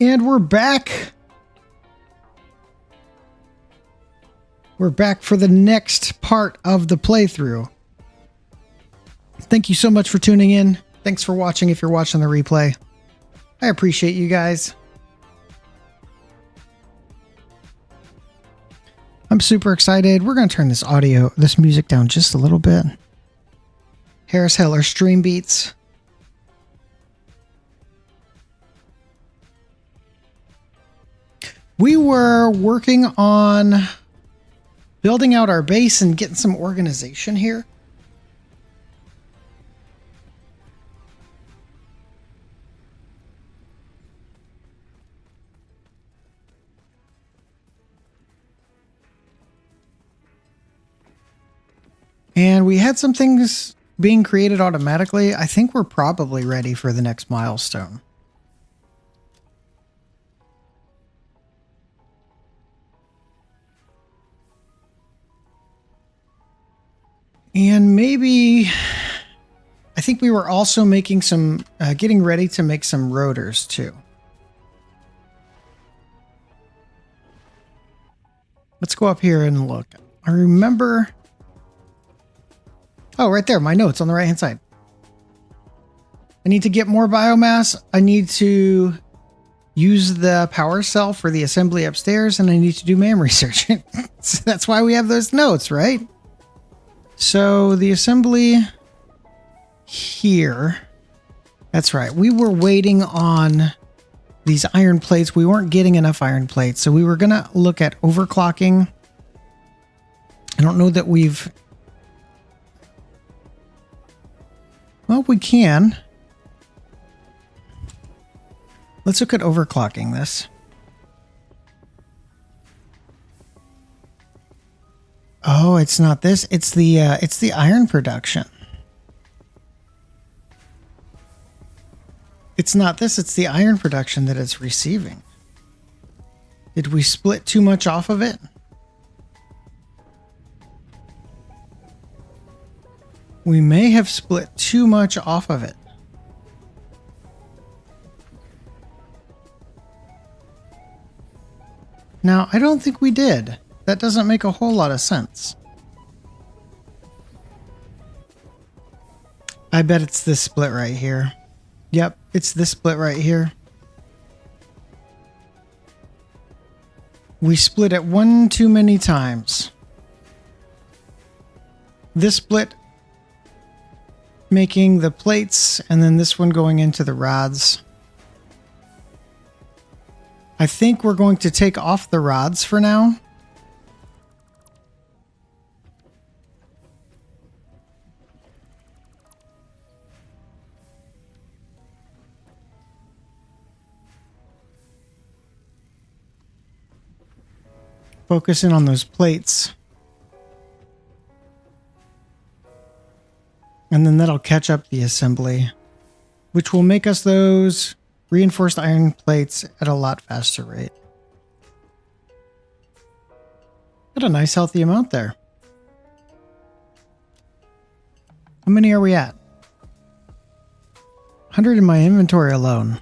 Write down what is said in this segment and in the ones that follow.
And we're back. We're back for the next part of the playthrough. Thank you so much for tuning in. Thanks for watching if you're watching the replay. I appreciate you guys. I'm super excited. We're going to turn this music down just a little bit. Harris Heller Stream Beats. We were working on building out our base and getting some organization here. And we had some things being created automatically. I think we're probably ready for the next milestone. And maybe, I think we were also making some, getting ready to make some rotors too. Let's go up here and look. I remember, oh, right there, my notes on the right hand side. I need to get more biomass. I need to use the power cell for the assembly upstairs, and I need to do MAM research. That's why we have those notes, right? So the assembly here, that's right. We were waiting on these iron plates. We weren't getting enough iron plates. So we were going to look at overclocking. I don't know that we've, well, we can. Let's look at overclocking this. Oh, it's not this. It's the iron production. It's not this. It's the iron production that it's receiving. Did we split too much off of it? We may have split too much off of it. Now, I don't think we did. That doesn't make a whole lot of sense. I bet it's this split right here. Yep, it's this split right here. We split it one too many times. This split making the plates, and then this one going into the rods. I think we're going to take off the rods for now. Focus in on those plates. And then that'll catch up the assembly, which will make us those reinforced iron plates at a lot faster rate. Got a nice healthy amount there. How many are we at? 100 in my inventory alone.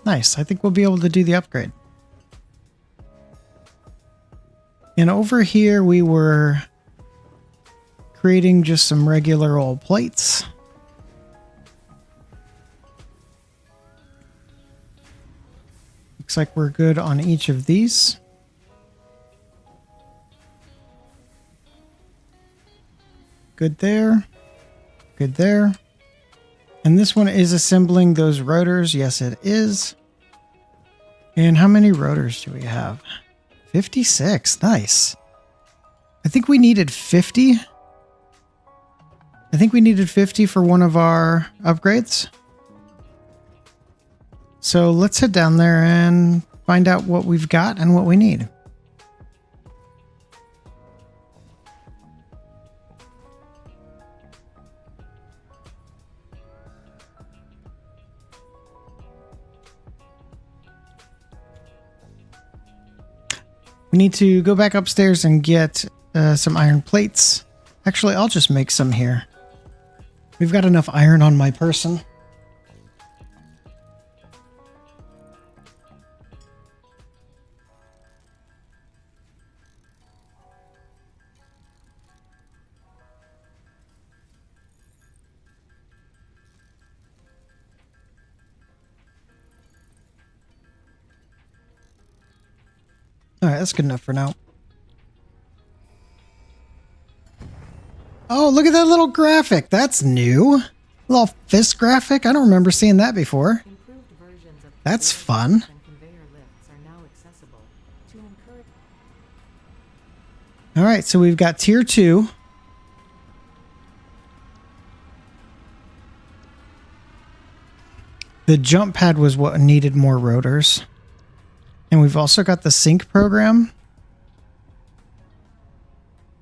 Nice. I think we'll be able to do the upgrade. And over here we were creating just some regular old plates. Looks like we're good on each of these. Good there. Good there. And this one is assembling those rotors. Yes, it is. And how many rotors do we have? 56. Nice. I think we needed 50. I think we needed 50 for one of our upgrades. So let's head down there and find out what we've got and what we need. We need to go back upstairs and get some iron plates. Actually, I'll just make some here. We've got enough iron on my person. All right, that's good enough for now. Oh, look at that little graphic. That's new. Little fist graphic. I don't remember seeing that before. That's fun. All right, so we've got tier 2. The jump pad was what needed more rotors. And we've also got the sync program.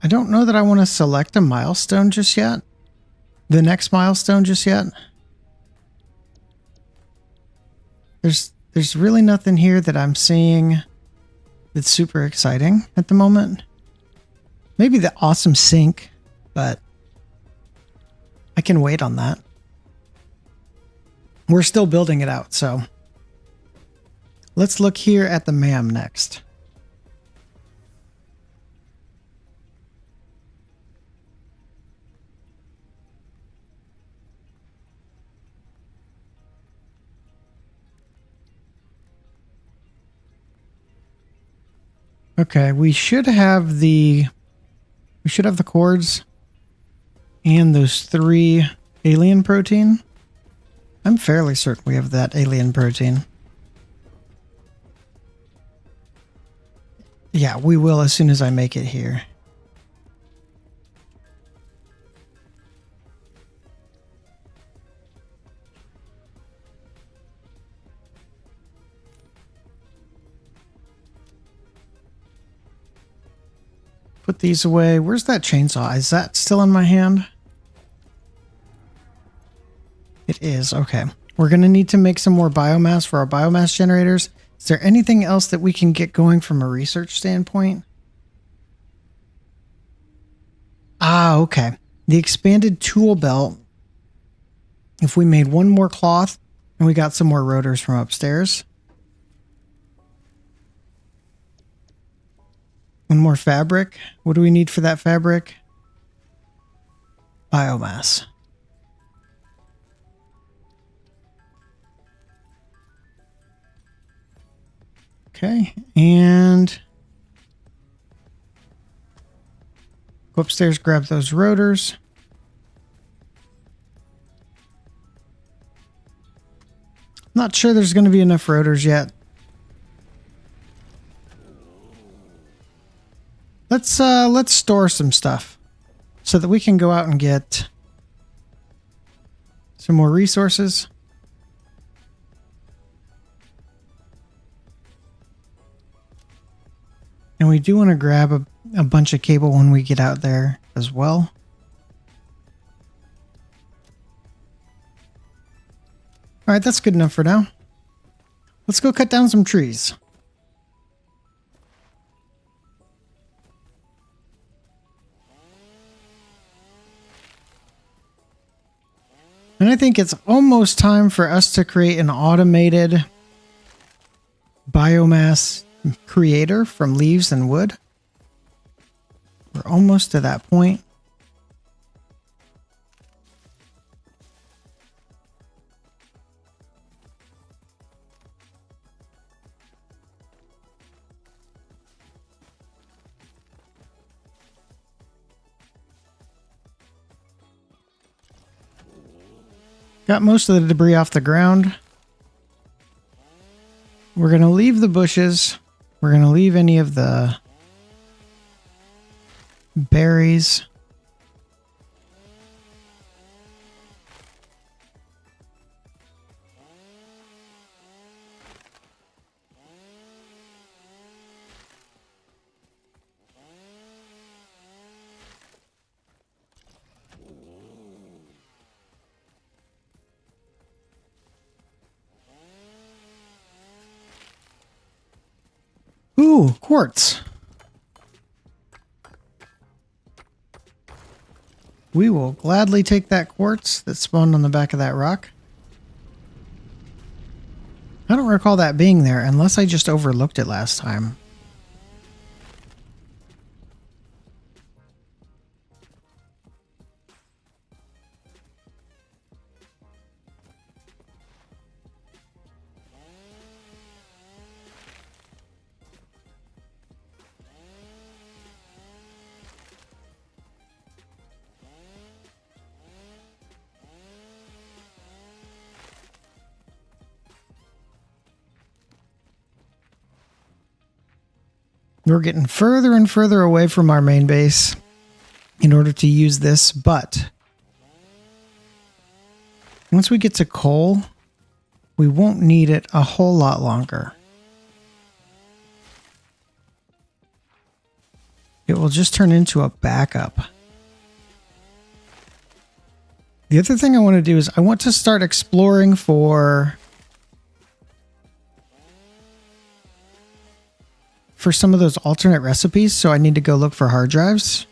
I don't know that I want to select a milestone just yet. The next milestone just yet. There's really nothing here that I'm seeing that's super exciting at the moment. Maybe the awesome sync, but I can wait on that. We're still building it out, so let's look here at the MAM next. Okay, we should have the cords and those 3 alien protein. I'm fairly certain we have that alien protein. Yeah, we will as soon as I make it here. Put these away. Where's that chainsaw? Is that still in my hand? It is. Okay. We're going to need to make some more biomass for our biomass generators. Is there anything else that we can get going from a research standpoint? Ah, okay. The expanded tool belt. If we made one more cloth and we got some more rotors from upstairs. One more fabric. What do we need for that fabric? Biomass. Okay, and go upstairs, grab those rotors. Not sure there's going to be enough rotors yet. Let's store some stuff so that we can go out and get some more resources. And we do want to grab a bunch of cable when we get out there as well. All right, that's good enough for now. Let's go cut down some trees. And I think it's almost time for us to create an automated biomass creator from leaves and wood. We're almost to that point. Got most of the debris off the ground. We're going to leave the bushes. We're going to leave any of the berries. Ooh, quartz. We will gladly take that quartz that spawned on the back of that rock. I don't recall that being there unless I just overlooked it last time. We're getting further and further away from our main base in order to use this, but once we get to coal, we won't need it a whole lot longer. It will just turn into a backup. The other thing I want to do is I want to start exploring for some of those alternate recipes, so I need to go look for hard drives.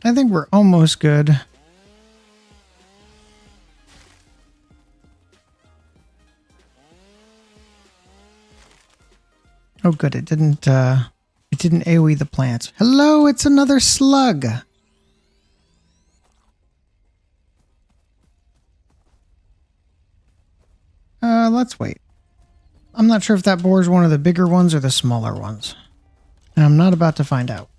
I think we're almost good. Oh, good. It didn't AoE the plants. Hello, it's another slug. Let's wait. I'm not sure if that boar is one of the bigger ones or the smaller ones. And I'm not about to find out.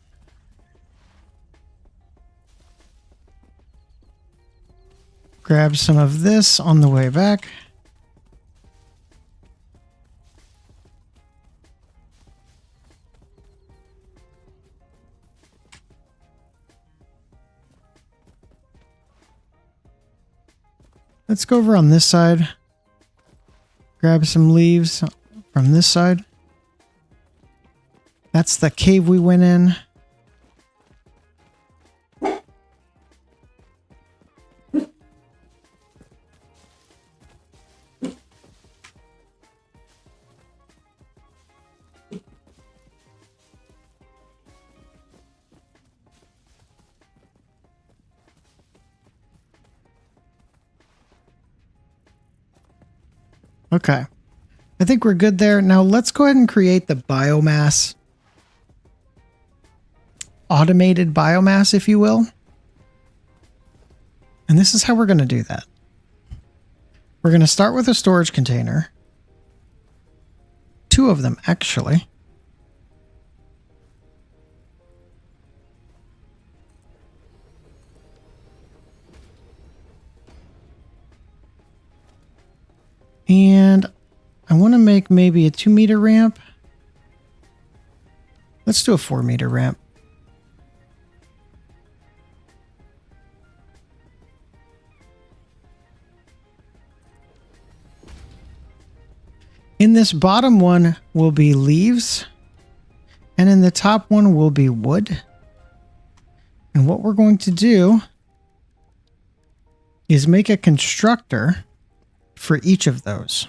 Grab some of this on the way back. Let's go over on this side. Grab some leaves from this side. That's the cave we went in. Okay. I think we're good there. Now let's go ahead and create the biomass. Automated biomass, if you will. And this is how we're going to do that. We're going to start with a storage container. 2 of them, actually. And I want to make maybe a 2-meter ramp. Let's do a 4-meter ramp. In this bottom one will be leaves, and in the top one will be wood. And what we're going to do is make a constructor for each of those.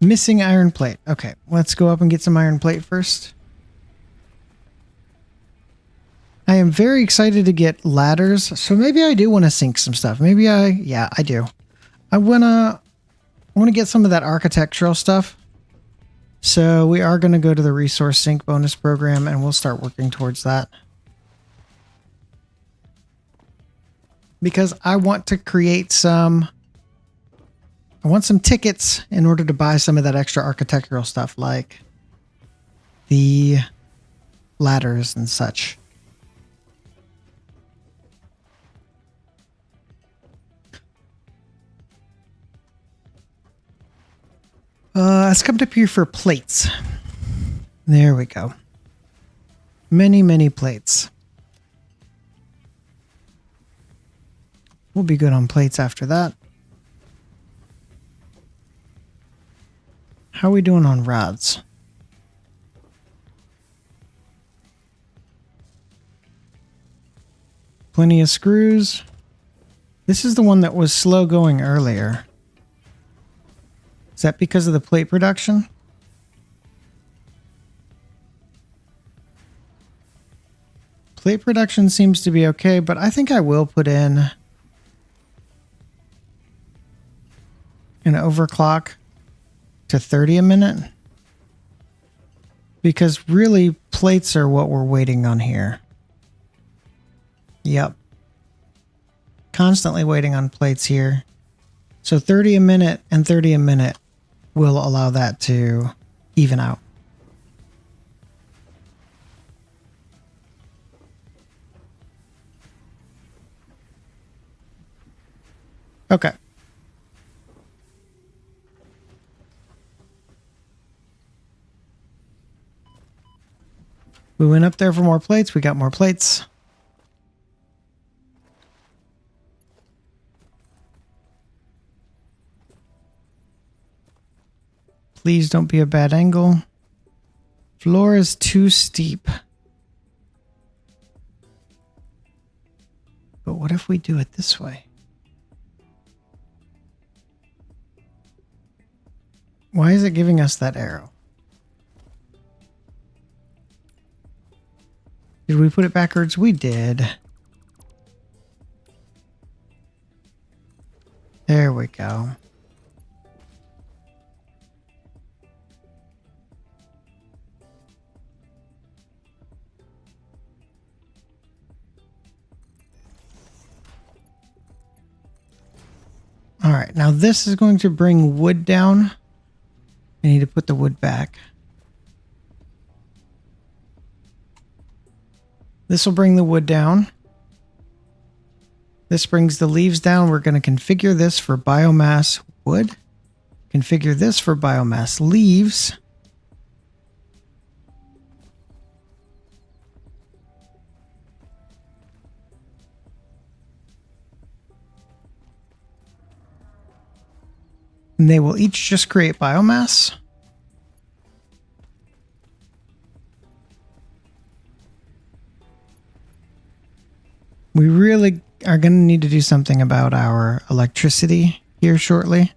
Missing iron plate. Okay, let's go up and get some iron plate first. I am very excited to get ladders, so maybe I do want to sink some stuff. Yeah, I do. I want to get some of that architectural stuff. So we are going to go to the resource sink bonus program and we'll start working towards that. Because I want to create some tickets in order to buy some of that extra architectural stuff, like the ladders and such. Let's come up here for plates. There we go. Many, many plates. We'll be good on plates after that. How are we doing on rods? Plenty of screws. This is the one that was slow going earlier. Is that because of the plate production? Plate production seems to be okay, but I think I will put in an overclock to 30 a minute. Because really, plates are what we're waiting on here. Yep. constantly waiting on plates here. So 30 a minute and 30 a minute will allow that to even out. Okay. We went up there for more plates. We got more plates. Please don't be a bad angle. Floor is too steep. But what if we do it this way? Why is it giving us that arrow? Did we put it backwards? We did. There we go. All right, now this is going to bring wood down. I need to put the wood back. This will bring the wood down. This brings the leaves down. We're going to configure this for biomass wood. Configure this for biomass leaves. And they will each just create biomass. We really are going to need to do something about our electricity here shortly.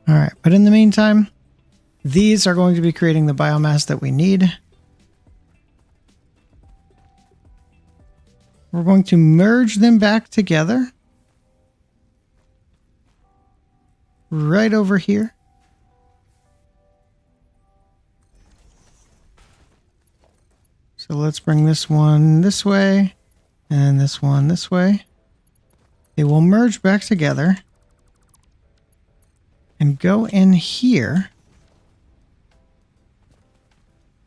All right, but in the meantime, these are going to be creating the biomass that we need. We're going to merge them back together. Right over here. So let's bring this one this way and this one this way. They will merge back together and go in here,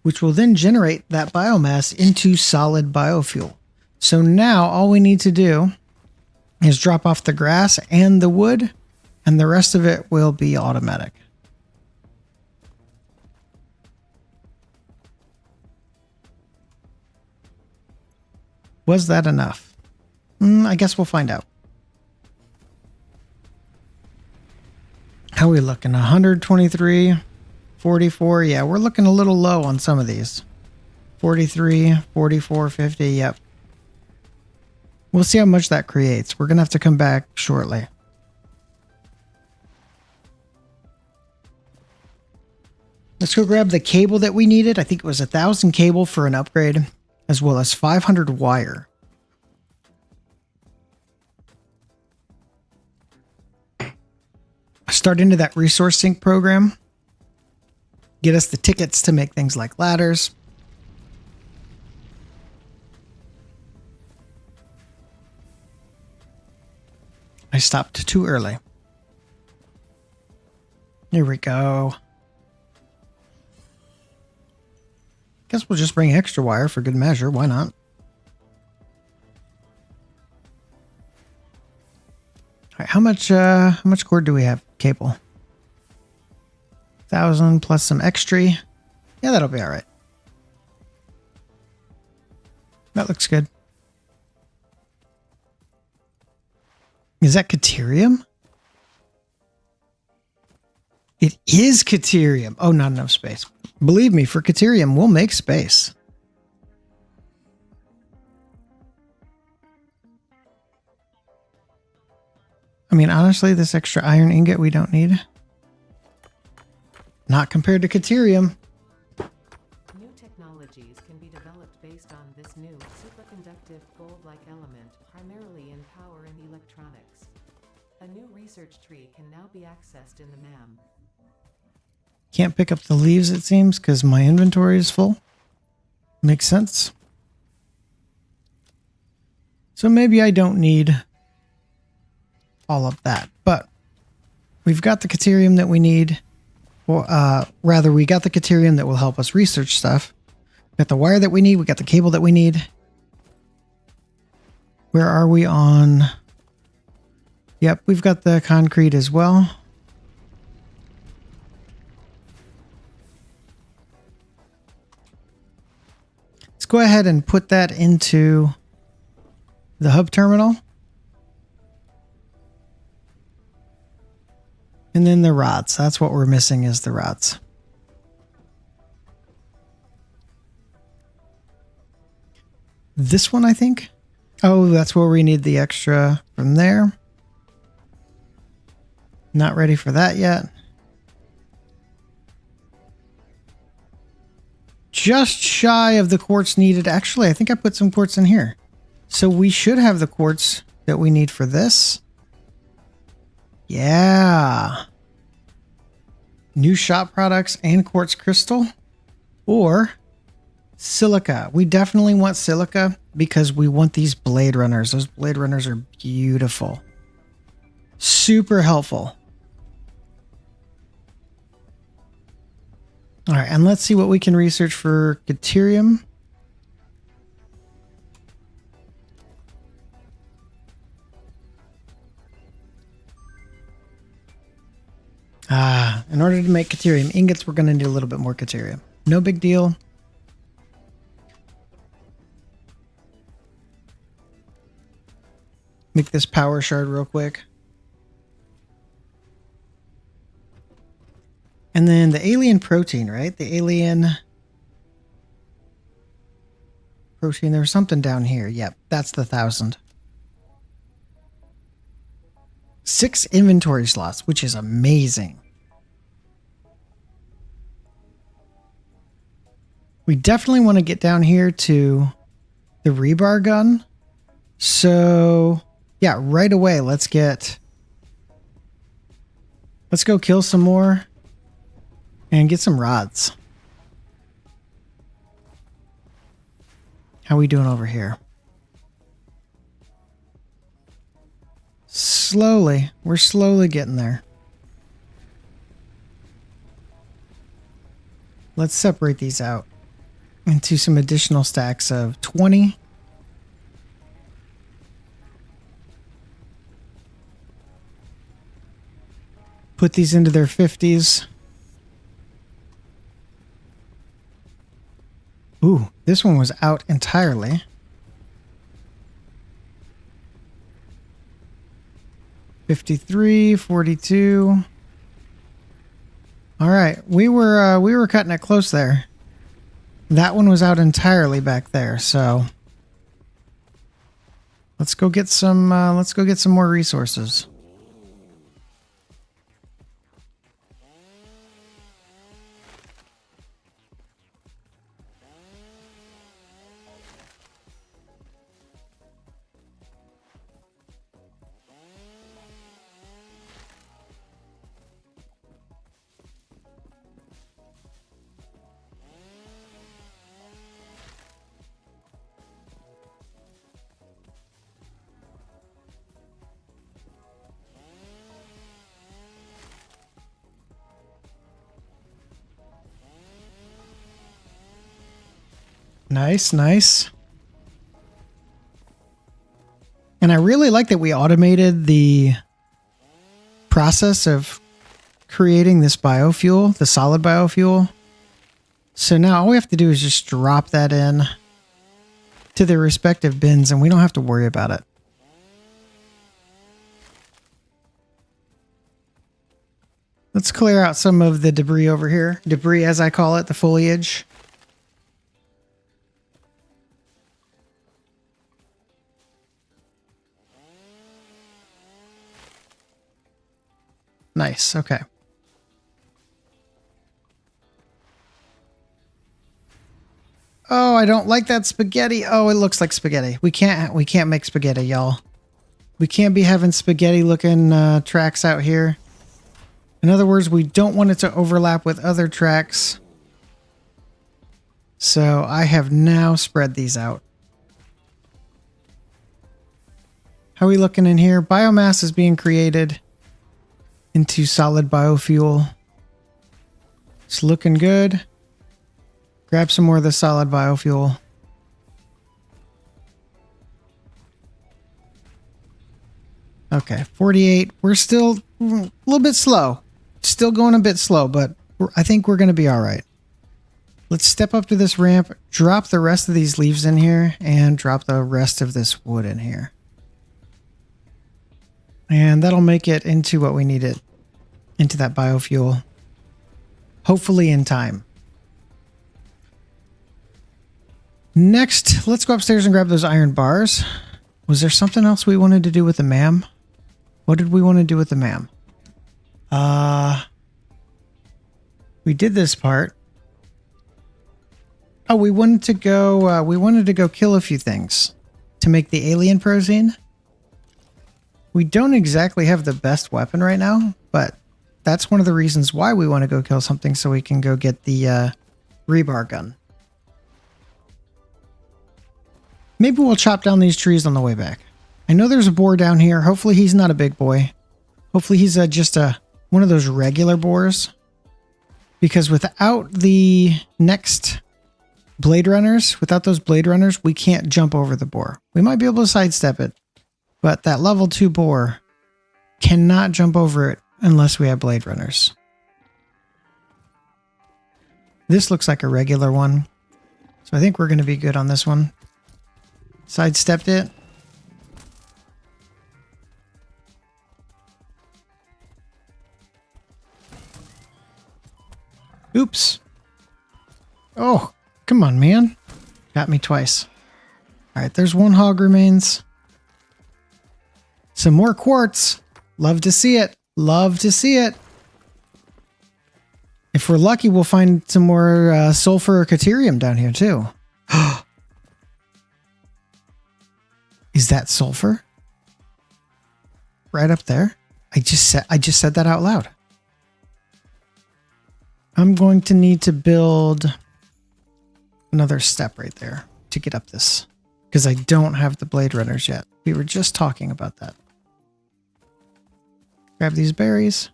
which will then generate that biomass into solid biofuel. So now all we need to do is drop off the grass and the wood, and the rest of it will be automatic. Was that enough? I guess we'll find out. How are we looking? 123, 44. Yeah, we're looking a little low on some of these. 43, 44, 50. Yep. We'll see how much that creates. We're going to have to come back shortly. Let's go grab the cable that we needed. I think it was 1,000 cable for an upgrade, as well as 500 wire. Start into that resource sync program. Get us the tickets to make things like ladders. I stopped too early. Here we go. Guess we'll just bring extra wire for good measure. Why not? All right, how much cord do we have? Cable. 1,000 plus some extra. Yeah, that'll be all right. That looks good. Is that Caterium? It is Caterium. Oh, not enough space. Believe me, for Caterium, we'll make space. I mean, honestly, this extra iron ingot we don't need. Not compared to Caterium. New technologies can be developed based on this new superconductive gold-like element, primarily in power and electronics. A new research tree can now be accessed in the MAM. Can't pick up the leaves, it seems, because my inventory is full. Makes sense. So maybe I don't need all of that, but we've got the Caterium that we need. Well, rather, we got the Caterium that will help us research stuff. We got the wire that we need. We got the cable that we need. Where are we on? Yep, we've got the concrete as well. Let's go ahead and put that into the hub terminal. And then the rods. That's what we're missing, is the rods. This one, I think. Oh, that's where we need the extra from there. Not ready for that yet. Just shy of the quartz needed. Actually, I think I put some quartz in here. So we should have the quartz that we need for this. Yeah. New shop products and quartz crystal. Or silica. We definitely want silica because we want these blade runners. Those blade runners are beautiful. Super helpful. All right, and let's see what we can research for Caterium. In order to make Caterium ingots, we're going to need a little bit more Caterium. No big deal. Make this power shard real quick. And then the alien protein, right? The alien protein. There's something down here. Yep, that's the 1,000. 6 inventory slots, which is amazing. We definitely want to get down here to the rebar gun. So, yeah, right away, let's go kill some more and get some rods. How we doing over here? Slowly. We're slowly getting there. Let's separate these out into some additional stacks of 20. Put these into their 50s. Ooh, this one was out entirely. $53, $42. All right, we were cutting it close there. That one was out entirely back there, so let's go get some more resources. Nice, nice. And I really like that we automated the process of creating this biofuel, the solid biofuel. So now all we have to do is just drop that in to their respective bins and we don't have to worry about it. Let's clear out some of the debris over here. Debris, as I call it, the foliage. Nice, okay. Oh, I don't like that spaghetti. Oh, it looks like spaghetti. We can't make spaghetti, y'all. We can't be having spaghetti looking tracks out here. In other words, we don't want it to overlap with other tracks. So I have now spread these out. How are we looking in here? Biomass is being created into solid biofuel. It's looking good. Grab some more of the solid biofuel. Okay, 48. We're still a little bit slow. Still going a bit slow, but I think we're going to be all right. Let's step up to this ramp, drop the rest of these leaves in here, and drop the rest of this wood in here. And that'll make it into what we need it, into that biofuel. Hopefully in time. Next, let's go upstairs and grab those iron bars. Was there something else we wanted to do with the MAM? What did we want to do with the MAM? We did this part. Oh, we wanted to go kill a few things to make the alien protein. We don't exactly have the best weapon right now, but that's one of the reasons why we want to go kill something, so we can go get the rebar gun. Maybe we'll chop down these trees on the way back. I know there's a boar down here. Hopefully he's not a big boy. Hopefully he's just one of those regular boars. Because without the next Blade Runners, without those Blade Runners, we can't jump over the boar. We might be able to sidestep it, but that level 2 boar cannot jump over it unless we have Blade Runners. This looks like a regular one, so I think we're going to be good on this one. Sidestepped it. Oops. Oh, come on, man. Got me twice. All right, there's one hog remains. Some more quartz. Love to see it. Love to see it. If we're lucky, we'll find some more sulfur or caterium down here too. Is that sulfur? Right up there? I just said that out loud. I'm going to need to build another step right there to get up this, because I don't have the Blade Runners yet. We were just talking about that. Grab these berries.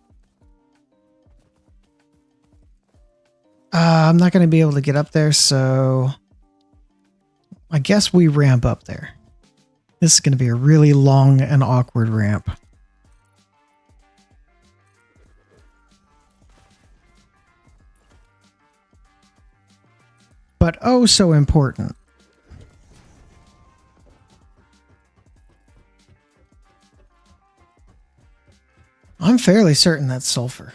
I'm not going to be able to get up there, so I guess we ramp up there. This is going to be a really long and awkward ramp. But oh so important. I'm fairly certain that's sulfur.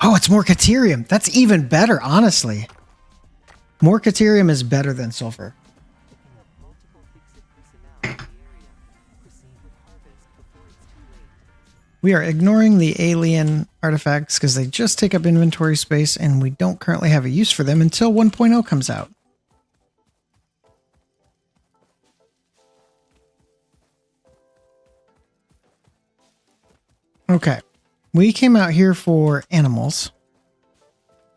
Oh, it's more caterium. That's even better, honestly. More caterium is better than sulfur. We are ignoring the alien artifacts because they just take up inventory space and we don't currently have a use for them until 1.0 comes out. Okay. We came out here for animals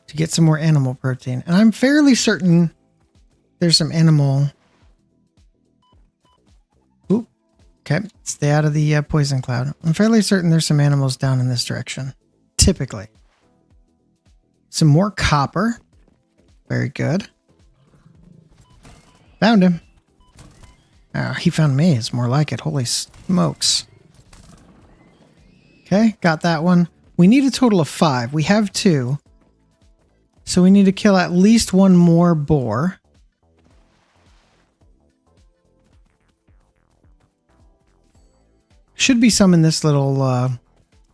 to get some more animal protein. And I'm fairly certain there's some animal... Oop. Okay. Stay out of the poison cloud. I'm fairly certain there's some animals down in this direction. Typically. Some more copper. Very good. Found him. Oh, he found me. It's more like it. Holy smokes. Okay, got that one. We need a total of 5. We have 2. So we need to kill at least one more boar. Should be some in this little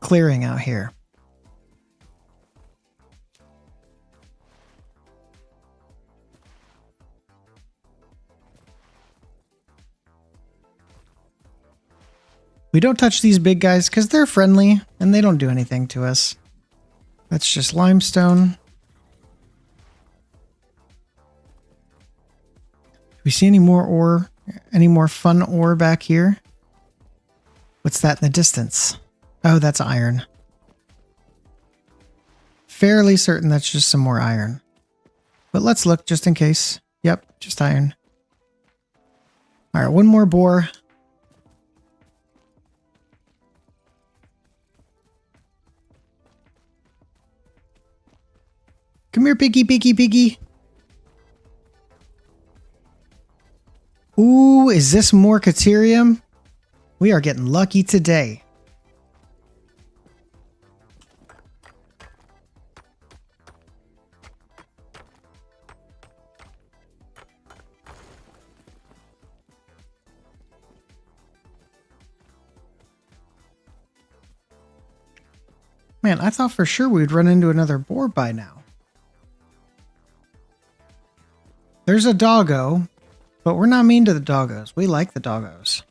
clearing out here. We don't touch these big guys because they're friendly and they don't do anything to us. That's just limestone. we see any more ore? Any more fun ore back here? What's that in the distance? Oh, that's iron. Fairly certain that's just some more iron. But let's look just in case. Yep, just iron. All right, one more boar. Come here, piggy, piggy, piggy. Ooh, is this more Caterium? We are getting lucky today. Man, I thought for sure we'd run into another boar by now. There's a doggo, but we're not mean to the doggos. We like the doggos.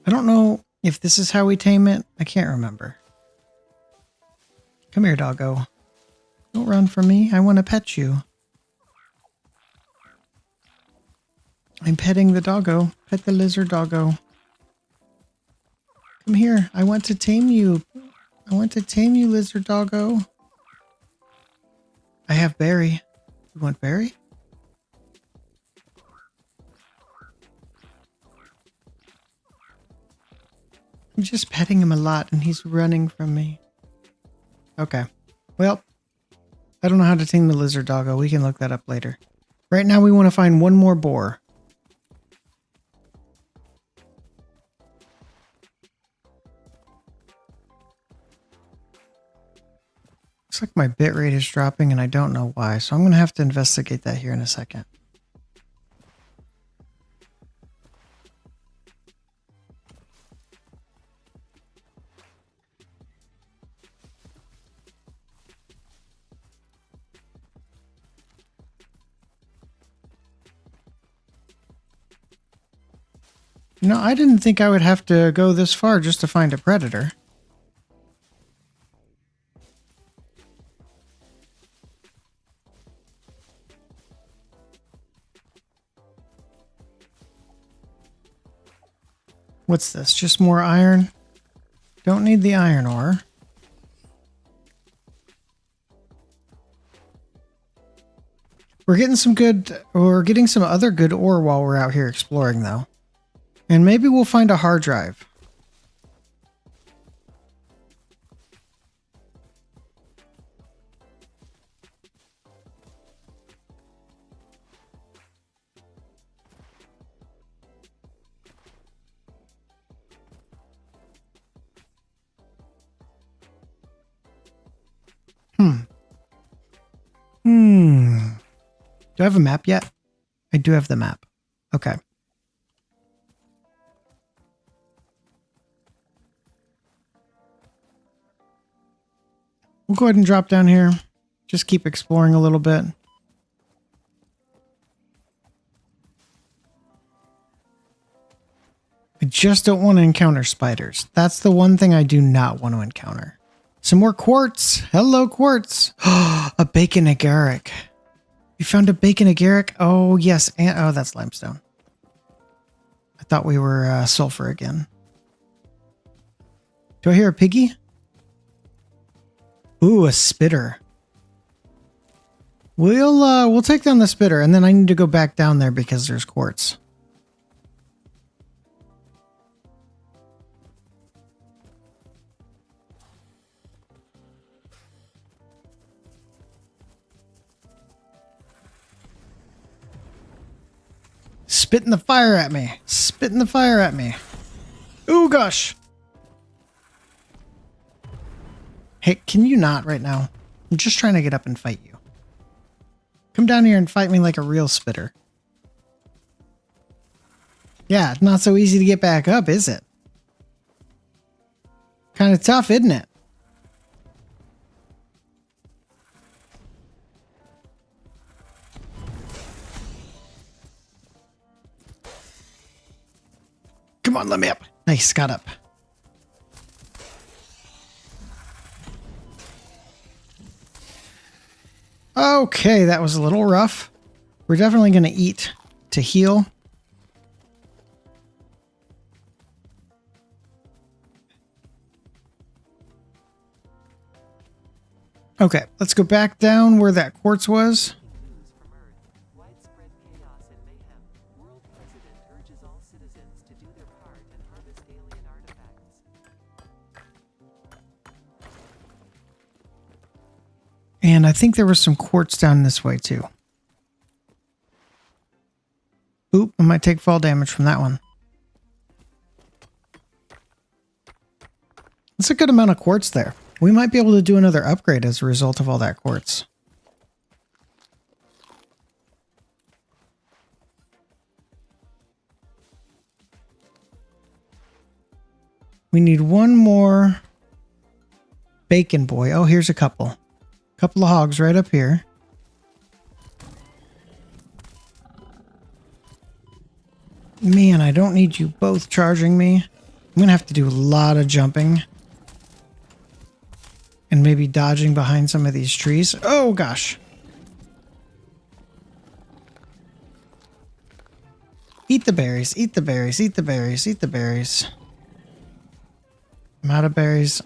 I don't know if this is how we tame it. I can't remember. Come here, doggo. Don't run from me. I want to pet you. I'm petting the doggo. Pet the lizard doggo. Come here. I want to tame you. I want to tame you, lizard doggo. I have berry. You want berry? I'm just petting him a lot and he's running from me. Okay. Well, I don't know how to tame the lizard doggo. We can look that up later. Right now we want to find one more boar. Looks like my bitrate is dropping and I don't know why, so I'm going to have to investigate that here in a second. You know, I didn't think I would have to go this far just to find a predator. What's this? Just more iron? Don't need the iron ore. We're getting some other good ore while we're out here exploring though. And maybe we'll find a hard drive. Do I have a map yet? I do have the map. Okay. We'll go ahead and drop down here. Just keep exploring a little bit. I just don't want to encounter spiders. That's the one thing I do not want to encounter. Some more quartz. Hello, quartz. A bacon agaric. You found a bacon agaric? Oh, yes. And oh, that's limestone. I thought we were sulfur again. Do I hear a piggy? Ooh, a spitter. We'll take down the spitter, and then I need to go back down there because there's quartz. Spitting the fire at me. Spitting the fire at me. Ooh, gosh. Hey, can you not right now? I'm just trying to get up and fight you. Come down here and fight me like a real spitter. Yeah, it's not so easy to get back up, is it? Kind of tough, isn't it? Come on, let me up. Nice, got up. Okay, that was a little rough. We're definitely going to eat to heal. Okay, let's go back down where that quartz was. News from Earth. Widespread chaos and mayhem. World President urges all citizens to do their part and harvest alien artifacts. And I think there was some quartz down this way too. Oop, I might take fall damage from that one. That's a good amount of quartz there. We might be able to do another upgrade as a result of all that quartz. We need one more bacon boy. Oh, here's a couple. Couple of hogs right up here. Man, I don't need you both charging me. I'm going to have to do a lot of jumping. And maybe dodging behind some of these trees. Oh, gosh. Eat the berries, eat the berries, eat the berries, eat the berries. I'm out of berries.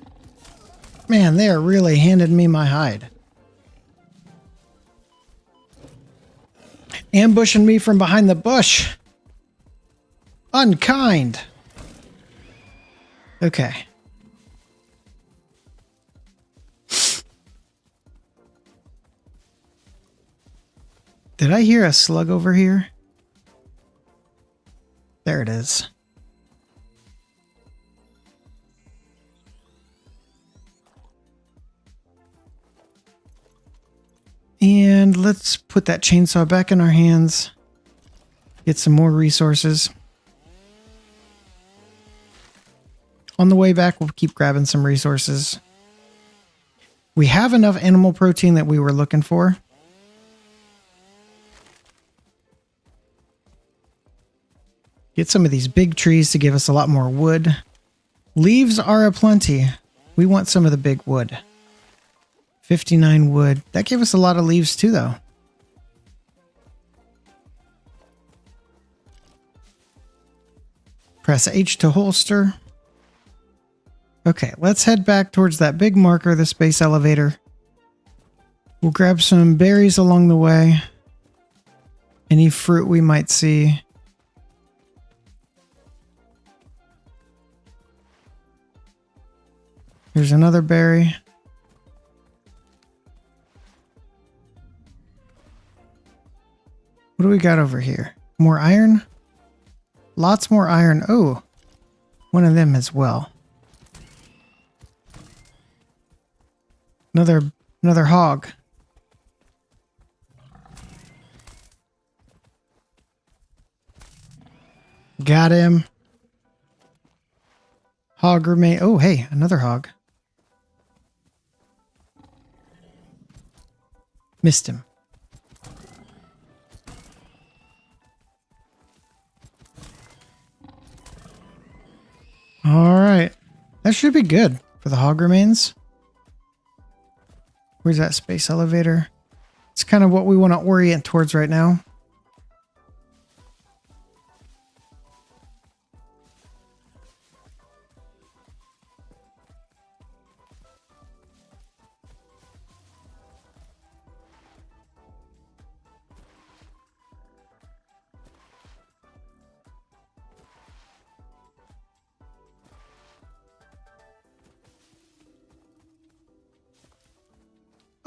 Man, they are really handing me my hide. Ambushing me from behind the bush. Unkind. Okay. Did I hear a slug over here? There it is. And let's put that chainsaw back in our hands. Get some more resources. On the way back, we'll keep grabbing some resources. We have enough animal protein that we were looking for. Get some of these big trees to give us a lot more wood. Leaves are aplenty. We want some of the big wood. 59 wood. That gave us a lot of leaves too, though. Press H to holster. Okay, let's head back towards that big marker, the space elevator. We'll grab some berries along the way. Any fruit we might see. Here's another berry. What do we got over here? More iron? Lots more iron. Oh, one of them as well. Another hog. Got him. Hog remain. Oh, hey, another hog. Missed him. All right. That should be good for the hog remains. Where's that space elevator? It's kind of what we want to orient towards right now.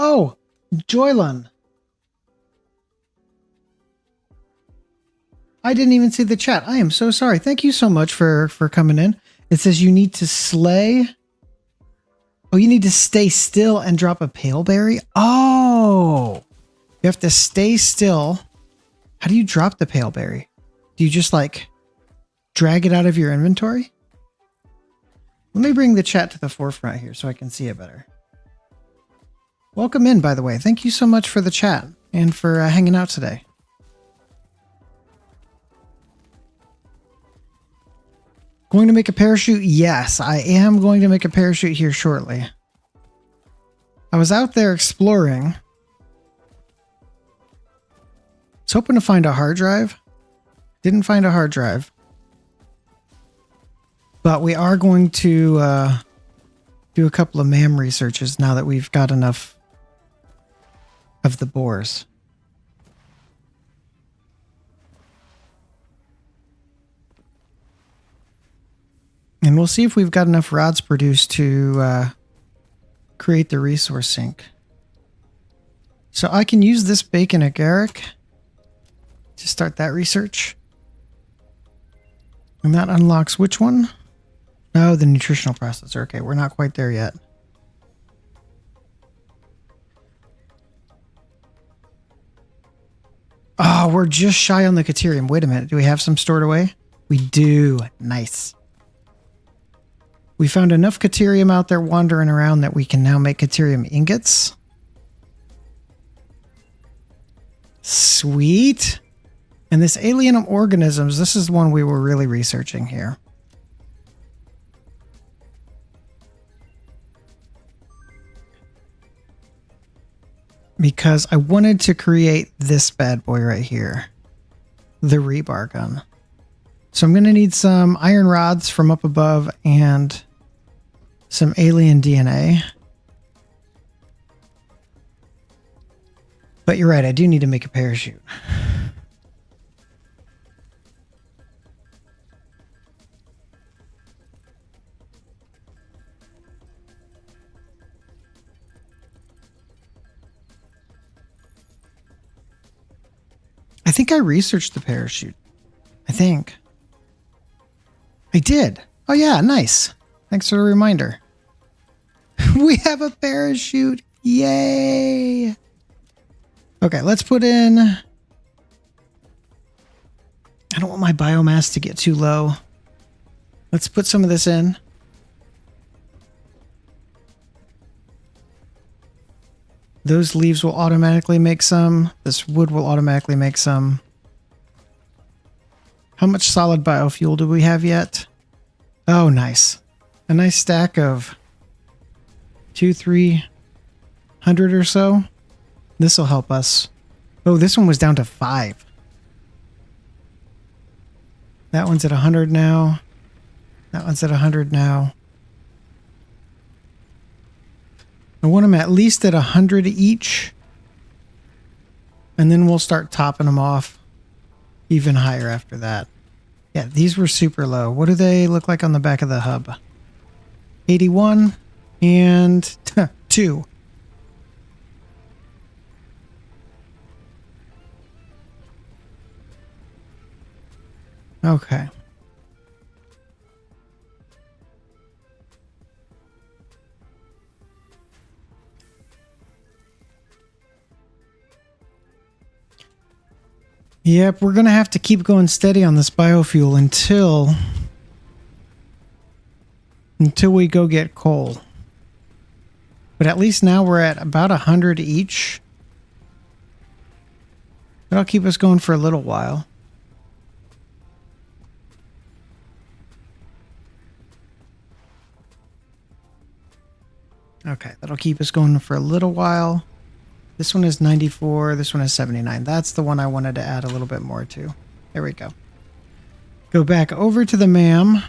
Oh, Joylon. I didn't even see the chat. I am so sorry. Thank you so much for coming in. It says you need to slay. Oh, you need to stay still and drop a pale berry? Oh, you have to stay still. How do you drop the pale berry? Do you just like drag it out of your inventory? Let me bring the chat to the forefront here so I can see it better. Welcome in, by the way. Thank you so much for the chat and for hanging out today. Going to make a parachute? Yes, I am going to make a parachute here shortly. I was out there exploring. was hoping to find a hard drive. Didn't find a hard drive. But we are going to do a couple of MAM researches now that we've got enough of the boars. And we'll see if we've got enough rods produced to create the resource sink. So I can use this bacon agaric to start that research. And that unlocks which one? Oh, the nutritional processor. Okay, we're not quite there yet. Oh, we're just shy on the Caterium. Wait a minute. Do we have some stored away? We do. Nice. We found enough Caterium out there wandering around that we can now make Caterium ingots. Sweet. And this alien organisms, this is the one we were really researching here. Because I wanted to create this bad boy right here. The rebar gun. So I'm going to need some iron rods from up above and some alien DNA. But you're right, I do need to make a parachute. I think I researched the parachute. I think. I did. Oh yeah, nice. Thanks for the reminder. We have a parachute. Yay. Okay, let's put in... I don't want my biomass to get too low. Let's put some of this in. Those leaves will automatically make some. This wood will automatically make some. How much solid biofuel do we have yet? Oh, nice. A nice stack of 200-300 or so. This will help us. Oh, this one was down to 5. That one's at 100 now. That one's at 100 now. I want them at least at 100 each. And then we'll start topping them off even higher after that. Yeah, these were super low. What do they look like on the back of the hub? 81 and 2. Okay. Yep, we're going to have to keep going steady on this biofuel until we go get coal. But at least now we're at about 100 each. That'll keep us going for a little while. Okay, that'll keep us going for a little while. This one is 94. This one is 79. That's the one I wanted to add a little bit more to. There we go. Go back over to the MAM.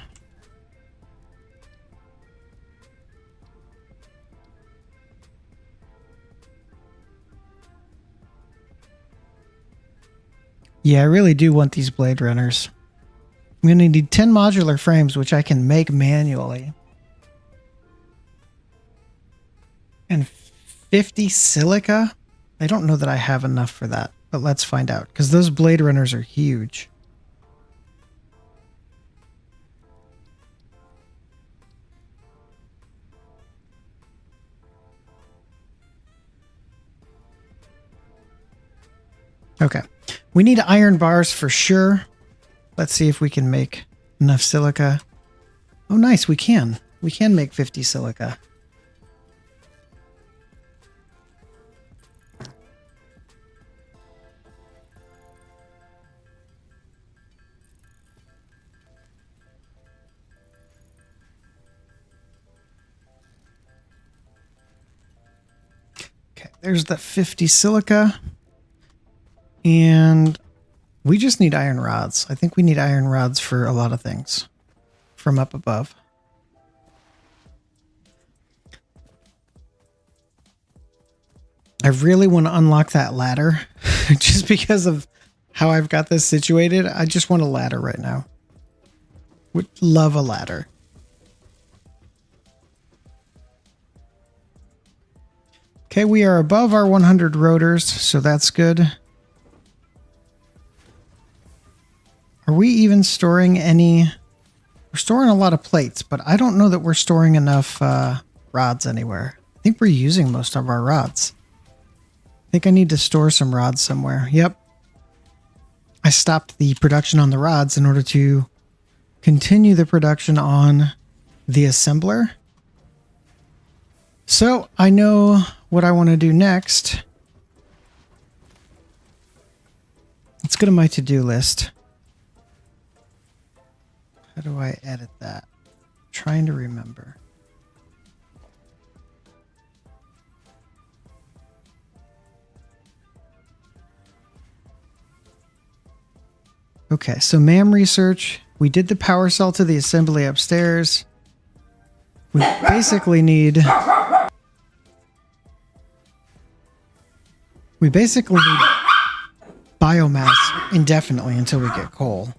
Yeah, I really do want these blade runners. I'm going to need 10 modular frames, which I can make manually. And 50 silica? I don't know that I have enough for that, but let's find out, because those blade runners are huge. Okay. We need iron bars for sure. Let's see if we can make enough silica. Oh, nice. We can. We can make 50 silica. Okay, there's the 50 silica. And we just need iron rods. I think we need iron rods for a lot of things from up above. I really want to unlock that ladder just because of how I've got this situated. I just want a ladder right now. Would love a ladder. Okay, we are above our 100 rotors, so that's good. Are we even storing any? We're storing a lot of plates, but I don't know that we're storing enough rods anywhere. I think we're using most of our rods. I think I need to store some rods somewhere. Yep. I stopped the production on the rods in order to continue the production on the assembler. So I know what I want to do next. Let's go to my to-do list. How do I edit that? I'm trying to remember. Okay, so MAM research. We did the power cell to the assembly upstairs. We basically need biomass indefinitely until we get coal.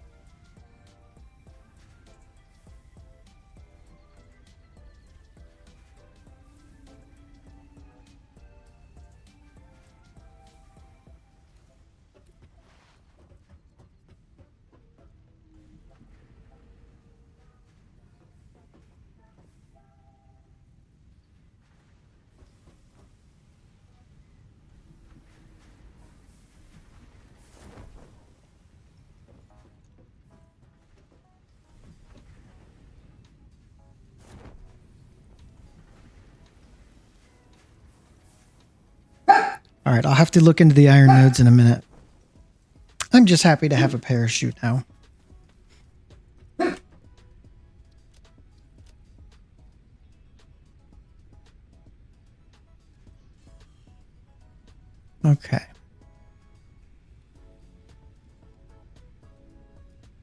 All right, I'll have to look into the iron nodes in a minute. I'm just happy to have a parachute now. Okay.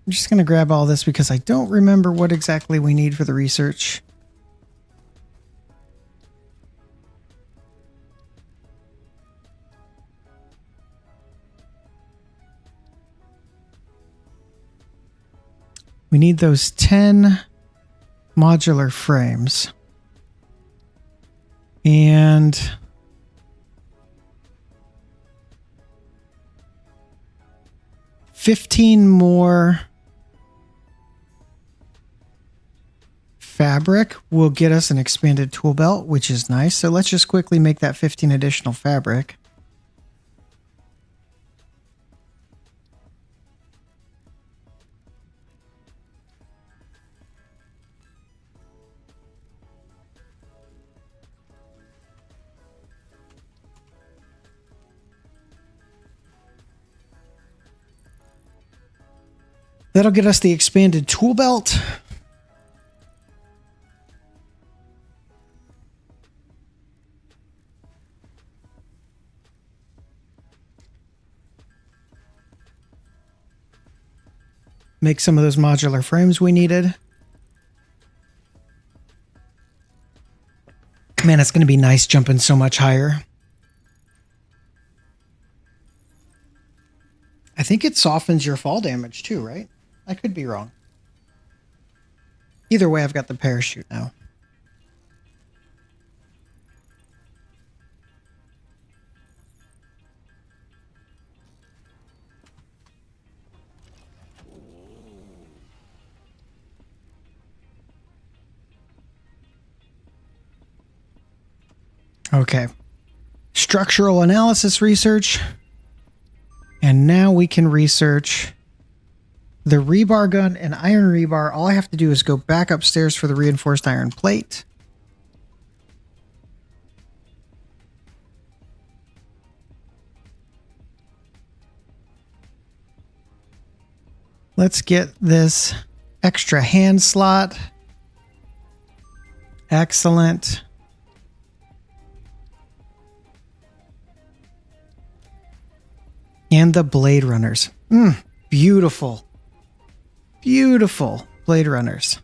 I'm just going to grab all this because I don't remember what exactly we need for the research. We need those 10 modular frames. And $15 more fabric will get us an expanded tool belt, which is nice. So let's just quickly make that 15 additional fabric. That'll get us the expanded tool belt. Make some of those modular frames we needed. Man, it's going to be nice jumping so much higher. I think it softens your fall damage too, right? I could be wrong. Either way, I've got the parachute now. Okay. Structural analysis research. And now we can research the rebar gun and iron rebar. All I have to do is go back upstairs for the reinforced iron plate. Let's get this extra hand slot. Excellent. And the Blade Runners. Beautiful. Beautiful Blade Runners.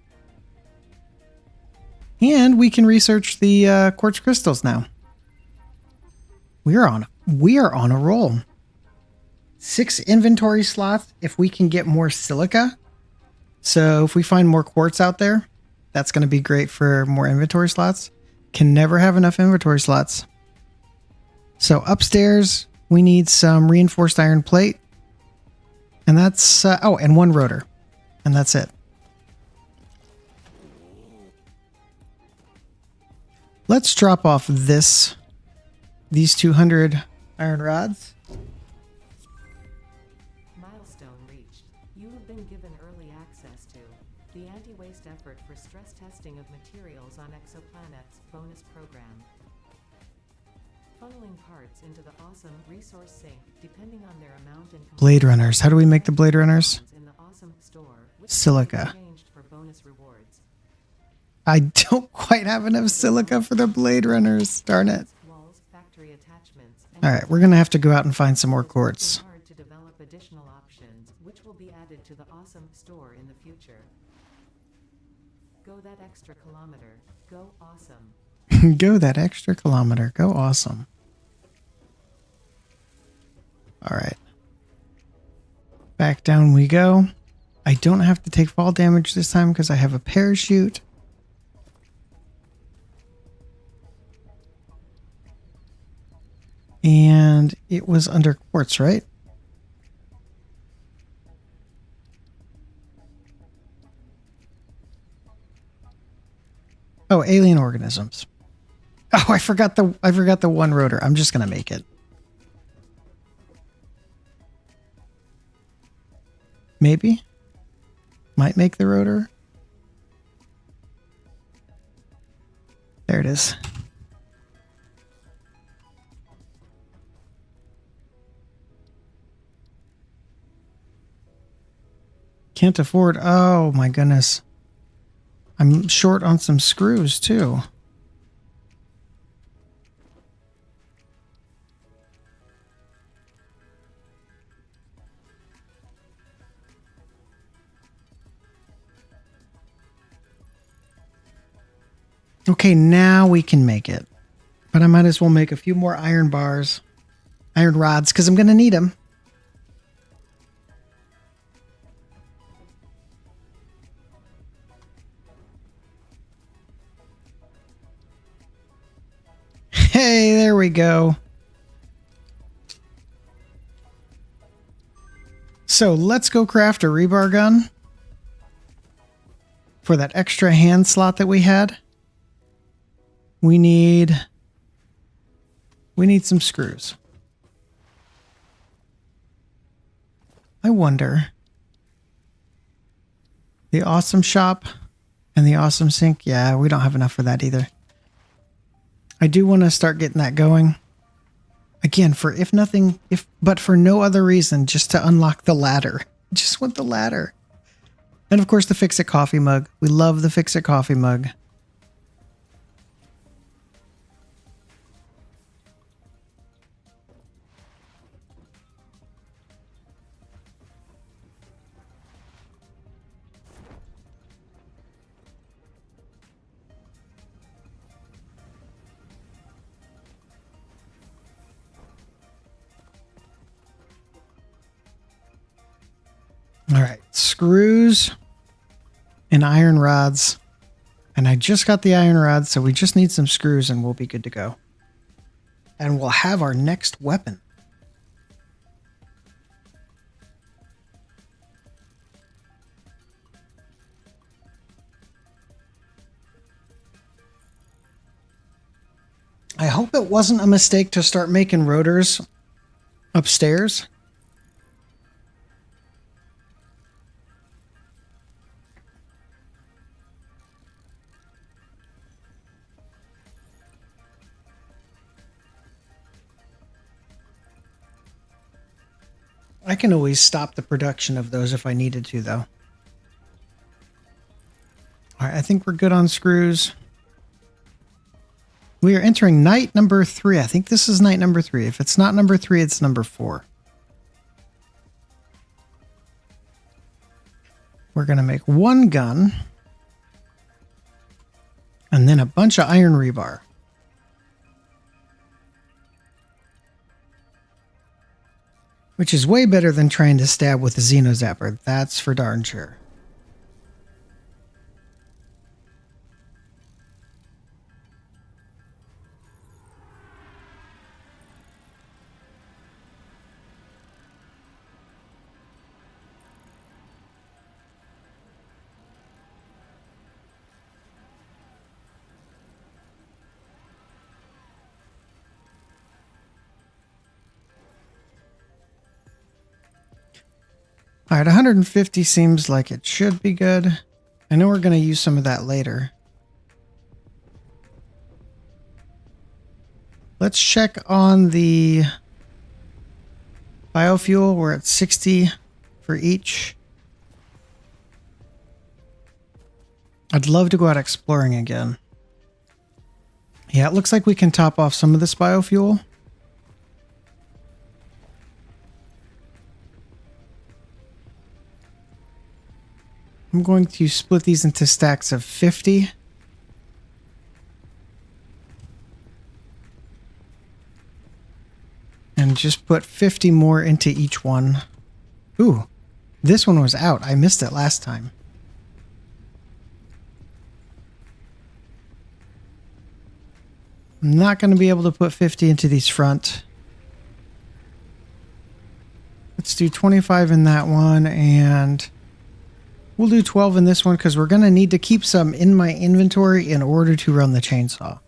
And we can research the quartz crystals now. We are on a roll. 6 inventory slots if we can get more silica. So if we find more quartz out there, that's going to be great for more inventory slots. Can never have enough inventory slots. So upstairs, we need some reinforced iron plate. And that's, and 1 rotor. And that's it. Let's drop off these 200 iron rods. Milestone reached. You have been given early access to the anti-waste effort for stress testing of materials on exoplanets bonus program. Funneling parts into the awesome resource sink depending on their amount and Blade Runners. How do we make the Blade Runners? in the awesome store, which Silica. can be exchanged for bonus rewards. I don't quite have enough silica for the Blade Runners. Darn it. Walls, factory attachments, All right, we're going to have to go out and find some more quartz. hard to develop additional options, which will be added to the awesome store in the future. Go that extra kilometer. Go awesome. Go that extra kilometer. Go awesome. All right. Back down we go. I don't have to take fall damage this time because I have a parachute. And it was under quartz, right? Oh, alien organisms. Oh, I forgot the 1 rotor. I'm just gonna make it. Maybe. Might make the rotor. There it is. Can't afford. Oh my goodness. I'm short on some screws too. Okay, now we can make it. But I might as well make a few more iron bars, iron rods, because I'm going to need them. Hey, there we go. So let's go craft a rebar gun for that extra hand slot that we had. We need some screws. I wonder. The awesome shop and the awesome sink. Yeah, we don't have enough for that either. I do want to start getting that going. Again, but for no other reason, just to unlock the ladder. Just want the ladder. And of course the Fix-It coffee mug. We love the Fix-It coffee mug. All right, screws and iron rods. And I just got the iron rods, so we just need some screws and we'll be good to go. And we'll have our next weapon. I hope it wasn't a mistake to start making rotors upstairs. I can always stop the production of those if I needed to, though. All right, I think we're good on screws. We are entering night number 3. I think this is night number 3. If it's not number 3, it's number 4. We're going to make one gun. And then a bunch of iron rebar. Which is way better than trying to stab with a Xeno Zapper. That's for darn sure. All right, 150 seems like it should be good. I know we're going to use some of that later. Let's check on the biofuel. We're at 60 for each. I'd love to go out exploring again. Yeah, it looks like we can top off some of this biofuel. I'm going to split these into stacks of 50. And just put 50 more into each one. Ooh, this one was out. I missed it last time. I'm not going to be able to put 50 into these front. Let's do 25 in that one, and we'll do 12 in this one because we're going to need to keep some in my inventory in order to run the chainsaw.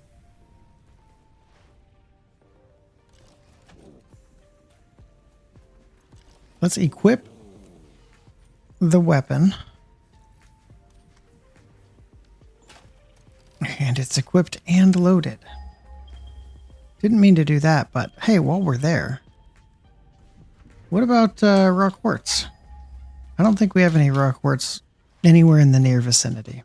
Let's equip the weapon. And it's equipped and loaded. Didn't mean to do that, but hey, while we're there, what about raw quartz? I don't think we have any raw quartz anywhere in the near vicinity.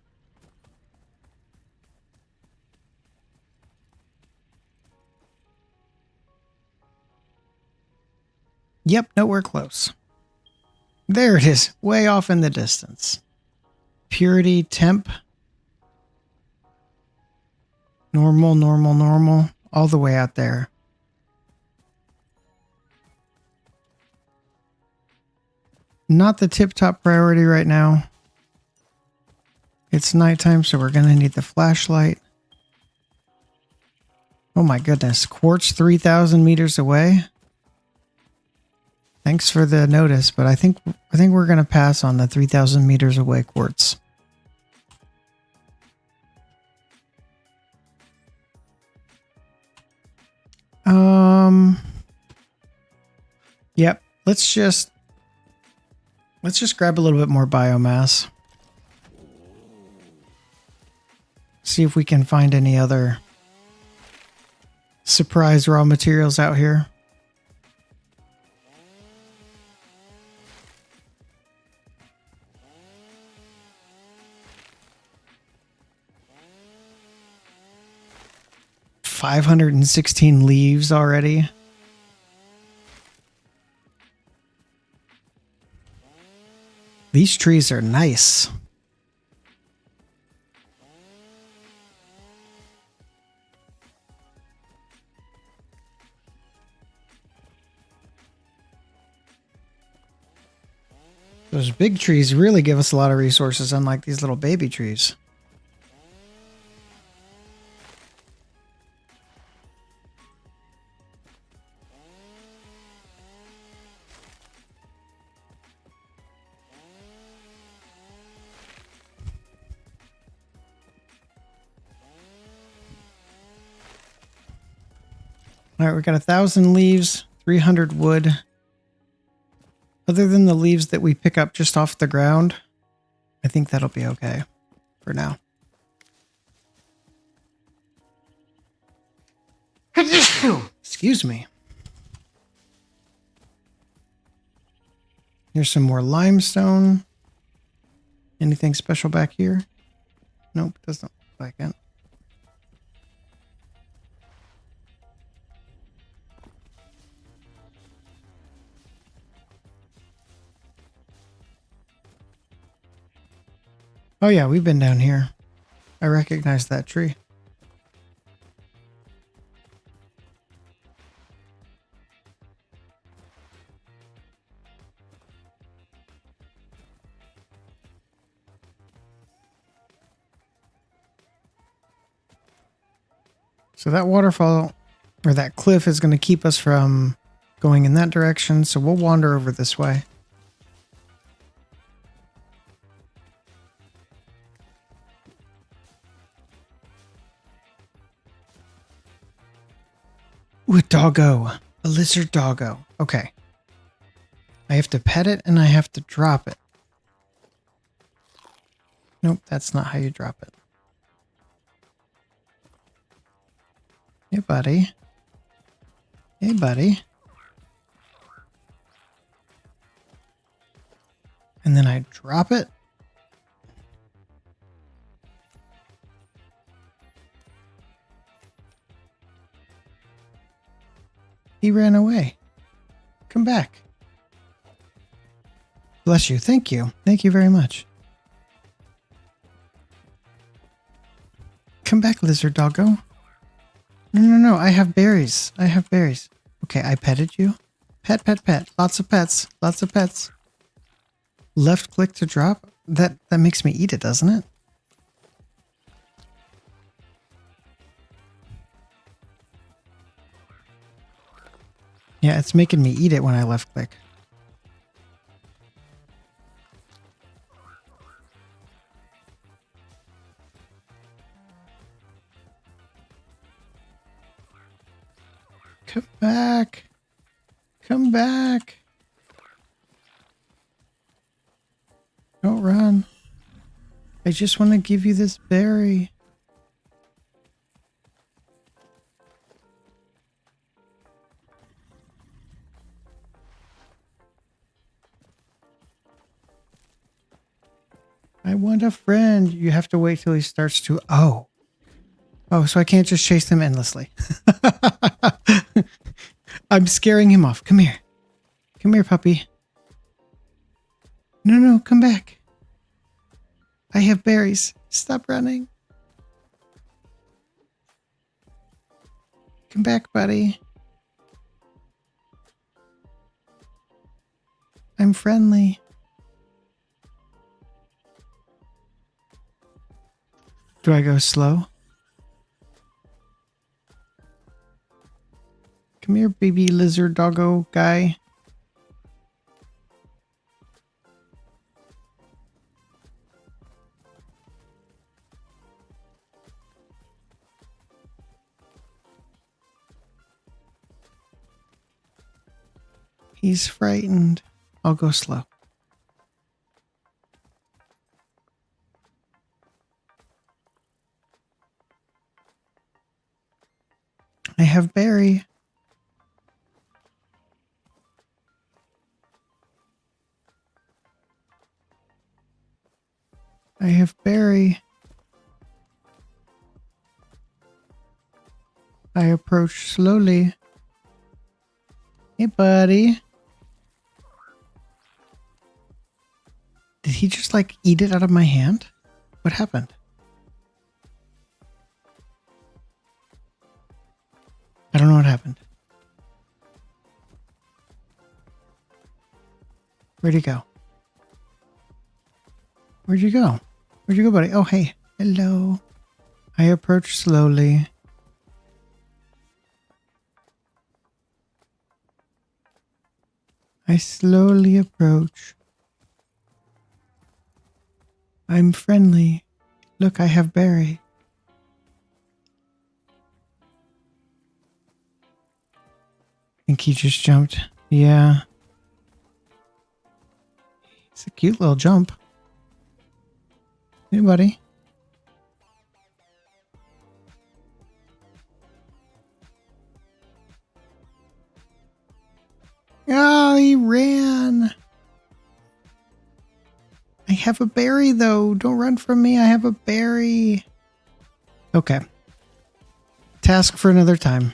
Yep, nowhere close. There it is, way off in the distance. Purity, temp. Normal, normal, normal. All the way out there. Not the tip-top priority right now. It's nighttime, so we're going to need the flashlight. Oh my goodness. Quartz 3,000 meters away. Thanks for the notice, but I think we're going to pass on the 3,000 meters away quartz. Yep. Let's just grab a little bit more biomass. See if we can find any other surprise raw materials out here. $516 leaves already. These trees are nice. Those big trees really give us a lot of resources, unlike these little baby trees. All right, we got 1,000 leaves, 300 wood. Other than the leaves that we pick up just off the ground, I think that'll be okay for now. Excuse me. Here's some more limestone. Anything special back here? Nope, doesn't look like it. Oh yeah, we've been down here. I recognize that tree. So that waterfall, or that cliff, is going to keep us from going in that direction, so we'll wander over this way. Ooh, a doggo. A lizard doggo. Okay. I have to pet it and I have to drop it. Nope, that's not how you drop it. Hey, buddy. Hey, buddy. And then I drop it. He ran away. Come back. Bless you. Thank you. Thank you very much. Come back, lizard doggo. No. I have berries. I have berries. Okay, I petted you. Pet, pet, pet. Lots of pets. Lots of pets. Left click to drop? That makes me eat it, doesn't it? Yeah, it's making me eat it when I left click. Come back. Come back. Don't run. I just want to give you this berry. I want a friend. You have to wait till he starts to... Oh. Oh, so I can't just chase him endlessly. I'm scaring him off. Come here. Come here, puppy. No, come back. I have berries. Stop running. Come back, buddy. I'm friendly. Do I go slow? Come here, baby lizard doggo guy. He's frightened. I'll go slow. I have berry. I have berry. I approach slowly. Hey, buddy. Did he just like eat it out of my hand? What happened? I don't know what happened. Where'd he go? Where'd you go? Where'd you go, buddy? Oh, hey. Hello. I approach slowly. I slowly approach. I'm friendly. Look, I have berry. Think he just jumped. Yeah. It's a cute little jump. Hey, buddy. Oh, he ran. I have a berry, though. Don't run from me. I have a berry. Okay. Task for another time.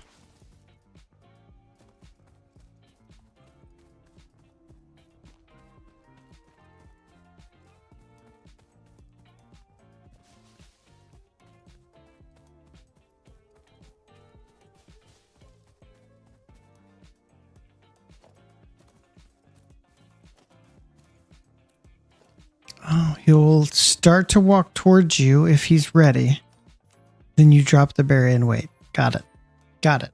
Oh, he'll start to walk towards you if he's ready. Then you drop the berry and wait. Got it. Got it.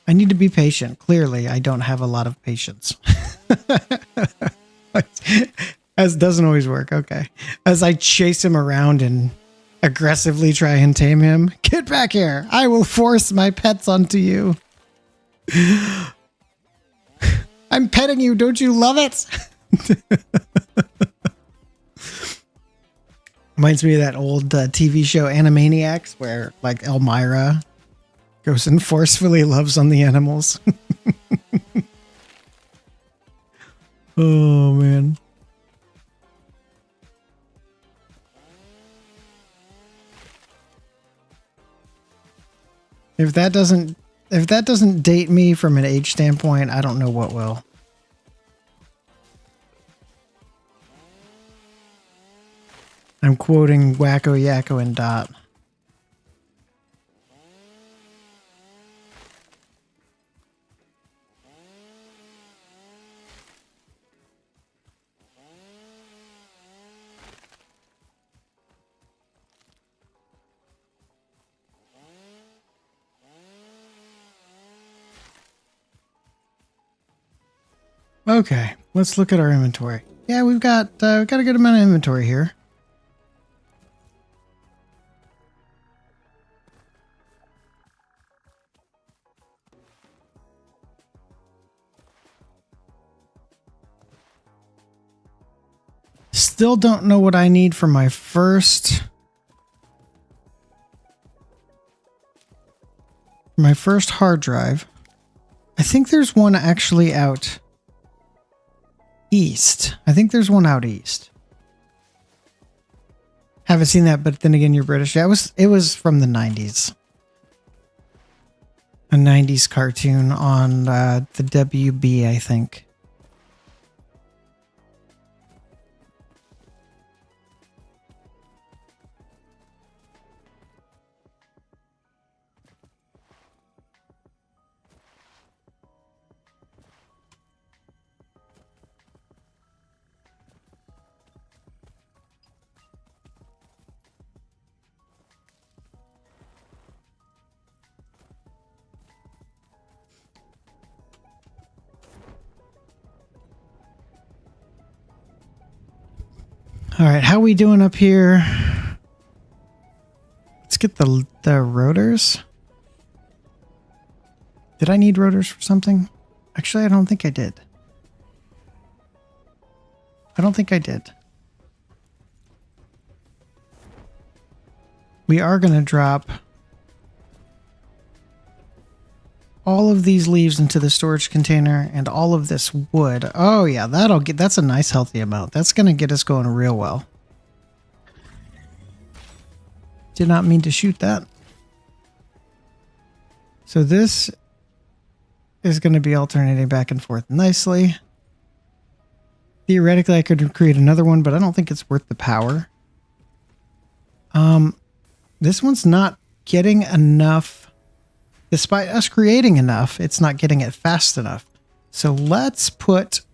I need to be patient. Clearly, I don't have a lot of patience. As doesn't always work. Okay. As I chase him around and aggressively try and tame him. Get back here. I will force my pets onto you. I'm petting you. Don't you love it? Reminds me of that old TV show Animaniacs where like Elmira goes and forcefully loves on the animals. Oh, man. If that doesn't date me from an age standpoint, I don't know what will. I'm quoting Wacko Yakko and Dot. Okay, let's look at our inventory. Yeah, we've got a good amount of inventory here. Still don't know what I need for my first hard drive. I think there's one actually out east. I think there's one out east. Haven't seen that, but then again, you're British. Yeah, it was from the 90s. A 90s cartoon on the WB, I think. All right, how we doing up here? Let's get the rotors. Did I need rotors for something? Actually, I don't think I did. I don't think I did. We are going to drop all of these leaves into the storage container and all of this wood. Oh yeah, that's a nice healthy amount. That's going to get us going real well. Did not mean to shoot that. So this is going to be alternating back and forth nicely. Theoretically, I could create another one, but I don't think it's worth the power. This one's not getting enough. Despite us creating enough, it's not getting it fast enough. So let's put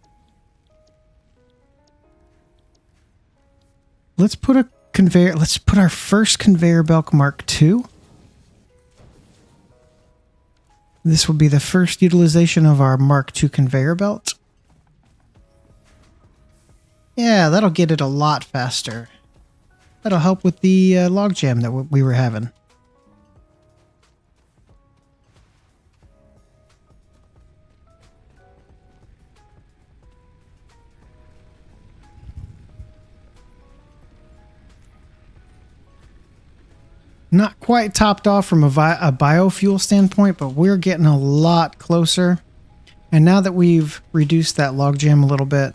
a conveyor. Let's put our first conveyor belt Mark II. This will be the first utilization of our Mark II conveyor belt. Yeah, that'll get it a lot faster. That'll help with the logjam that we were having. Not quite topped off from a biofuel standpoint, but we're getting a lot closer. And now that we've reduced that logjam a little bit,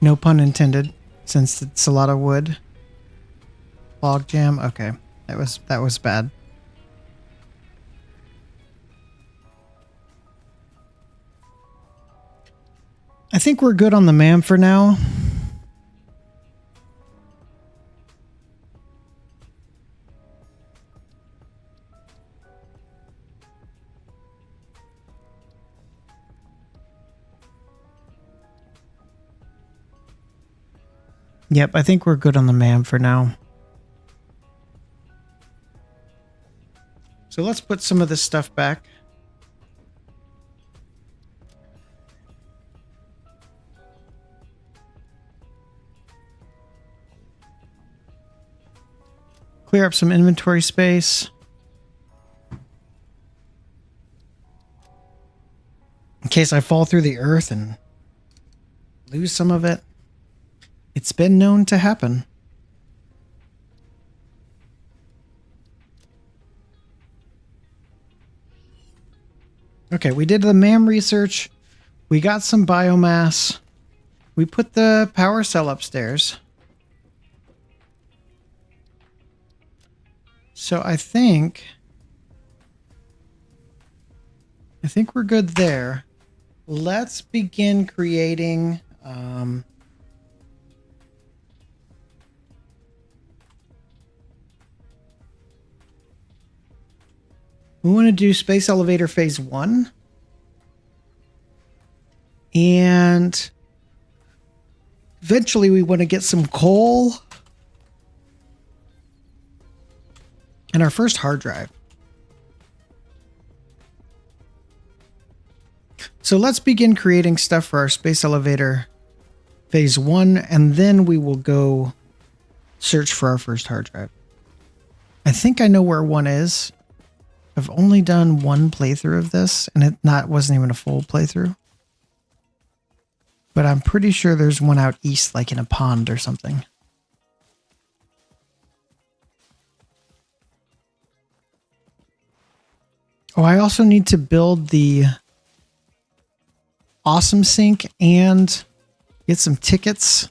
no pun intended, since it's a lot of wood. Logjam, okay, that was bad. I think we're good on the MAM for now. Yep, I think we're good on the MAM for now. So let's put some of this stuff back. Clear up some inventory space. In case I fall through the earth and lose some of it. It's been known to happen. Okay, we did the MAM research. We got some biomass. We put the power cell upstairs. So I think we're good there. Let's begin creating we want to do space elevator phase 1. And eventually we want to get some coal and our first hard drive. So let's begin creating stuff for our space elevator phase 1, and then we will go search for our first hard drive. I think I know where one is. I've only done one playthrough of this, and it wasn't even a full playthrough. But I'm pretty sure there's one out east, like in a pond or something. Oh, I also need to build the awesome sink and get some tickets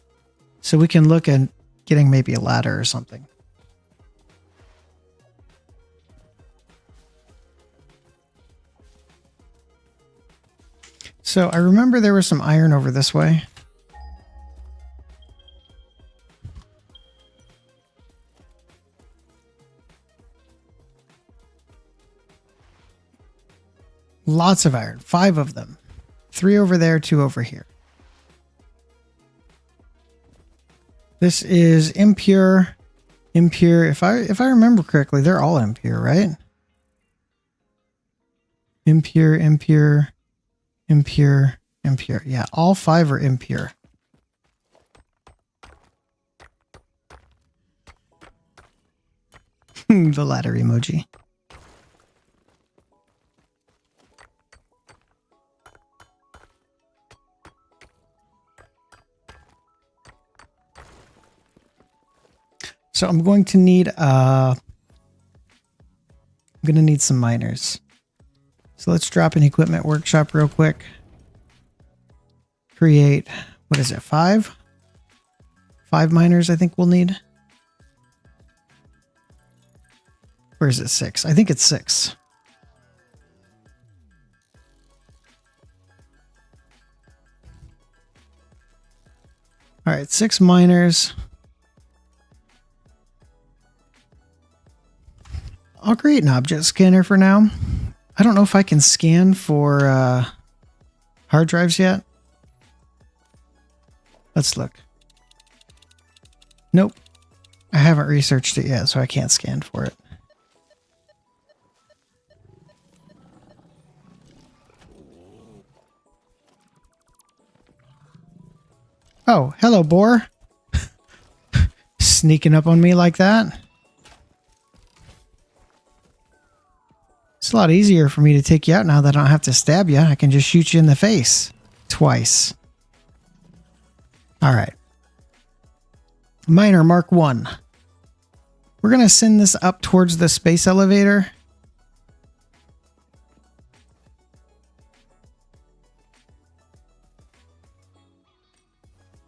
so we can look at getting maybe a ladder or something. So I remember there was some iron over this way. Lots of iron, 5 of them. 3 over there, 2 over here. This is impure. Impure. If I remember correctly, they're all impure, right? Impure, impure, impure, impure. Yeah, all 5 are impure. The ladder emoji. So I'm going to need some miners. So let's drop an equipment workshop real quick. Create, what is it, 5? 5 miners I think we'll need. Or is it 6? I think it's 6. All right, 6 miners. I'll create an object scanner for now. I don't know if I can scan for hard drives yet. Let's look. Nope. I haven't researched it yet, so I can't scan for it. Oh, hello, boar. Sneaking up on me like that. It's a lot easier for me to take you out now that I don't have to stab you. I can just shoot you in the face twice. All right. Miner Mark 1. We're going to send this up towards the space elevator.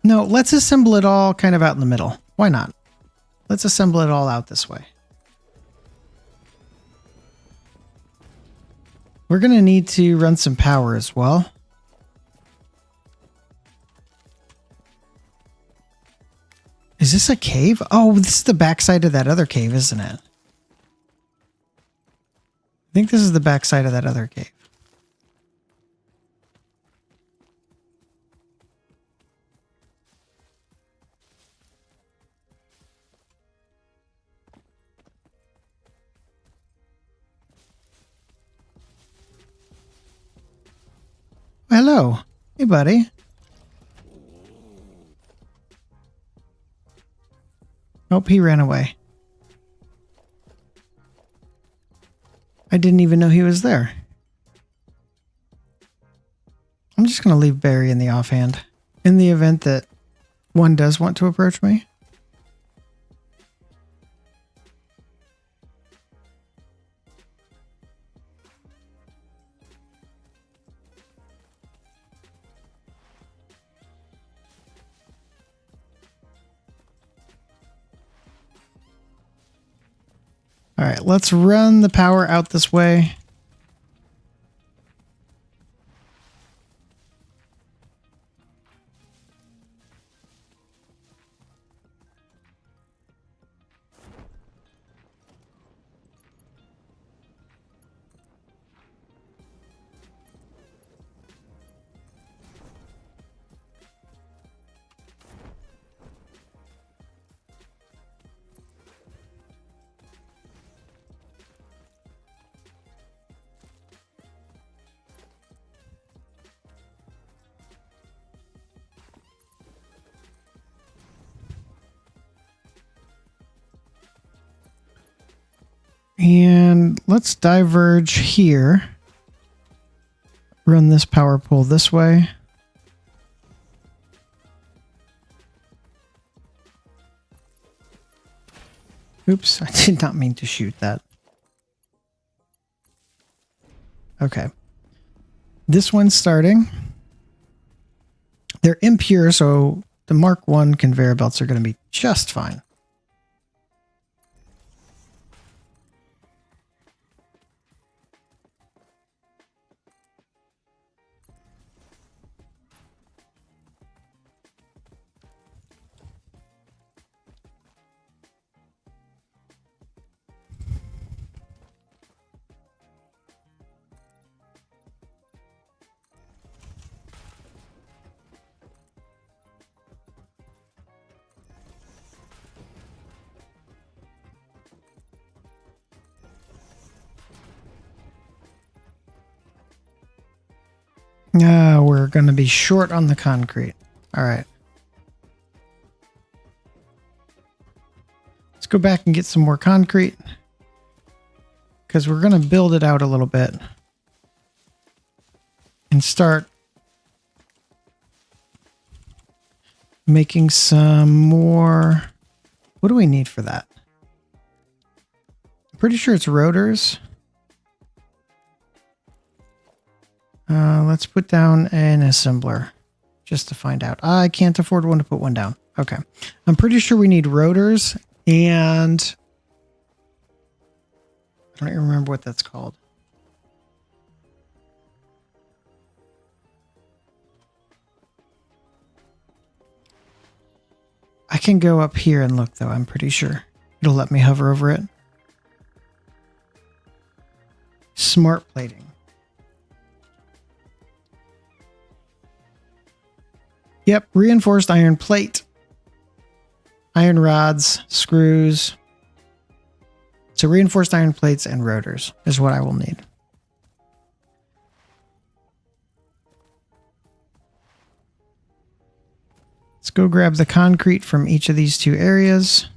No, let's assemble it all kind of out in the middle. Why not? Let's assemble it all out this way. We're going to need to run some power as well. Is this a cave? Oh, this is the backside of that other cave, isn't it? I think this is the backside of that other cave. hello. Hey, buddy. Nope, he ran away. I didn't even know he was there. I'm just going to leave Barry in the offhand. In the event that one does want to approach me. All right, let's run the power out this way. And let's diverge here. Run this power pole this way. Oops, I did not mean to shoot that. Okay. This one's starting. They're impure, so the Mark 1 conveyor belts are going to be just fine. We're going to be short on the concrete. All right. Let's go back and get some more concrete because we're going to build it out a little bit and start making some more. What do we need for that? I'm pretty sure it's rotors. Let's put down an assembler just to find out. I can't afford one to put one down. Okay. I'm pretty sure we need rotors and I don't even remember what that's called. I can go up here and look though. I'm pretty sure it'll let me hover over it. Smart plating. Yep, reinforced iron plate, iron rods, screws. So reinforced iron plates and rotors is what I will need. Let's go grab the concrete from each of these two areas.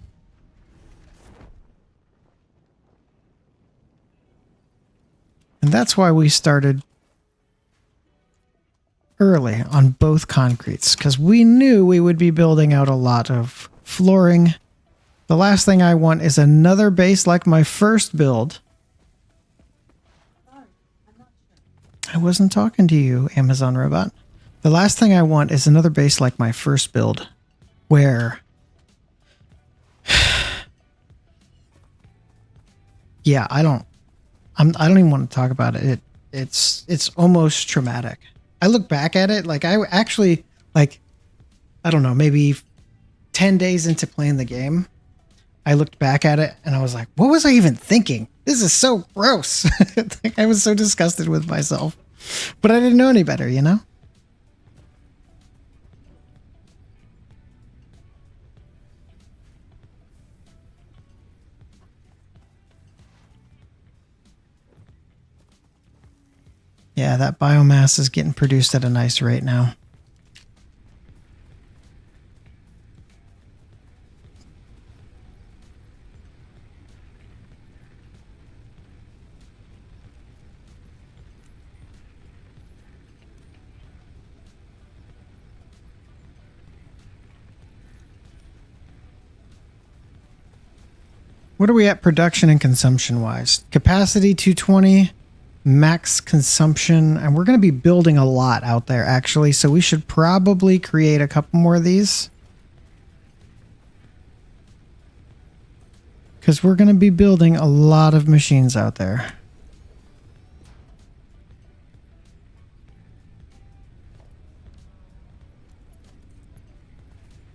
And that's why we started early on both concretes, because we knew we would be building out a lot of flooring. The last thing I want is another base like my first build. I wasn't talking to you, Amazon robot. The last thing I want is another base like my first build where yeah, I don't even want to talk about it. It's almost traumatic. I look back at it, like I actually, like, I don't know, maybe 10 days into playing the game, I looked back at it and I was like, what was I even thinking? This is so gross. Like, I was so disgusted with myself, but I didn't know any better, you know? Yeah, that biomass is getting produced at a nice rate now. What are we at production and consumption wise? Capacity 220, max consumption, and we're going to be building a lot out there actually, so we should probably create a couple more of these. Because we're going to be building a lot of machines out there.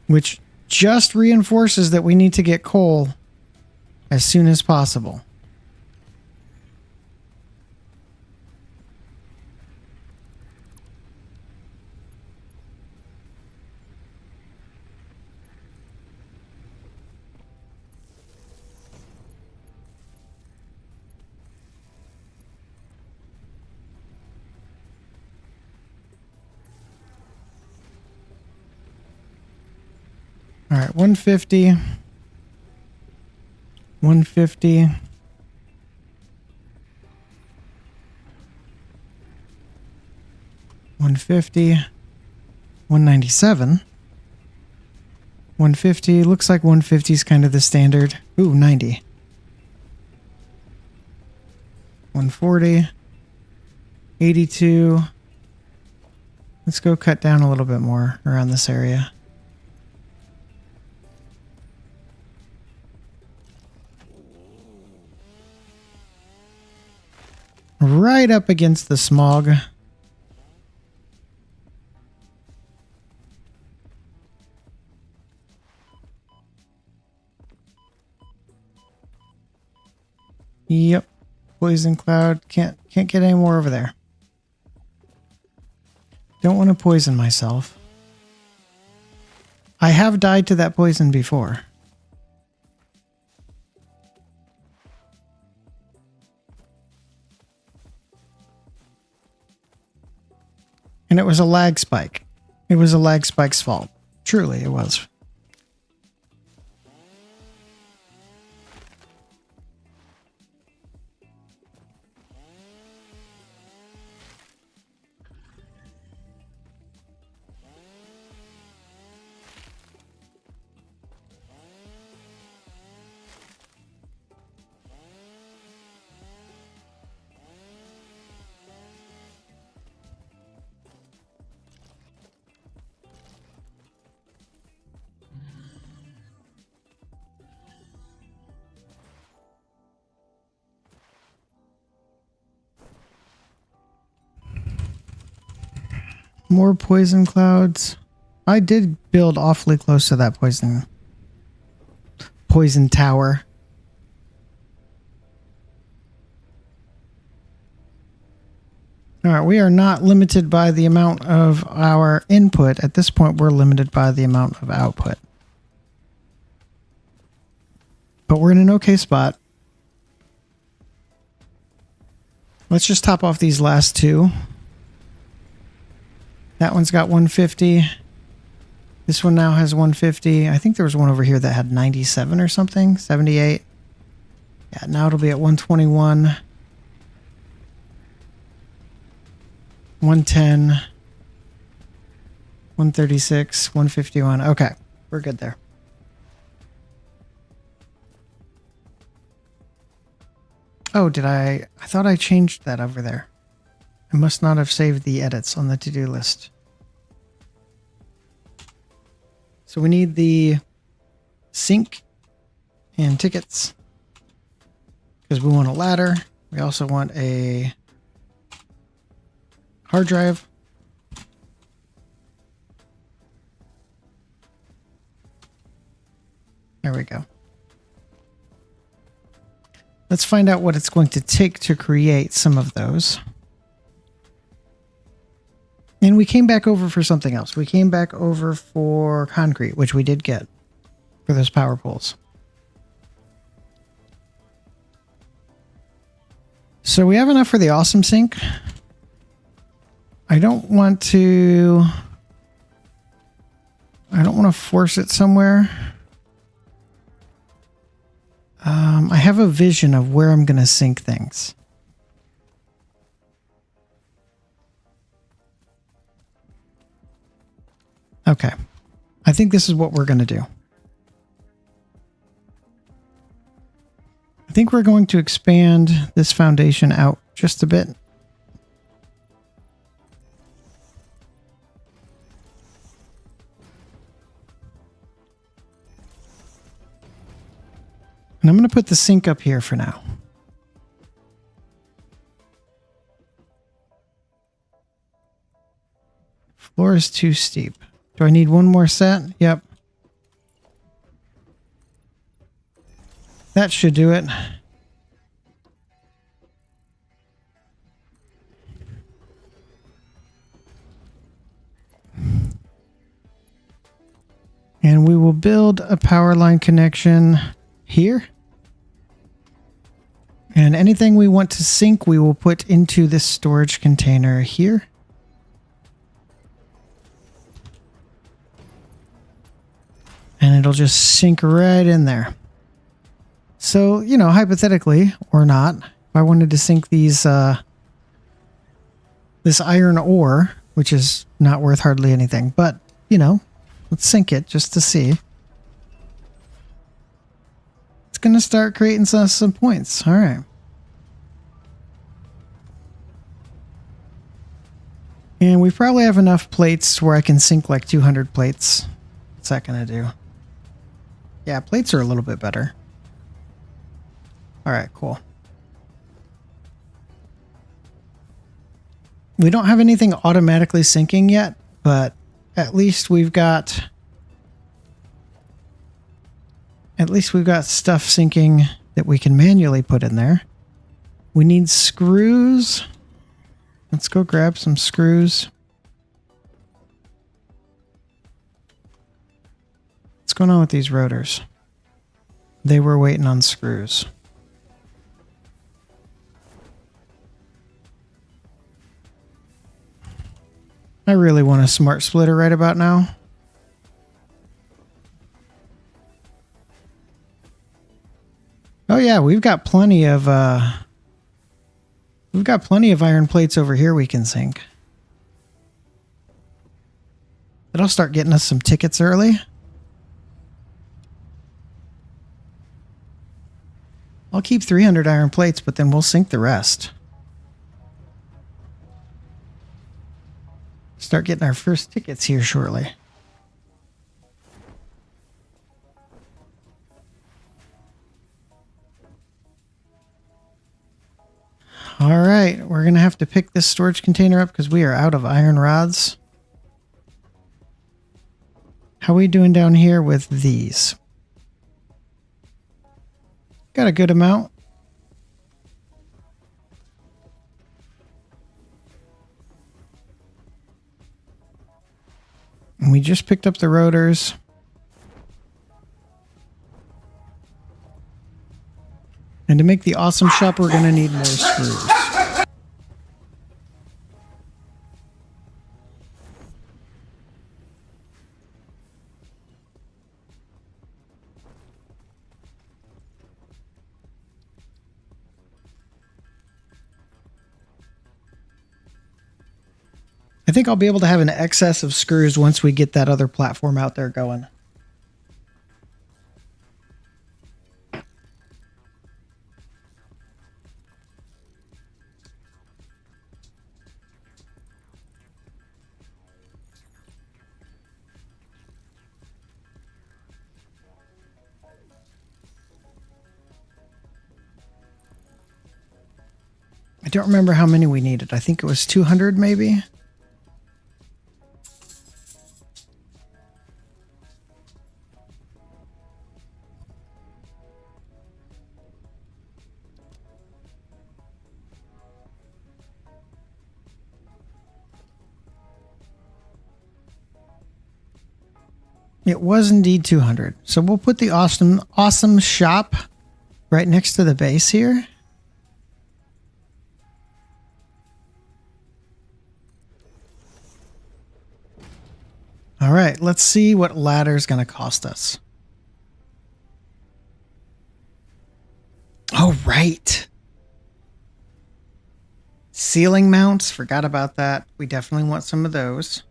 Which just reinforces that we need to get coal as soon as possible. All right, 150. 150. 150. 197. 150. Looks like 150 is kind of the standard. Ooh, 90. 140. 82. Let's go cut down a little bit more around this area. Right up against the smog. Yep. Poison cloud. Can't get any more over there. Don't want to poison myself. I have died to that poison before. And it was a lag spike. It was a lag spike's fault. Truly, it was. More poison clouds. I did build awfully close to that poison tower. All right, we are not limited by the amount of our input. At this point, we're limited by the amount of output. But we're in an okay spot. Let's just top off these last two. That one's got 150. This one now has 150. I think there was one over here that had 97 or something. 78. Yeah, now it'll be at 121. 110. 136. 151. Okay, we're good there. Oh, did I thought I changed that over there. I must not have saved the edits on the to-do list. So we need the sink and tickets because we want a ladder. We also want a hard drive. There we go. Let's find out what it's going to take to create some of those. And we came back over for something else. We came back over for concrete, which we did get for those power poles. So we have enough for the awesome sink. I don't want to force it somewhere. I have a vision of where I'm going to sink things. Okay. I think this is what we're going to do. I think we're going to expand this foundation out just a bit. And I'm going to put the sink up here for now. Floor is too steep. Do I need one more set? Yep. That should do it. And we will build a power line connection here. And anything we want to sink, we will put into this storage container here. And it'll just sink right in there. So, you know, hypothetically, or not, if I wanted to sink these, this iron ore, which is not worth hardly anything, but, you know, let's sink it just to see. It's going to start creating some points. All right. And we probably have enough plates where I can sink like 200 plates. What's that going to do? Yeah, plates are a little bit better. All right, cool. We don't have anything automatically sinking yet, but at least we've got stuff sinking that we can manually put in there. We need screws. Let's go grab some screws. What's going on with these rotors? They were waiting on screws. I really want a smart splitter right about now. Oh yeah, we've got plenty of iron plates over here we can sink. That'll start getting us some tickets early. I'll keep 300 iron plates, but then we'll sink the rest. Start getting our first tickets here shortly. All right, we're going to have to pick this storage container up because we are out of iron rods. How are we doing down here with these? Got a good amount. And we just picked up the rotors. And to make the awesome shop, we're going to need more screws. I think I'll be able to have an excess of screws once we get that other platform out there going. I don't remember how many we needed. I think it was 200 maybe. It was indeed 200. So we'll put the awesome shop right next to the base here. All right, let's see what ladder's going to cost us. Oh, right. Ceiling mounts, forgot about that. We definitely want some of those.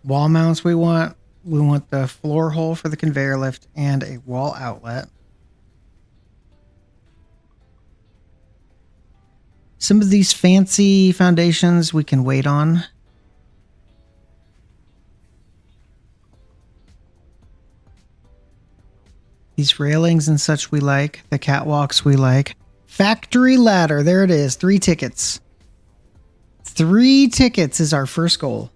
Wall mounts we want the floor hole for the conveyor lift and a wall outlet. Some of these fancy foundations we can wait on. These railings and such we like. The catwalks we like. Factory ladder. There it is. 3 tickets. 3 tickets is our first goal.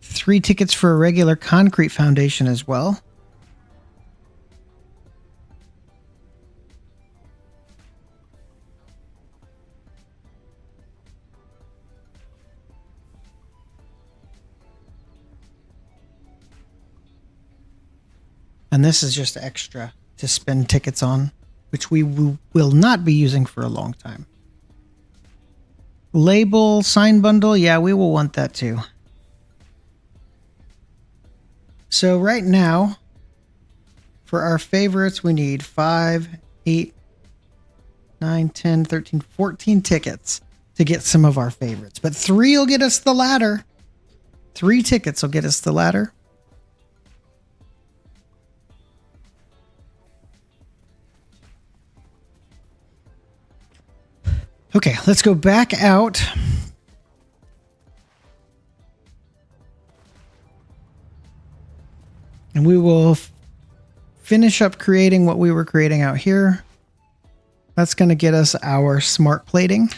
Three tickets for a regular concrete foundation as well. And this is just extra to spend tickets on, which we will not be using for a long time. Label, sign bundle, yeah, we will want that too. So right now, for our favorites, we need 5, 8, 9, 10, 13, 14 tickets to get some of our favorites. But 3 will get us the ladder. 3 tickets will get us the ladder. Okay, let's go back out. And we will finish up creating what we were creating out here. That's going to get us our smart plating.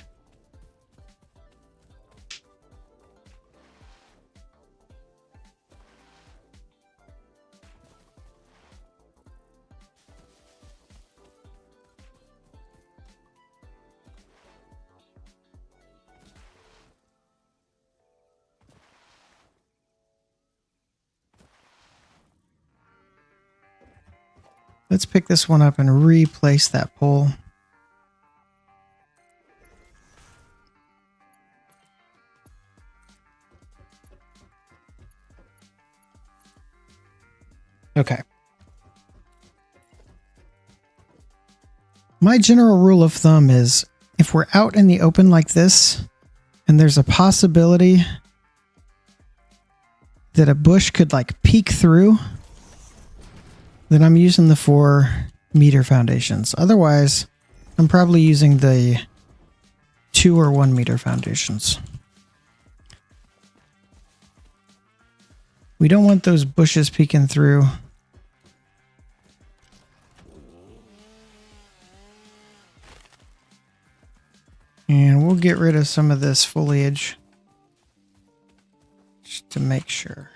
Let's pick this one up and replace that pole. Okay. My general rule of thumb is if we're out in the open like this and there's a possibility that a bush could like peek through, then I'm using the 4-meter foundations. Otherwise, I'm probably using the 2 or 1-meter foundations. We don't want those bushes peeking through. And we'll get rid of some of this foliage just to make sure.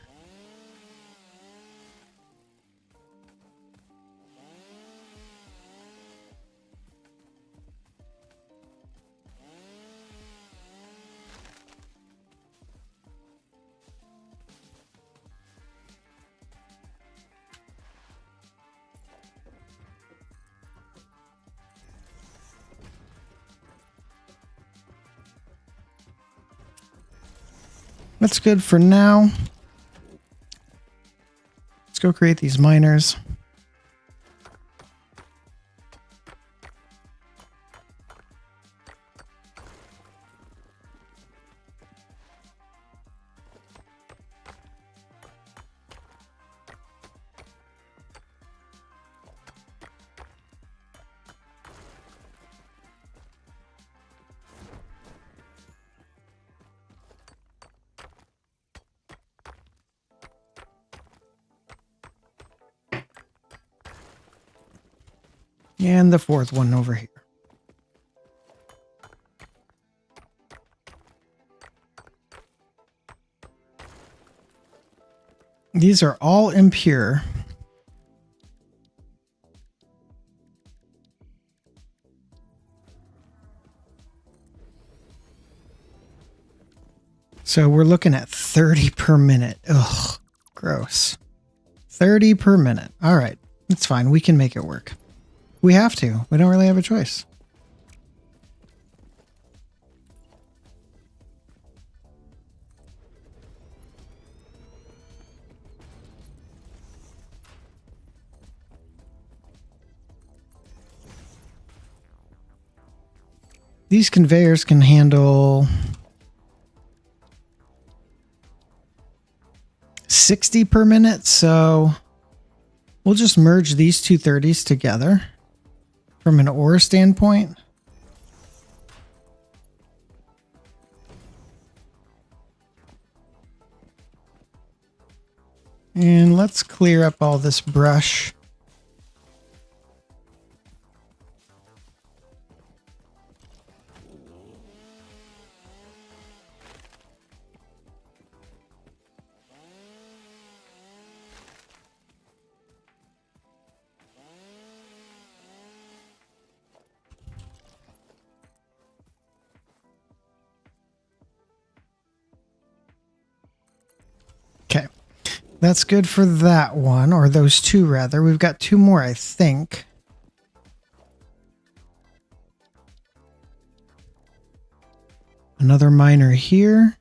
That's good for now. Let's go create these miners. And the 4th one over here. These are all impure. So we're looking at 30 per minute. Ugh, gross. 30 per minute. All right, it's fine. We can make it work. We have to. We don't really have a choice. These conveyors can handle 60 per minute, so we'll just merge these two 30s together from an ore standpoint. And let's clear up all this brush. Okay, that's good for that one, or those two rather. We've got two more, I think. Another miner here.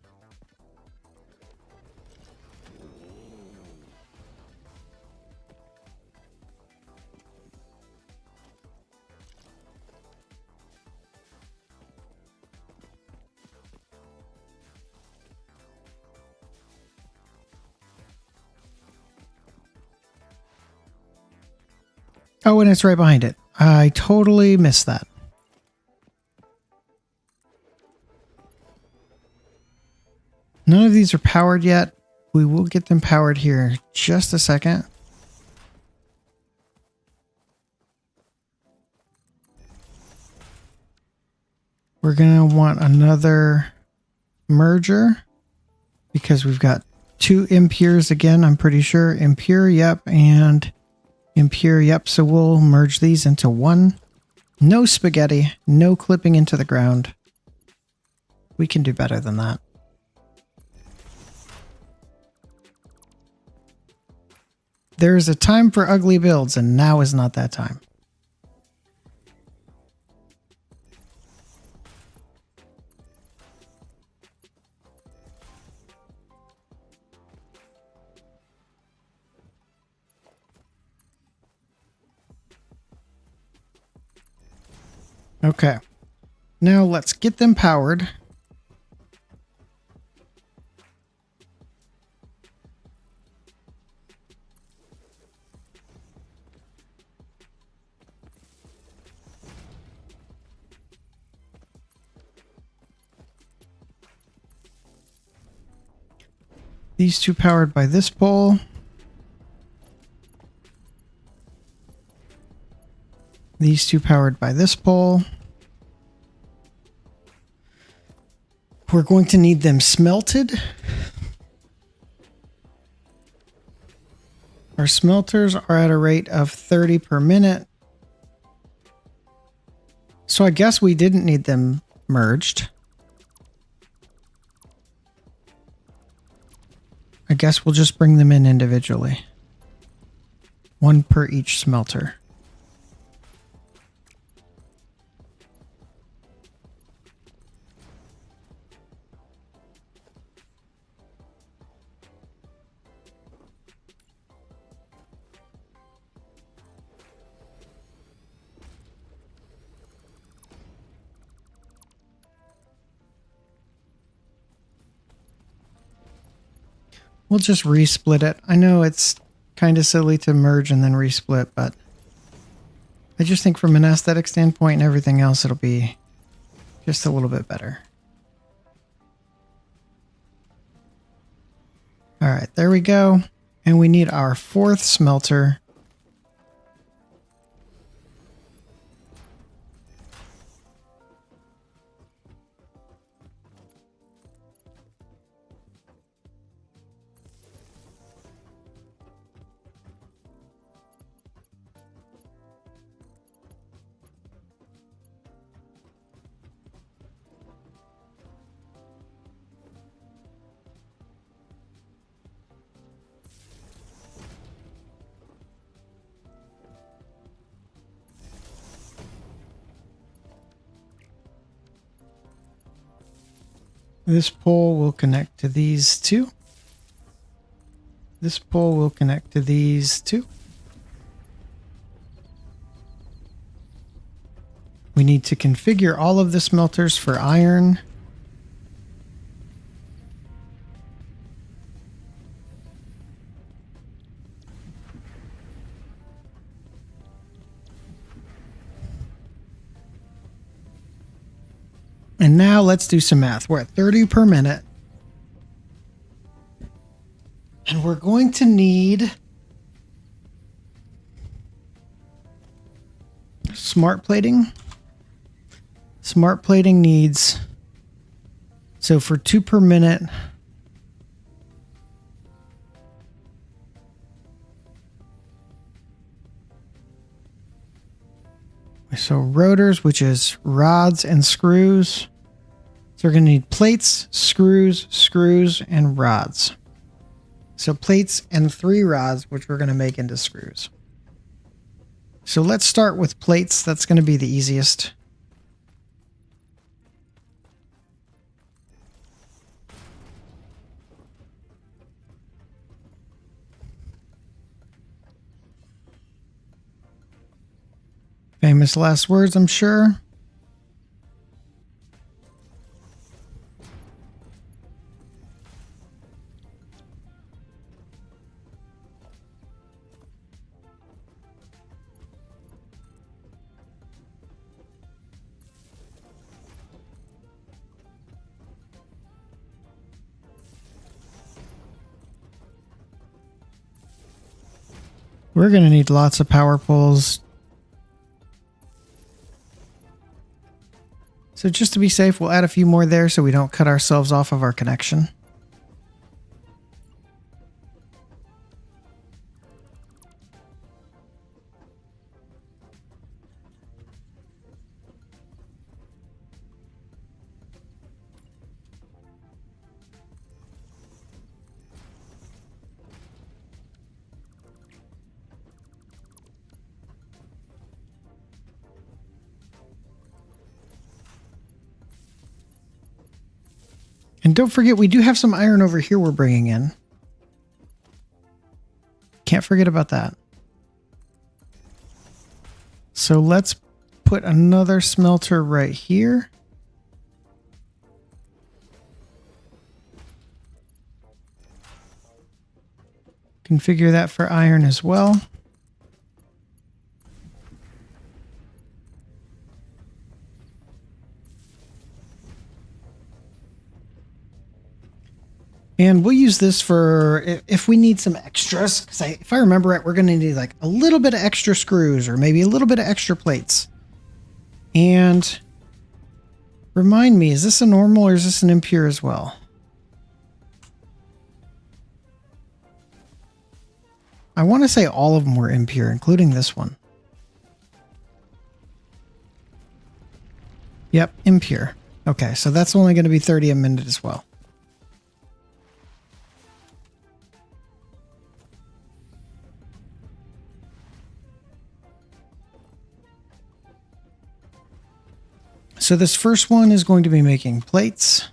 Oh, and it's right behind it. I totally missed that. None of these are powered yet. We will get them powered here in just a second. We're going to want another merger because we've got two impures again, I'm pretty sure. Impure, yep, and impure, yep. So we'll merge these into one. No spaghetti, no clipping into the ground. We can do better than that. There's a time for ugly builds, and now is not that time. Okay, now let's get them powered. These two powered by this pole. These two powered by this pole. We're going to need them smelted. Our smelters are at a rate of 30 per minute. So I guess we didn't need them merged. I guess we'll just bring them in individually. One per each smelter. We'll just resplit it. I know it's kind of silly to merge and then resplit, but I just think from an aesthetic standpoint and everything else, it'll be just a little bit better. All right, there we go. And we need our fourth smelter. This pole will connect to these two. This pole will connect to these two. We We need to configure all of the smelters for iron. And now let's do some math. We're at 30 per minute. And we're going to need smart plating. Smart plating needs, so for 2 per minute, so rotors, which is rods and screws. So we're going to need plates, screws, and rods. So plates and 3 rods, which we're going to make into screws. So let's start with plates. That's going to be the easiest. Famous last words, I'm sure. We're going to need lots of power poles. So just to be safe, we'll add a few more there so we don't cut ourselves off of our connection. And don't forget, we do have some iron over here we're bringing in. Can't forget about that. So let's put another smelter right here. Configure that for iron as well. And we'll use this for if we need some extras. Because if I remember right, we're going to need like a little bit of extra screws or maybe a little bit of extra plates. And remind me, is this a normal or is this an impure as well? I want to say all of them were impure, including this one. Yep, impure. Okay, so that's only going to be 30 a minute as well. So this first one is going to be making plates.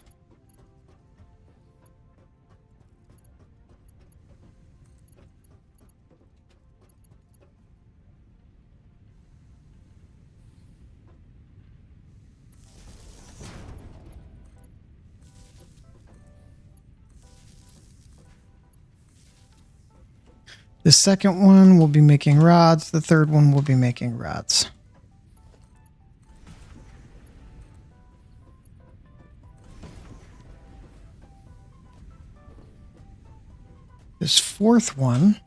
The second one will be making rods. The third one will be making rods. This fourth one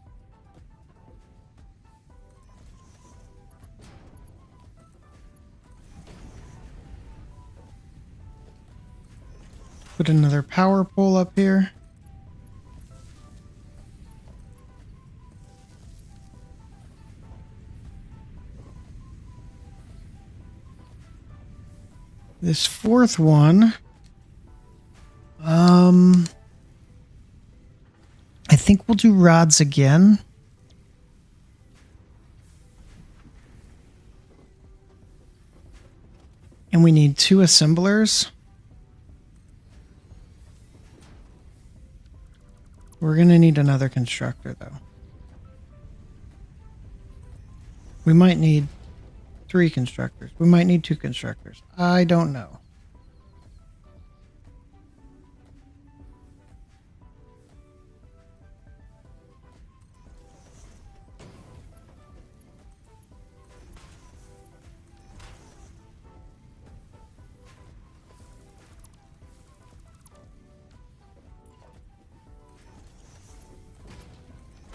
put another power pole up here. This fourth one, I think we'll do rods again. And we need 2 assemblers. We're going to need another constructor, though. We might need 3 constructors. We might need 2 constructors. I don't know.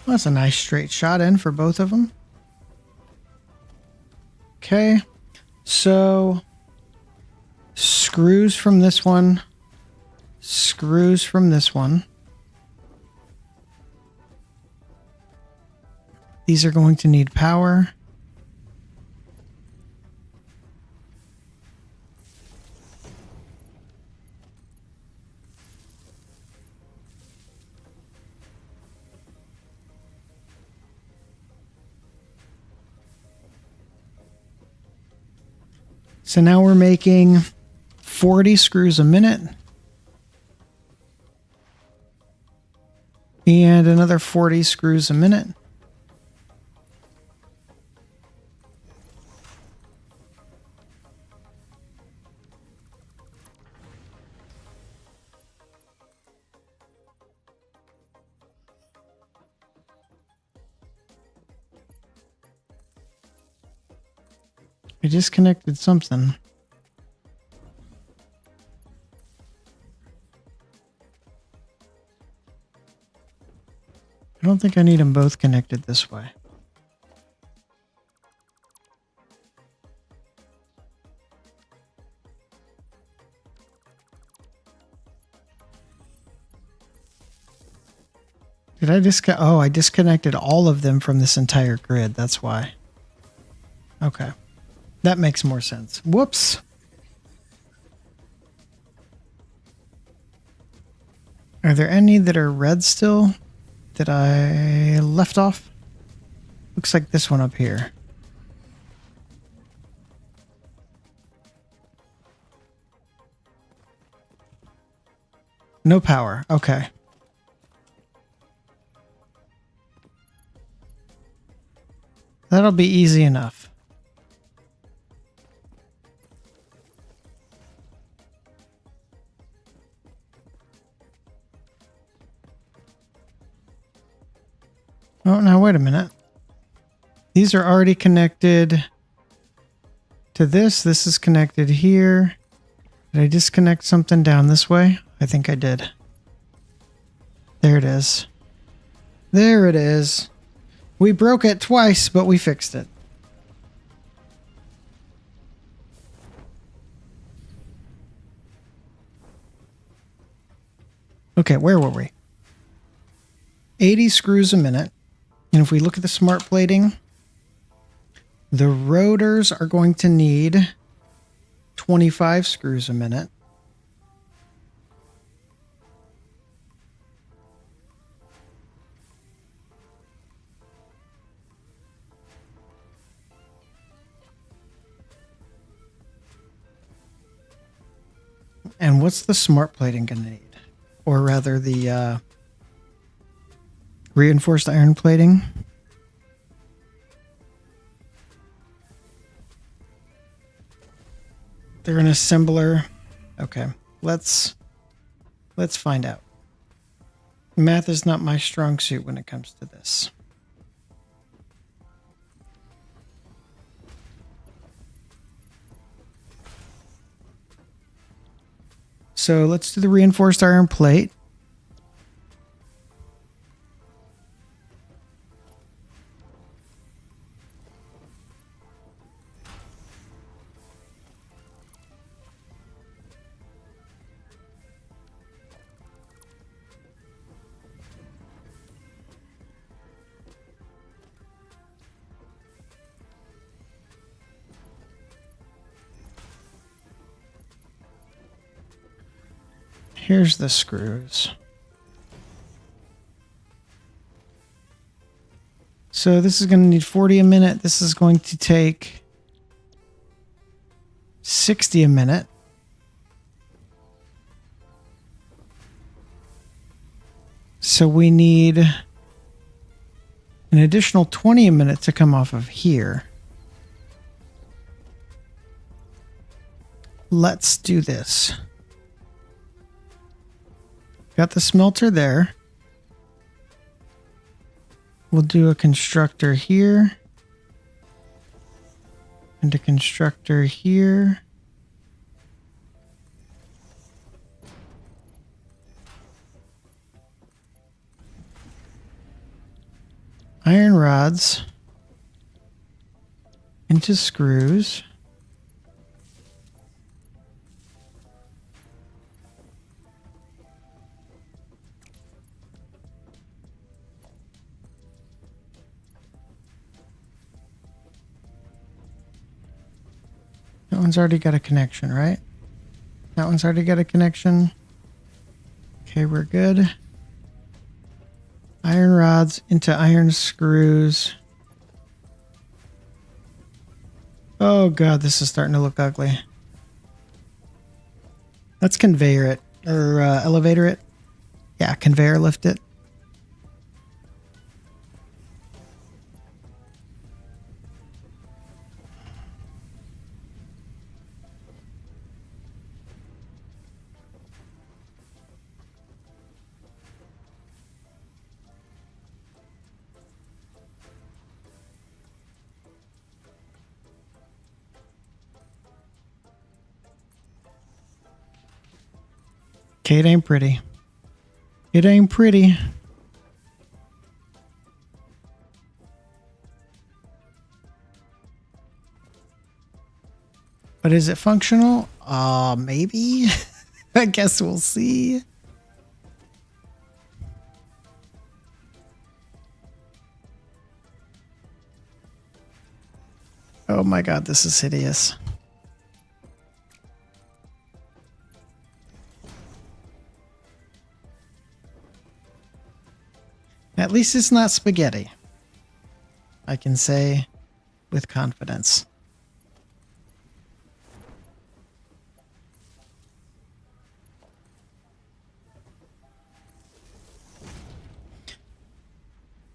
Well, that's a nice straight shot in for both of them. Okay, so screws from this one, screws from this one. These are going to need power. So now we're making 40 screws a minute. And another 40 screws a minute. I disconnected something. I don't think I need them both connected this way. Did I disconnect? Oh, I disconnected all of them from this entire grid. That's why. Okay. That makes more sense. Whoops. Are there any that are red still that I left off? Looks like this one up here. No power. Okay. That'll be easy enough. Oh, now wait a minute. These are already connected to this. This is connected here. Did I disconnect something down this way? I think I did. There it is. There it is. We broke it twice, but we fixed it. Okay, where were we? 80 screws a minute. And if we look at the smart plating, the rotors are going to need 25 screws a minute. And what's the smart plating going to need? Or rather, the reinforced iron plating. They're an assembler. Okay, let's find out. Math is not my strong suit when it comes to this. So let's do the reinforced iron plate. Here's the screws. So this is going to need 40 a minute. This is going to take 60 a minute. So we need an additional 20 a minute to come off of here. let's do this. Got the smelter there. We'll do a constructor here. And a constructor here. Iron rods into screws. That one's already got a connection, right? That one's already got a connection. Okay, we're good. Iron rods into iron screws. Oh god, this is starting to look ugly. Let's conveyor it. Or elevator it. Yeah, conveyor lift it. Okay, it ain't pretty. It ain't pretty. But is it functional? Maybe. I guess we'll see. Oh my god, this is hideous. At least it's not spaghetti. I can say with confidence.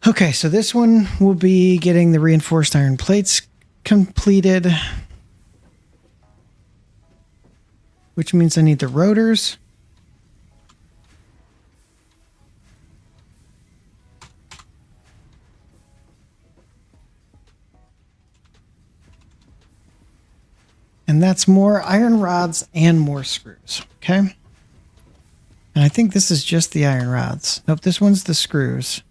Okay, so this one will be getting the reinforced iron plates completed, which means I need the rotors. And that's more iron rods and more screws, okay? And I think this is just the iron rods. Nope, this one's the screws.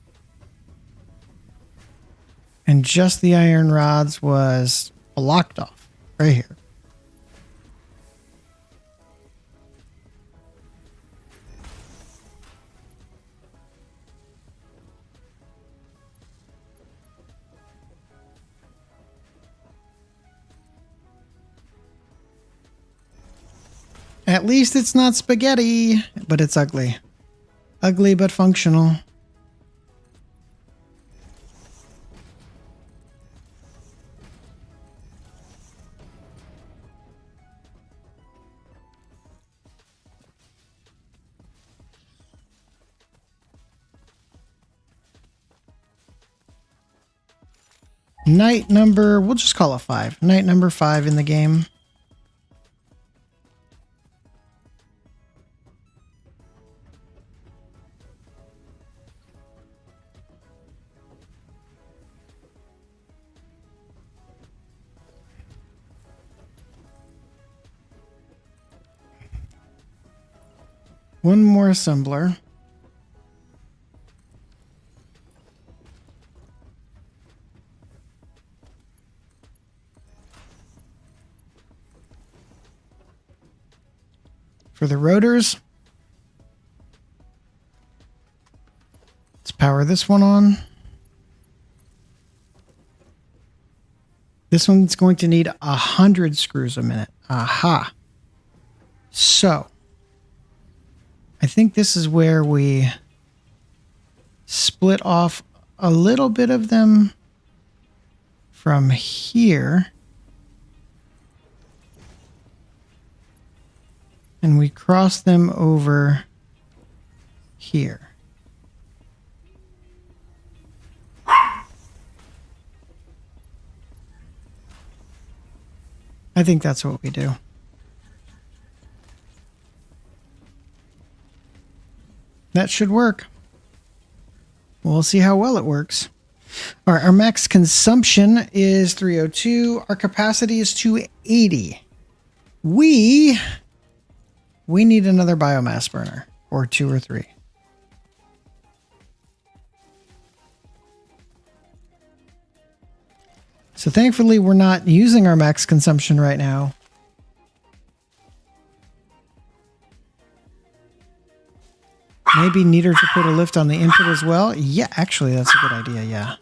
And just the iron rods was blocked off right here. At least it's not spaghetti, but it's ugly. Ugly but functional. Night number, we'll just call it 5. Night number 5 in the game. One more assembler. For the rotors, let's power this one on. This one's going to need 100 screws a minute. Aha. So, I think this is where we split off a little bit of them from here. And we cross them over here. I think that's what we do. That should work. We'll see how well it works. All right, our max consumption is 302. Our capacity is 280. We need another biomass burner, or 2 or 3. So thankfully, we're not using our max consumption right now. Maybe neater to put a lift on the input as well. Yeah, actually, that's a good idea, yeah.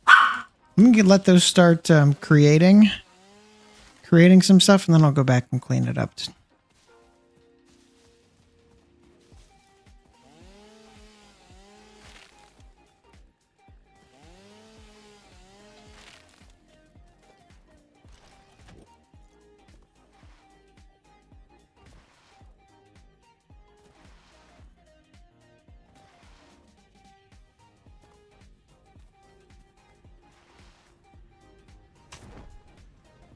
I'm going to let those start creating some stuff, and then I'll go back and clean it up.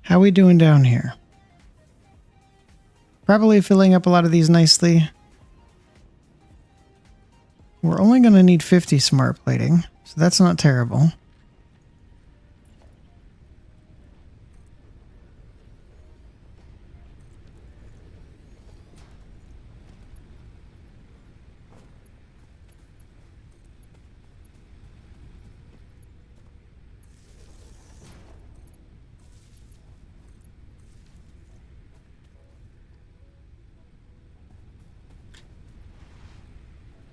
How we doing down here? Probably filling up a lot of these nicely. We're only going to need 50 smart plating, so that's not terrible.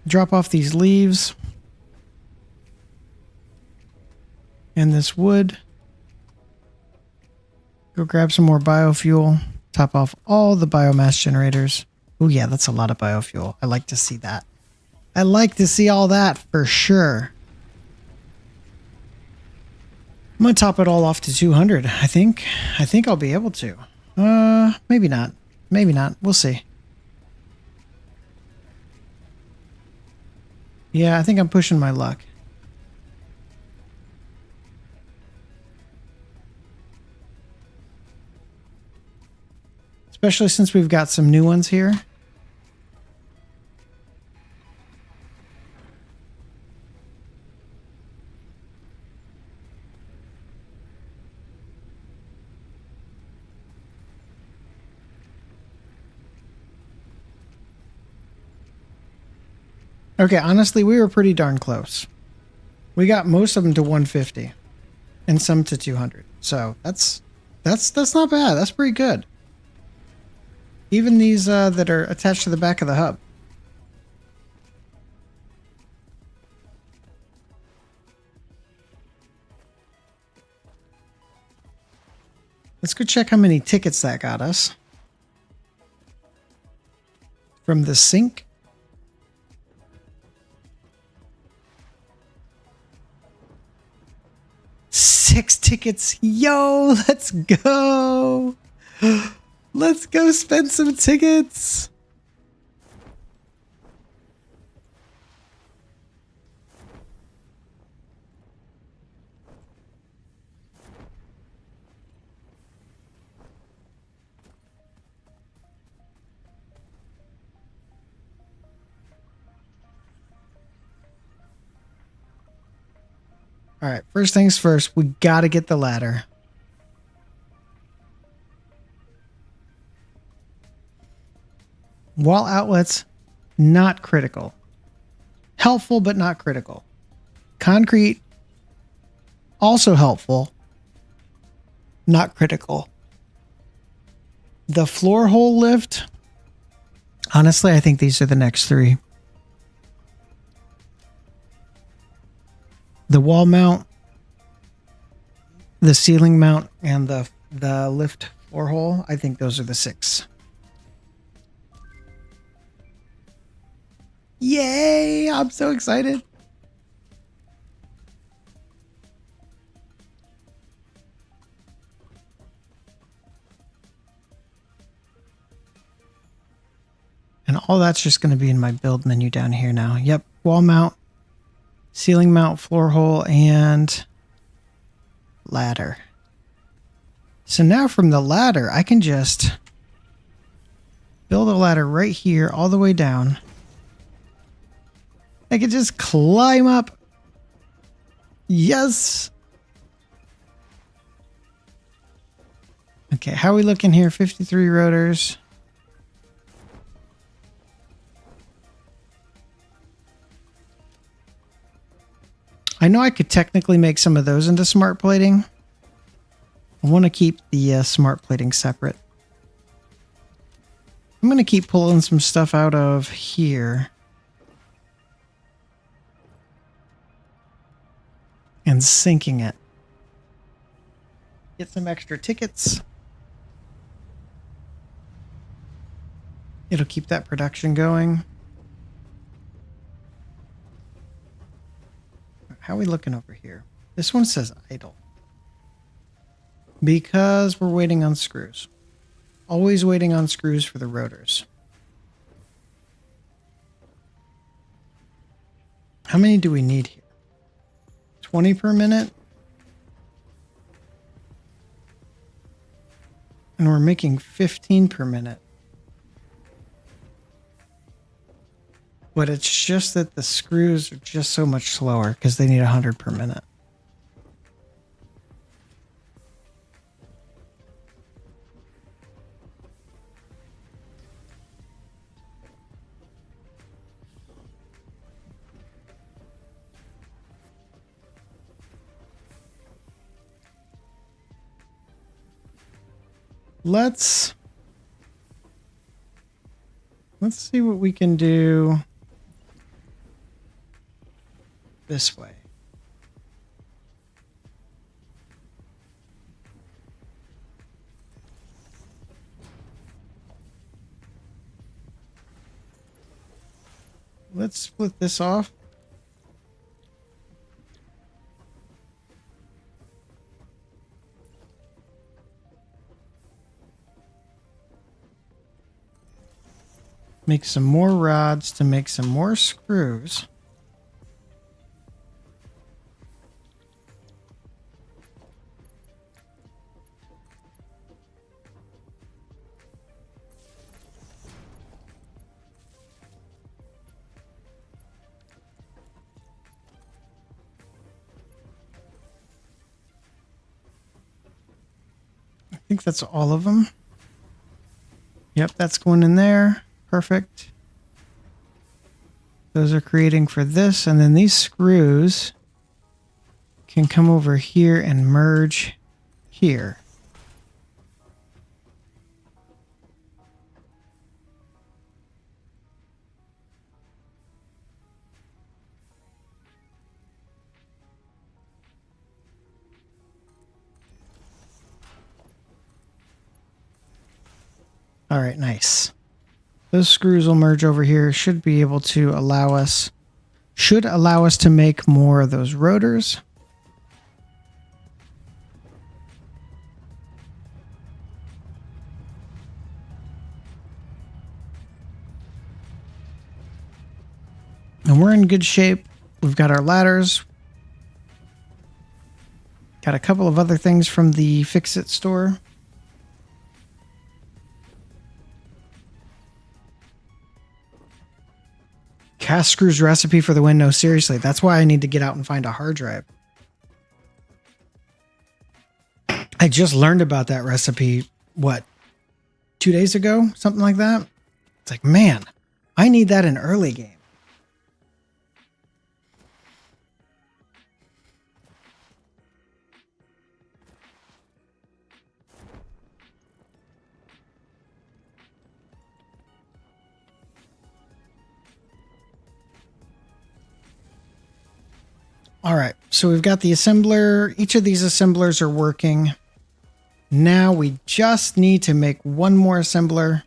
Drop off these leaves and this wood. Go grab some more biofuel. Top off all the biomass generators. Oh yeah, that's a lot of biofuel. I like to see that. I like to see all that for sure. I'm going to top it all off to 200. I think I'll be able to. Maybe not. Maybe not. We'll see. Yeah, I think I'm pushing my luck. Especially since we've got some new ones here. Okay, honestly, we were pretty darn close. We got most of them to 150 and some to 200. So that's not bad. That's pretty good. Even these that are attached to the back of the hub. Let's go check how many tickets that got us. From the sink. Six tickets. Yo, let's go. Let's go spend some tickets. All right, first things first, we got to get the ladder. Wall outlets, not critical. Helpful, but not critical. Concrete, also helpful, not critical. The floor hole lift, honestly, I think these are the next three. The wall mount, the ceiling mount, and the lift floor hole, I think those are the 6. Yay! I'm so excited. And all that's just going to be in my build menu down here now. Yep, wall mount, ceiling mount, floor hole, and ladder. So now from the ladder, I can just build a ladder right here all the way down. I could just climb up. Yes. Okay, how are we looking here? 53 rotors. I know I could technically make some of those into smart plating. I want to keep the smart plating separate. I'm going to keep pulling some stuff out of here. And sinking it. Get some extra tickets. It'll keep that production going. How are we looking over here? This one says idle. Because we're waiting on screws. Always waiting on screws for the rotors. How many do we need here? 20 per minute? And we're making 15 per minute. But it's just that the screws are just so much slower because they need 100 per minute. Let's see what we can do this way. Let's split this off. Make some more rods to make some more screws. I think that's all of them. Yep, that's going in there. Perfect. Those are creating for this, and then these screws can come over here and merge here. All right, nice. Those screws will merge over here. Should be able to allow us, to make more of those rotors. And we're in good shape. We've got our ladders. Got a couple of other things from the Fix-It store. Cast screws recipe for the win. No, seriously, that's why I need to get out and find a hard drive. I just learned about that recipe, what, 2 days ago? Something like that? It's like, man, I need that in early game. All right, so we've got the assembler. Each of these assemblers are working. Now we just need to make one more assembler.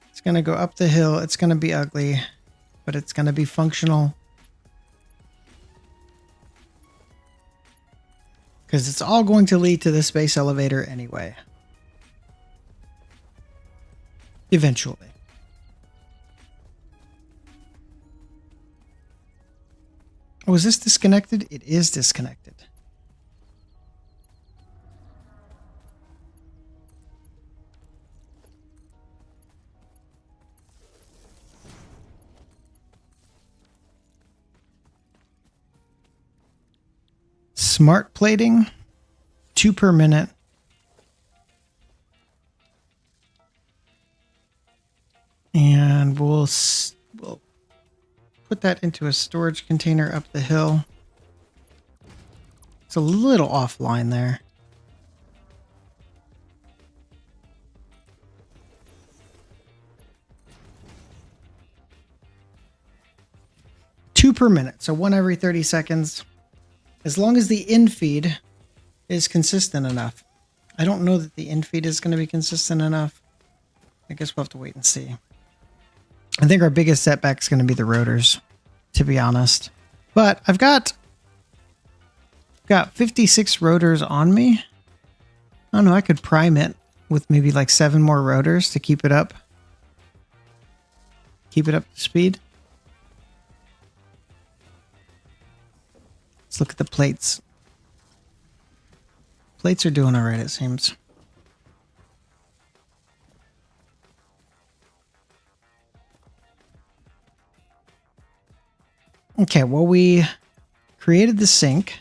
It's going to go up the hill. It's going to be ugly, but it's going to be functional. Because it's all going to lead to the space elevator anyway. Eventually. Oh, is this disconnected? It is disconnected. smart plating, 2 per minute. And we'll put that into a storage container up the hill. It's a little offline there. Two per minute, so 1 every 30 seconds. As long as the infeed is consistent enough. I don't know that the infeed is going to be consistent enough. I guess we'll have to wait and see. I think our biggest setback is going to be the rotors, to be honest. But I've got 56 rotors on me. I don't know, I could prime it with maybe like 7 more rotors to keep it up. Keep it up to speed. Let's look at the plates. Plates are doing all right, it seems. Okay, well, we created the sink.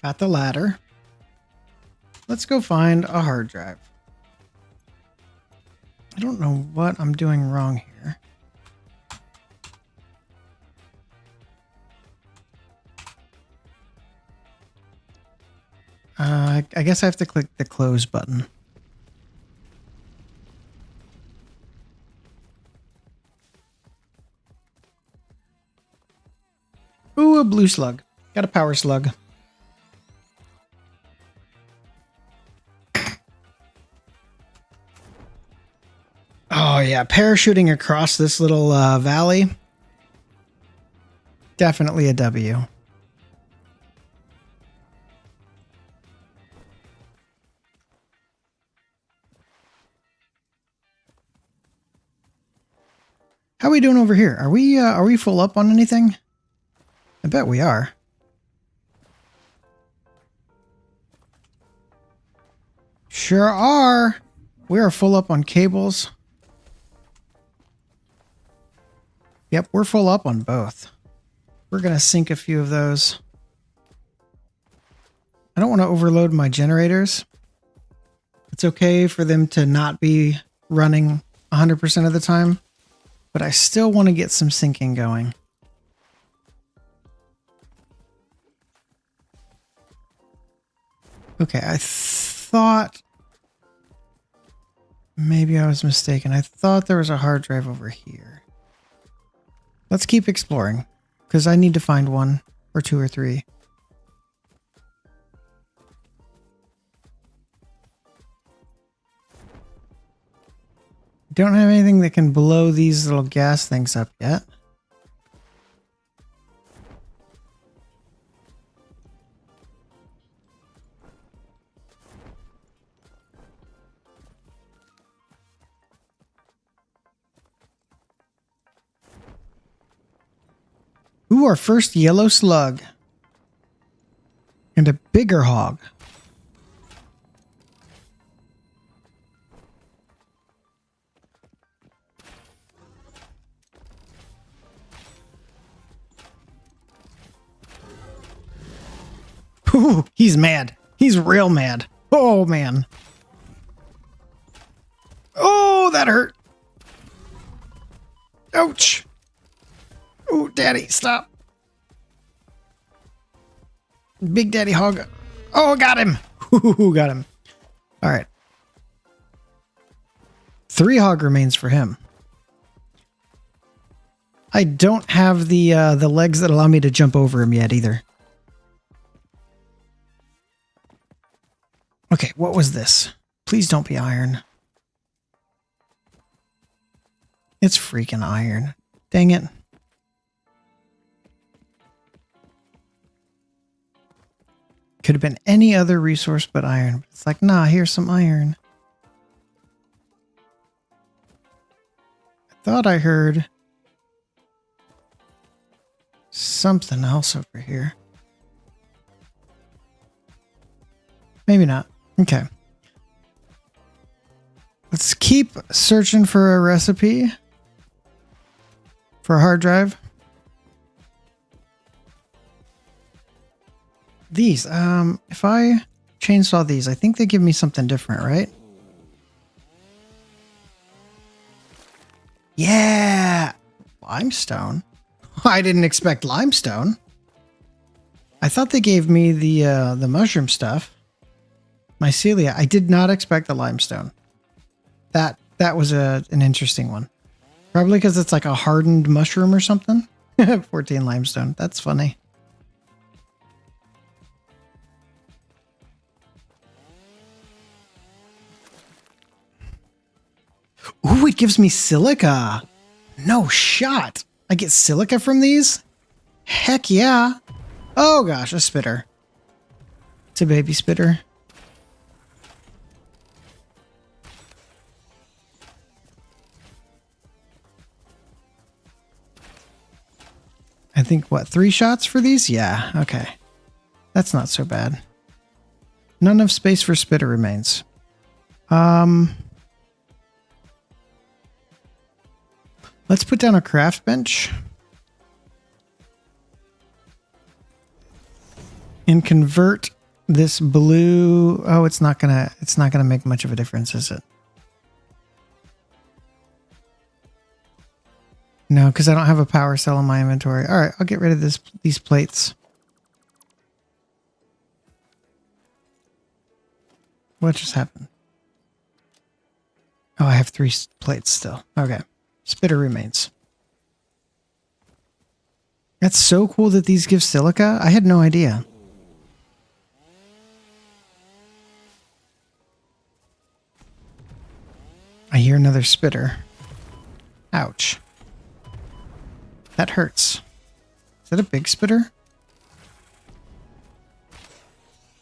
Got the ladder. Let's go find a hard drive. I don't know what I'm doing wrong here. I guess I have to click the close button. Ooh, a blue slug. Got a power slug. Oh yeah, parachuting across this little valley. Definitely a W. How are we doing over here? Are we full up on anything? I bet we are. Sure are. We are full up on cables. Yep, we're full up on both. We're going to sink a few of those. I don't want to overload my generators. It's okay for them to not be running 100% of the time, but I still want to get some sinking going. Okay, I thought maybe I was mistaken. I thought there was a hard drive over here. Let's keep exploring, because I need to find 1 or 2 or 3. Don't have anything that can blow these little gas things up yet. Ooh, our first yellow slug. And a bigger hog. Ooh, he's mad. He's real mad. Oh, man. Oh, that hurt. Ouch. Oh, Daddy, stop. Big Daddy hog. Oh, got him. Ooh, got him. All right. 3 hog remains for him. I don't have the legs that allow me to jump over him yet either. Okay, what was this? Please don't be iron. It's freaking iron. Dang it. Could have been any other resource but iron. It's like, nah, here's some iron. I thought I heard something else over here. Maybe not. Okay. Let's keep searching for a recipe. for a hard drive. These, if I chainsaw these, I think they give me something different, right? Yeah! Limestone? I didn't expect limestone. I thought they gave me the mushroom stuff. Mycelia. I did not expect the limestone. That was an interesting one. Probably because it's like a hardened mushroom or something. 14 limestone. That's funny. Ooh, it gives me silica. No shot. I get silica from these? Heck yeah. Oh gosh, a spitter. It's a baby spitter. I think, what, 3 shots for these? Yeah, okay. That's not so bad. None of space for spitter remains. Let's put down a craft bench. And convert this blue. Oh, it's not gonna make much of a difference, is it? No, because I don't have a power cell in my inventory. All right, I'll get rid of these plates. What just happened? Oh, I have 3 plates still. Okay. Spitter remains. That's so cool that these give silica. I had no idea. I hear another spitter. Ouch. That hurts. Is that a big spitter?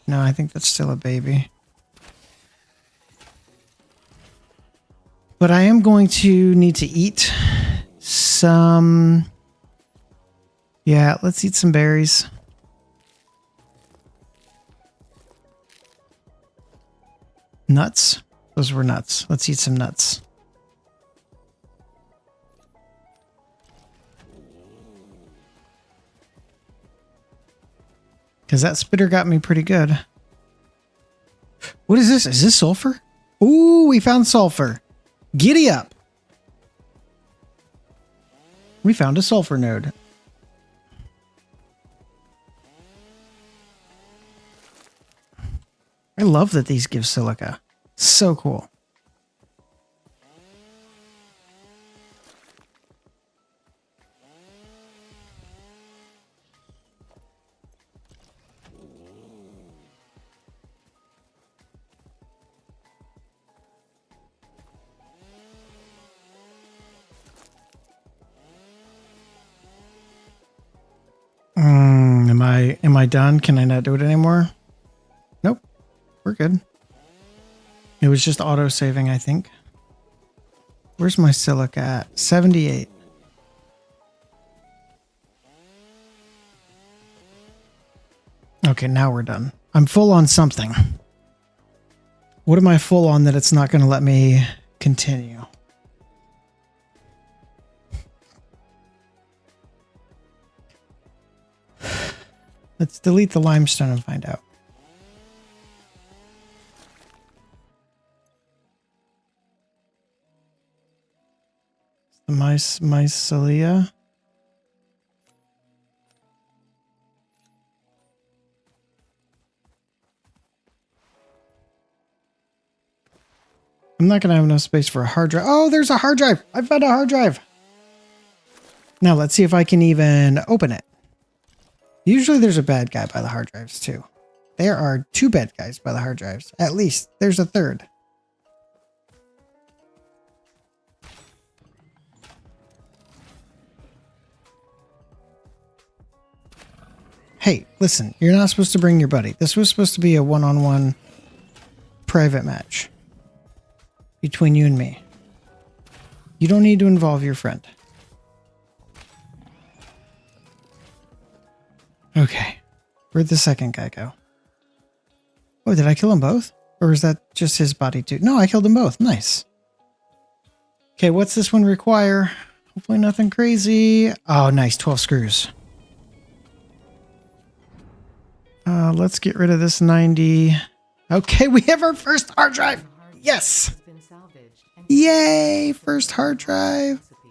No, I think that's still a baby. But I am going to need to eat some... Yeah, let's eat some berries. Nuts? Those were nuts. Let's eat some nuts. Because that spitter got me pretty good. What is this? Is this sulfur? Ooh, we found sulfur. Giddy up. We found a sulfur node. I love that these give silica. So cool. Am I done? Can I not do it anymore? Nope. We're good. It was just auto saving, I think. Where's my silica at? 78. Okay, now we're done. I'm full on something. What am I full on that it's not going to let me continue? Let's delete the limestone and find out. The mycelia. I'm not going to have enough space for a hard drive. Oh, there's a hard drive. I found a hard drive. Now let's see if I can even open it. Usually there's a bad guy by the hard drives too. There are 2 bad guys by the hard drives. At least there's a 3rd. Hey, listen, you're not supposed to bring your buddy. This was supposed to be a one-on-one private match between you and me. You don't need to involve your friend. Okay. Where'd the second guy go? Oh, did I kill them both? Or is that just his body too? No, I killed them both. Nice. Okay, what's this one require? Hopefully nothing crazy. Oh, nice. 12 screws. Let's get rid of this 90. Okay, we have our first hard drive. Yes. Has been salvaged and Yay, first hard drive. recipe.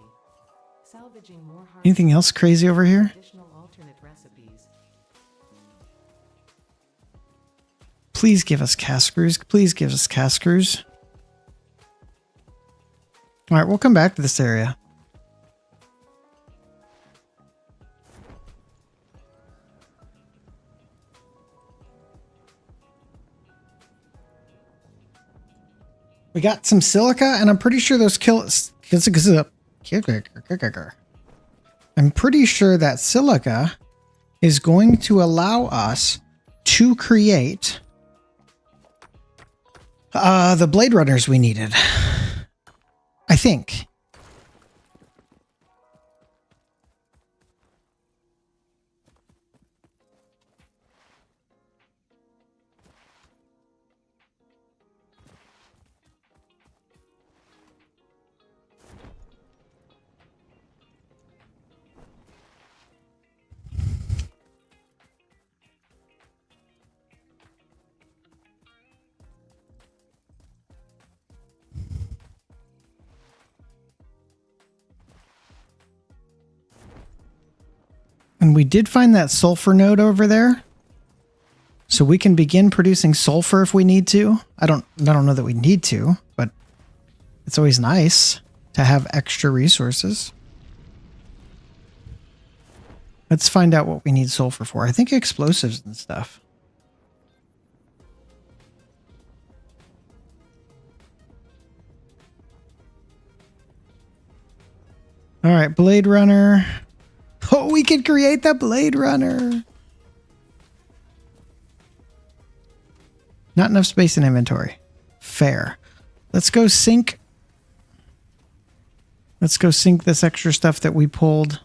Salvaging more hard Anything else crazy over here? additional alternate recipes. Please give us cast screws. Please give us cast screws. All right, we'll come back to this area. We got some silica, and I'm pretty sure those I'm pretty sure that silica is going to allow us to create the Blade Runners we needed. I think. And we did find that sulfur node over there. So we can begin producing sulfur if we need to. I don't know that we need to, but it's always nice to have extra resources. Let's find out what we need sulfur for. I think explosives and stuff. All right, Blade Runner. Oh, we can create the Blade Runner. Not enough space in inventory. Fair. Let's go sync. Let's go sync this extra stuff that we pulled.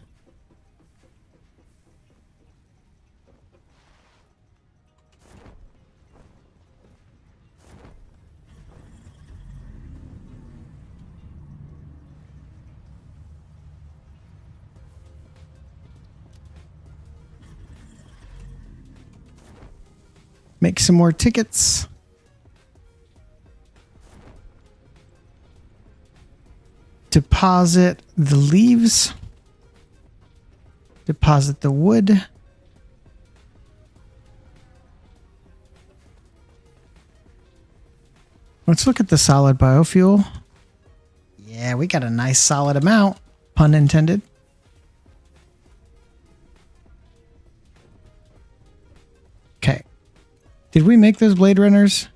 Make some more tickets. Deposit the leaves. Deposit the wood. Let's look at the solid biofuel. Yeah, we got a nice solid amount. Pun intended. Okay. Did we make those Blade Runners?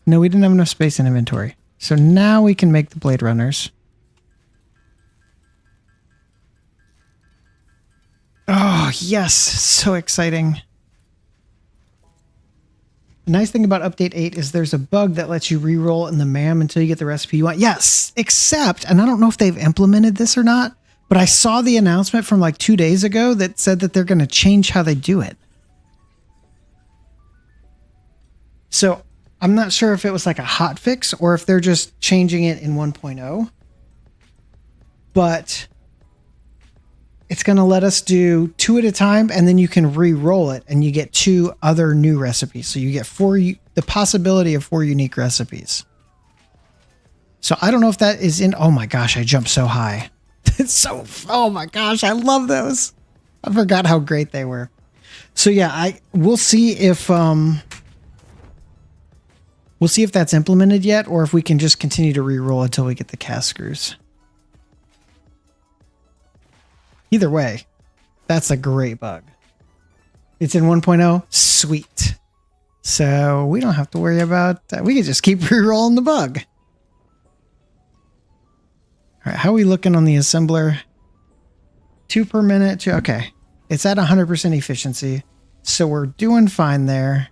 No, we didn't have enough space in inventory. So now we can make the Blade Runners. Oh, yes. So exciting. The nice thing about Update 8 is there's a bug that lets you re-roll in the MAM until you get the recipe you want. Yes, except, and I don't know if they've implemented this or not, but I saw the announcement from like 2 days ago that said that they're going to change how they do it. So I'm not sure if it was like a hot fix or if they're just changing it in 1.0, but it's going to let us do 2 at a time, and then you can re-roll it and you get 2 other new recipes. So you get the possibility of 4 unique recipes. So I don't know if that is in, oh my gosh, I jumped so high. It's so, oh my gosh, I love those. I forgot how great they were. So yeah, we'll see if, we'll see if that's implemented yet, or if we can just continue to re-roll until we get the cast screws. Either way, that's a great bug. It's in 1.0. Sweet. So we don't have to worry about, we can just keep re-rolling the bug. All right, how are we looking on the assembler? 2 per minute. Okay. It's at 100% efficiency. So we're doing fine there.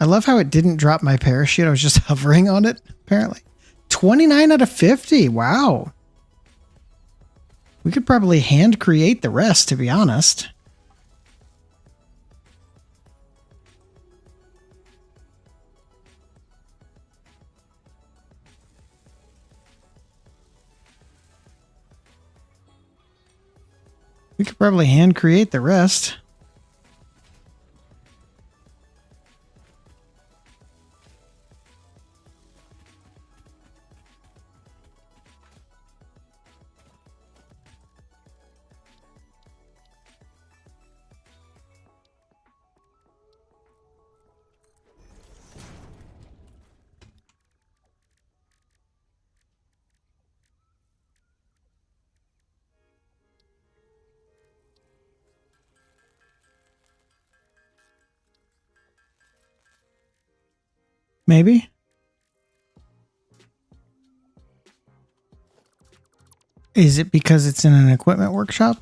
I love how it didn't drop my parachute. I was just hovering on it, apparently. 29 out of 50. Wow. We could probably hand create the rest, to be honest. We could probably hand create the rest. Maybe? Is it because it's in an equipment workshop?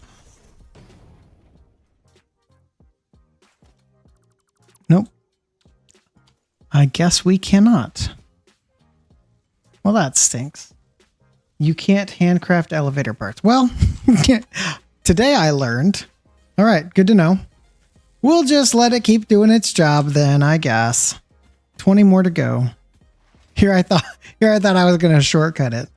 Nope. I guess we cannot. Well, that stinks. You can't handcraft elevator parts. Well, today I learned. All right, good to know. We'll just let it keep doing its job then, I guess. 20 more to go. Here I thought I was going to shortcut it.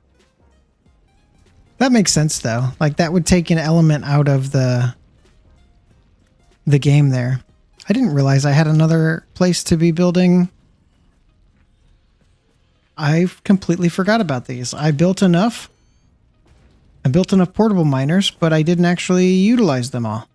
That makes sense though. Like that would take an element out of the game there. I didn't realize I had another place to be building. I completely forgot about these. I built enough portable miners, but I didn't actually utilize them all.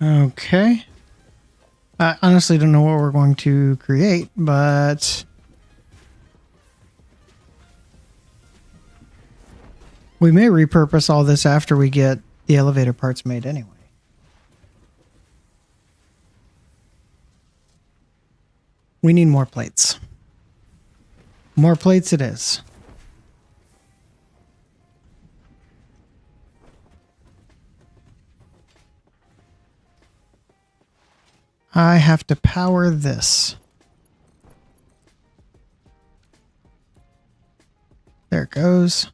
Okay. I honestly don't know what we're going to create, but we may repurpose all this after we get the elevator parts made anyway. We need more plates. More plates it is. I have to power this. There it goes.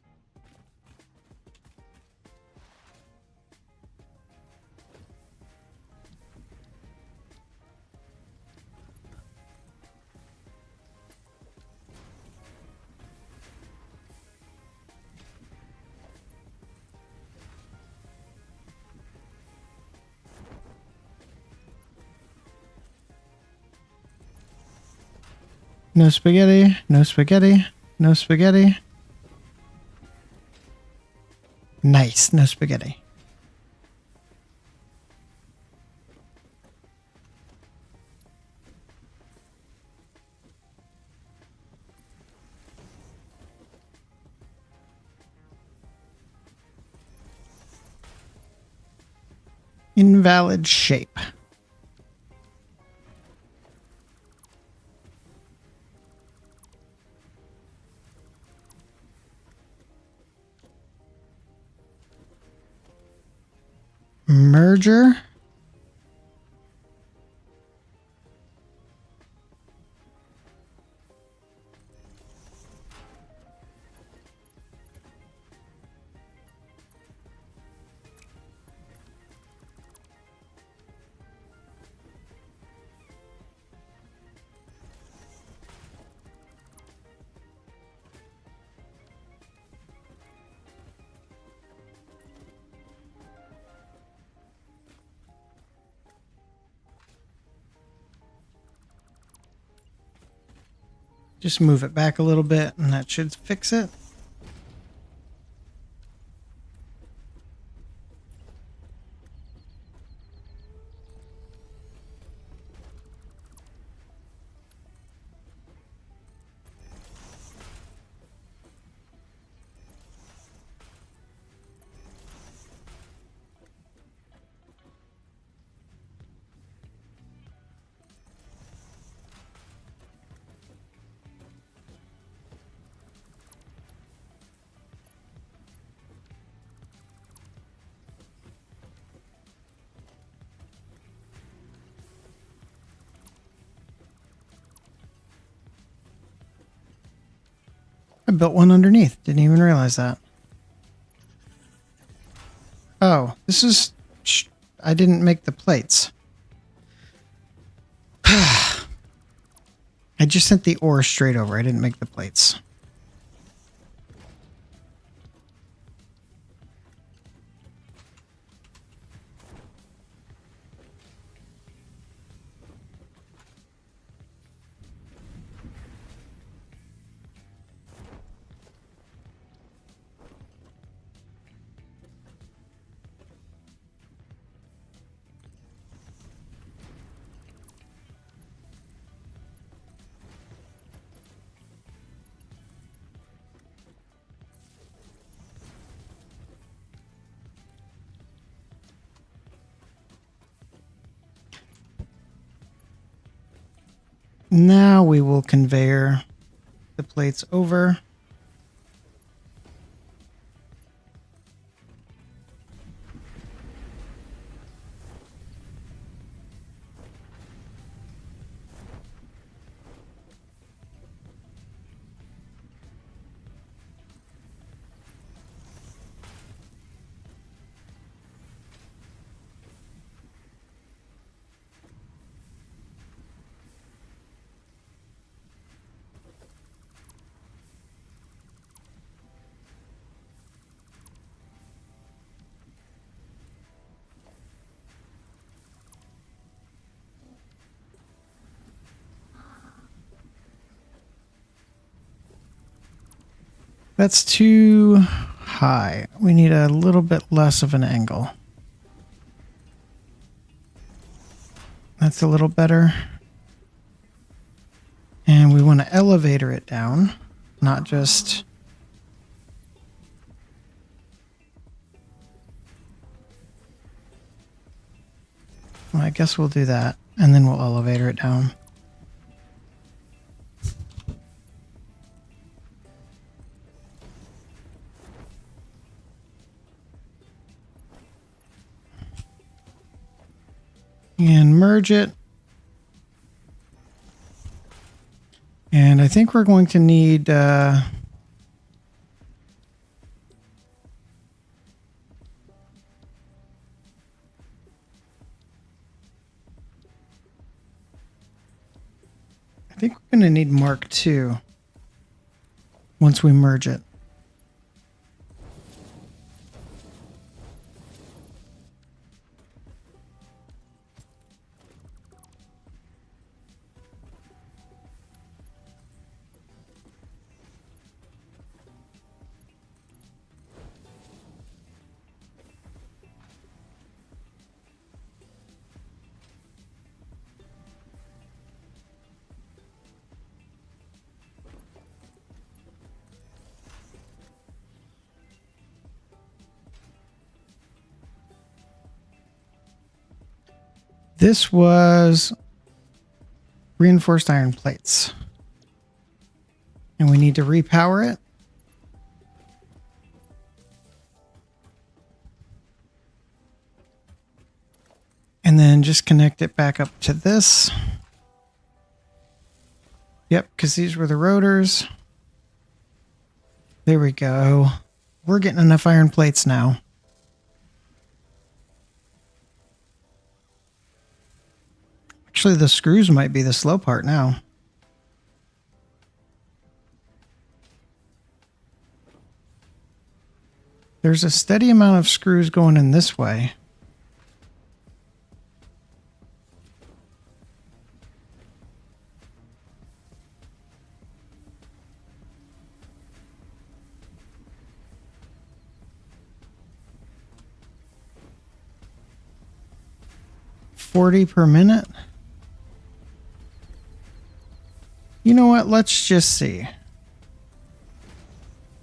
No spaghetti, no spaghetti, no spaghetti. Nice, no spaghetti. Invalid shape. Merger. Just move it back a little bit and that should fix it. built one underneath. Didn't even realize that. Oh, this is... I didn't make the plates. I just sent the ore straight over. I didn't make the plates. Now we will conveyor the plates over. That's too high. We need a little bit less of an angle. That's a little better. And we want to elevator it down, not just... Well, I guess we'll do that, and then we'll elevator it down. And merge it. And I think we're going to need I think we're going to need Mark II once we merge it. This was reinforced iron plates. And we need to repower it. And then just connect it back up to this. Yep, because these were the rotors. There we go. We're getting enough iron plates now. Actually, the screws might be the slow part now. There's a steady amount of screws going in this way. $40 per minute. You know what? Let's just see.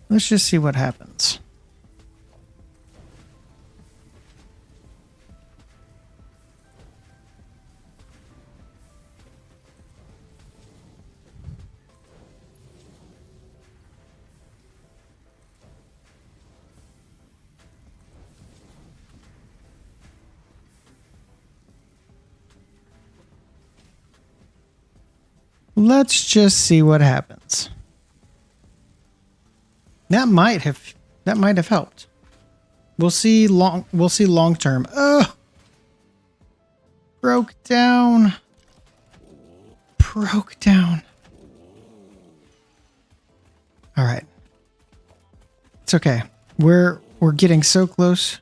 Let's just see what happens. Let's just see what happens. That might have helped. We'll see long term. Ugh. Broke down. Broke down. All right. It's okay. We're getting so close.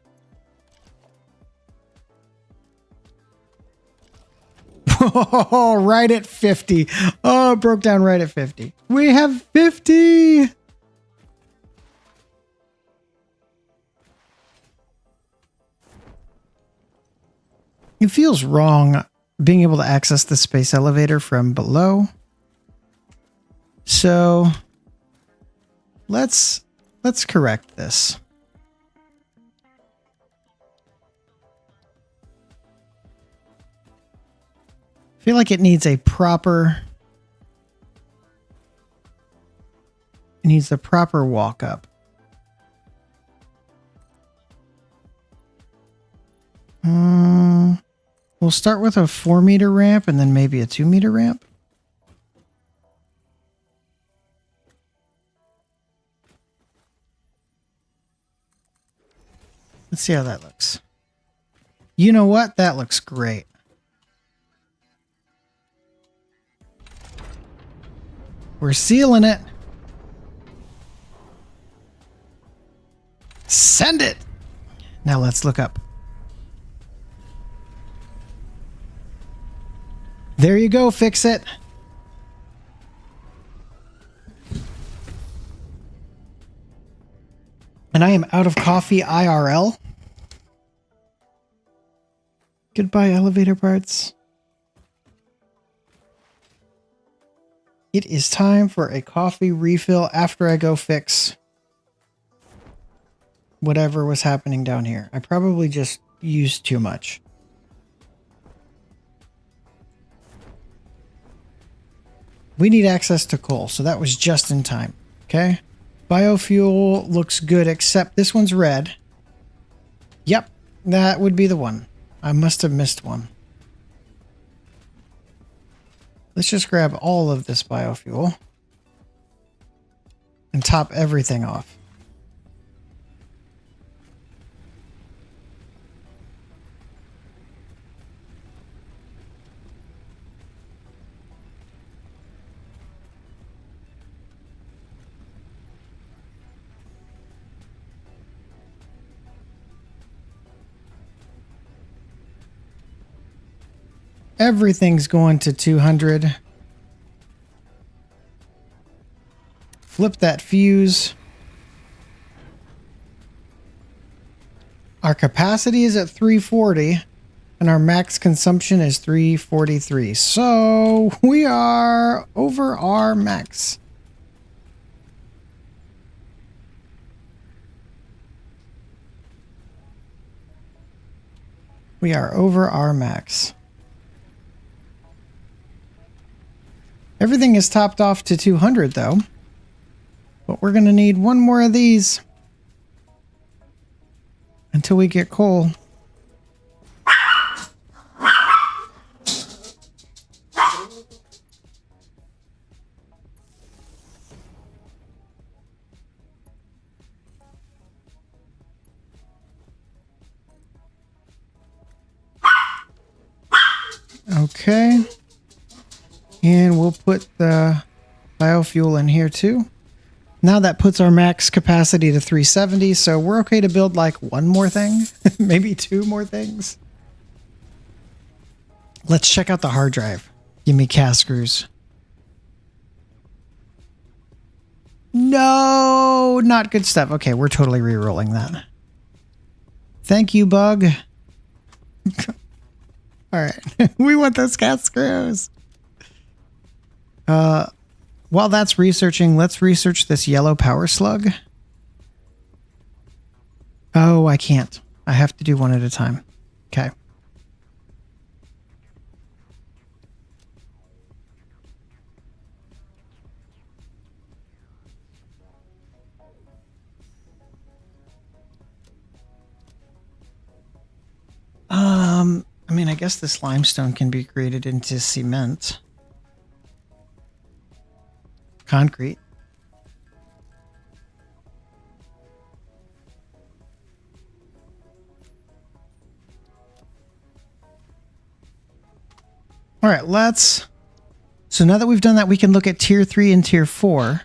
Oh, right at 50. Oh, it broke down right at 50. We have 50. It feels wrong being able to access the space elevator from below. So let's correct this. I feel like it needs a proper walk up. We'll start with a 4-meter ramp and then maybe a 2-meter ramp. Let's see how that looks. You know what? That looks great. We're sealing it. Send it. Now let's look up. There you go, fix it. And I am out of coffee IRL. Goodbye, elevator parts. It is time for a coffee refill after I go fix whatever was happening down here. I probably just used too much. We need access to coal, so that was just in time. Okay. Biofuel looks good, except this one's red. Yep, that would be the one. I must have missed one. Let's just grab all of this biofuel and top everything off. Everything's going to 200. Flip that fuse. Our capacity is at 340 and our max consumption is 343. So we are over our max. We are over our max. Everything is topped off to 200 though. But we're going to need one more of these until we get coal. Okay. And we'll put the biofuel in here too. Now that puts our max capacity to 370, so we're okay to build like one more thing, maybe two more things. Let's check out the hard drive. Give me cast screws. No, not good stuff. Okay, we're totally re-rolling that. Thank you, bug. All right, we want those cast screws. While that's researching, let's research this yellow power slug. Oh, I can't. I have to do one at a time. Okay. I mean, I guess this limestone can be created into cement. Concrete. All right, let's... So now that we've done that, we can look at tier 3 and tier 4.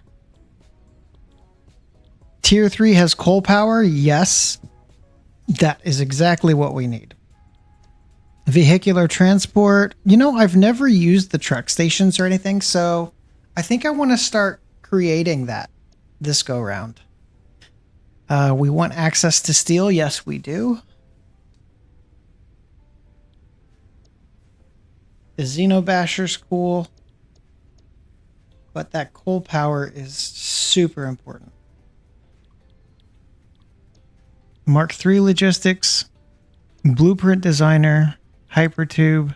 Tier 3 has coal power. Yes, that is exactly what we need. Vehicular transport. You know, I've never used the truck stations or anything, so I think I want to start creating that this go round. We want access to steel. Yes, we do. The Xenobasher's cool. But that coal power is super important. Mark III logistics, blueprint designer, hypertube,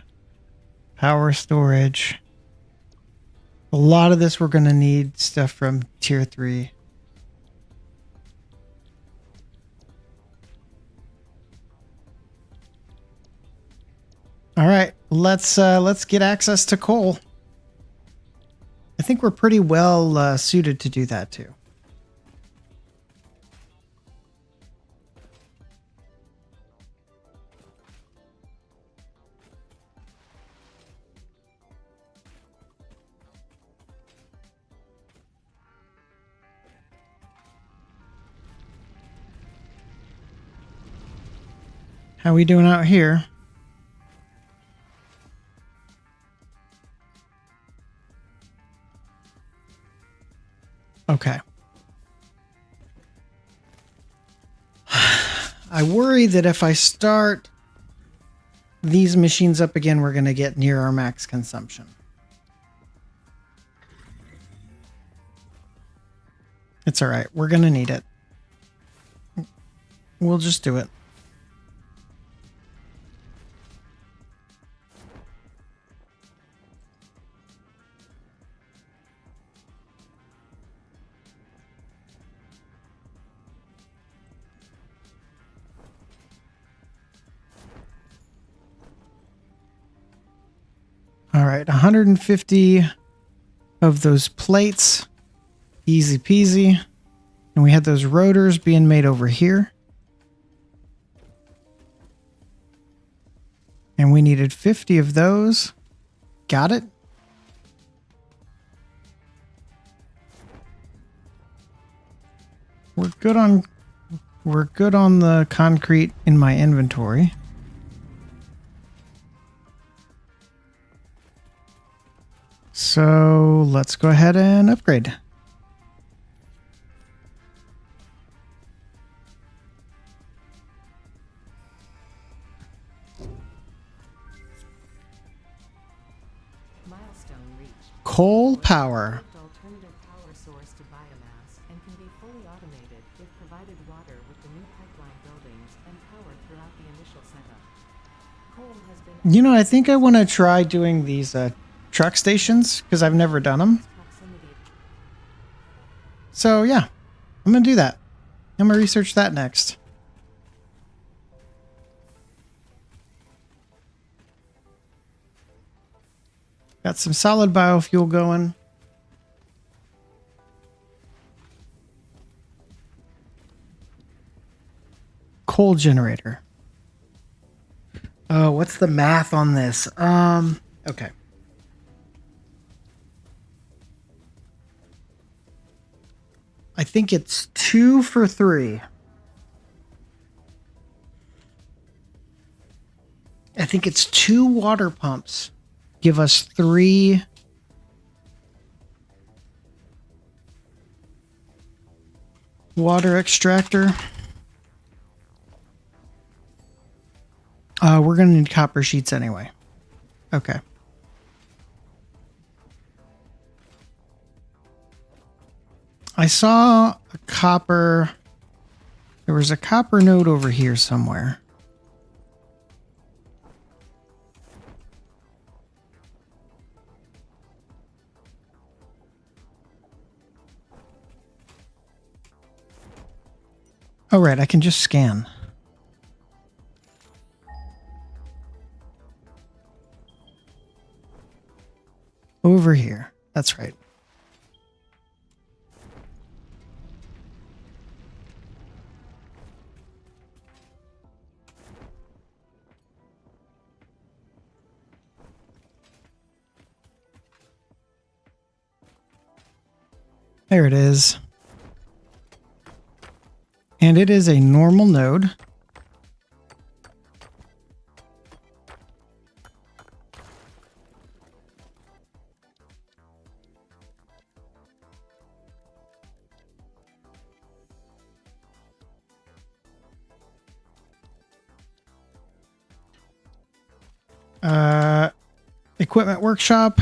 power storage. A lot of this we're going to need stuff from tier 3. All right, let's get access to coal. I think we're pretty well suited to do that too. How we doing out here? Okay. I worry that if I start these machines up again, we're going to get near our max consumption. It's all right. We're going to need it. We'll just do it. All right, 150 of those plates, easy peasy. And we had those rotors being made over here. And we needed 50 of those. Got it. We're good on the concrete in my inventory. So let's go ahead and upgrade. Milestone reached. Coal power. Alternative power source to biomass and can be fully automated if provided water with the new pipeline buildings and power throughout the initial setup. Coal has been... You know, I think I want to try doing these truck stations because I've never done them. So yeah, I'm going to do that. I'm going to research that next. Got some solid biofuel going. Coal generator. Oh, what's the math on this? Okay. I think it's 2 for 3. I think it's 2 water pumps. Give us 3 water extractor. We're going to need copper sheets anyway. Okay. I saw a copper. There was a copper node over here somewhere. Oh, right. I can just scan. Over here. That's right. There it is. And it is a normal node. Equipment workshop.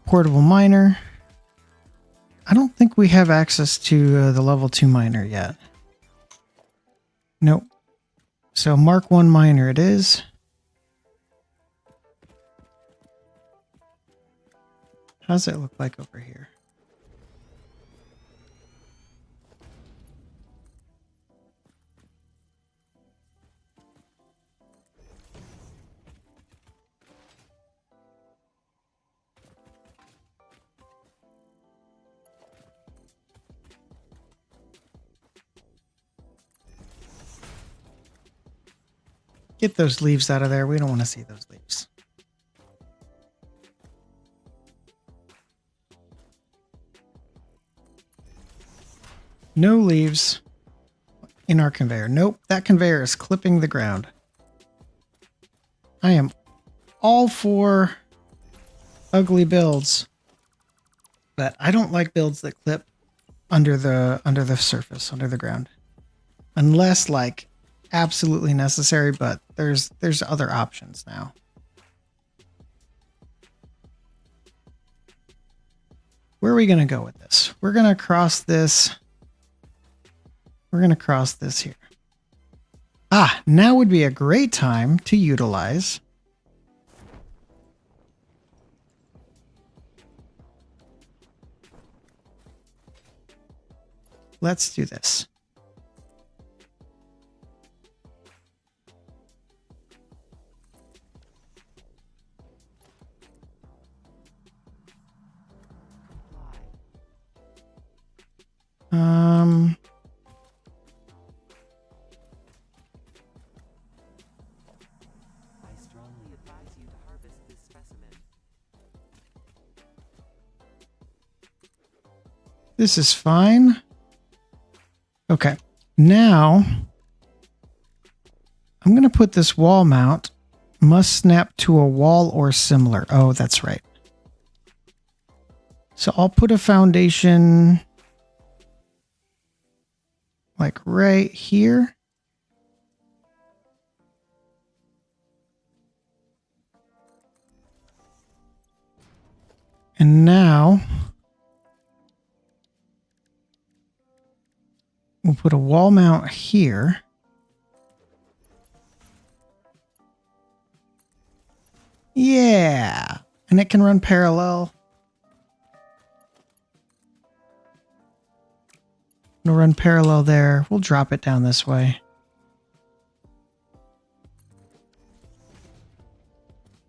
Portable miner. I don't think we have access to the level 2 miner yet. Nope. So Mark 1 miner it is. How does it look like over here? Get those leaves out of there. We don't want to see those leaves. No leaves in our conveyor. Nope, that conveyor is clipping the ground. I am all for ugly builds, but I don't like builds that clip under the surface, under the ground. Unless like absolutely necessary, but there's other options now. Where are we going to go with this? We're going to cross this. We're going to cross this here. Ah, now would be a great time to utilize let's do this. I strongly advise you to harvest this specimen. This is fine. Okay, now I'm going to put this wall mount. Must snap to a wall or similar. Oh, that's right. So I'll put a foundation like right here. And now we'll put a wall mount here. Yeah. And it can run parallel. It'll run parallel there. We'll drop it down this way.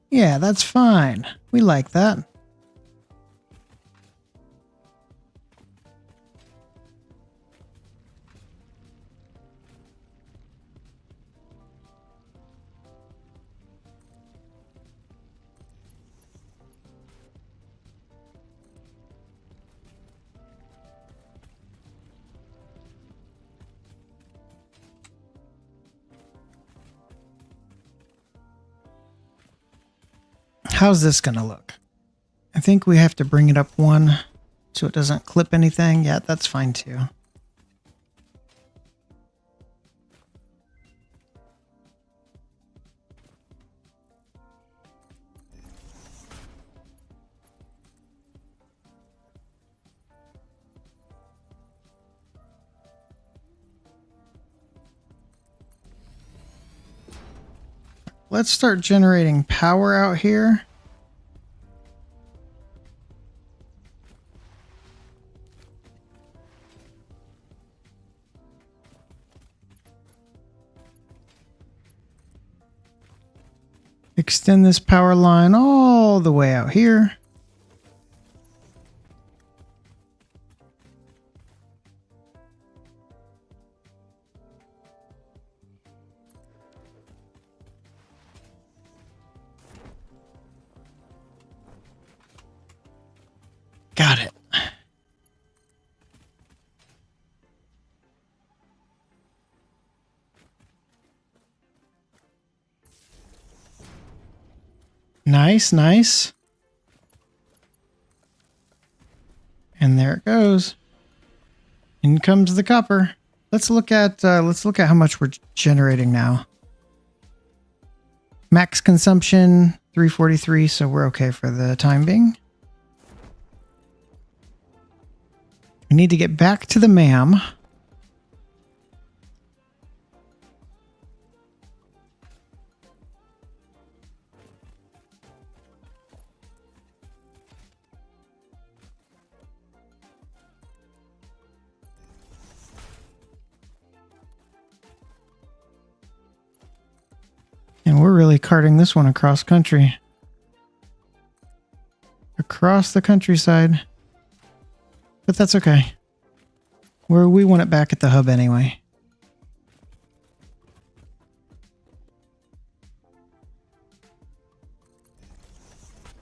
Yeah, that's fine. We like that. How's this going to look? I think we have to bring it up one so it doesn't clip anything. Yeah, that's fine too. Let's start generating power out here. Extend this power line all the way out here. Got it. Nice, nice. And there it goes. In comes the copper. Let's look at how much we're generating now. Max consumption 343, so we're okay for the time being. We need to get back to the MAM. And we're really carting this one across country. Across the countryside. But that's okay. We want it back at the hub anyway.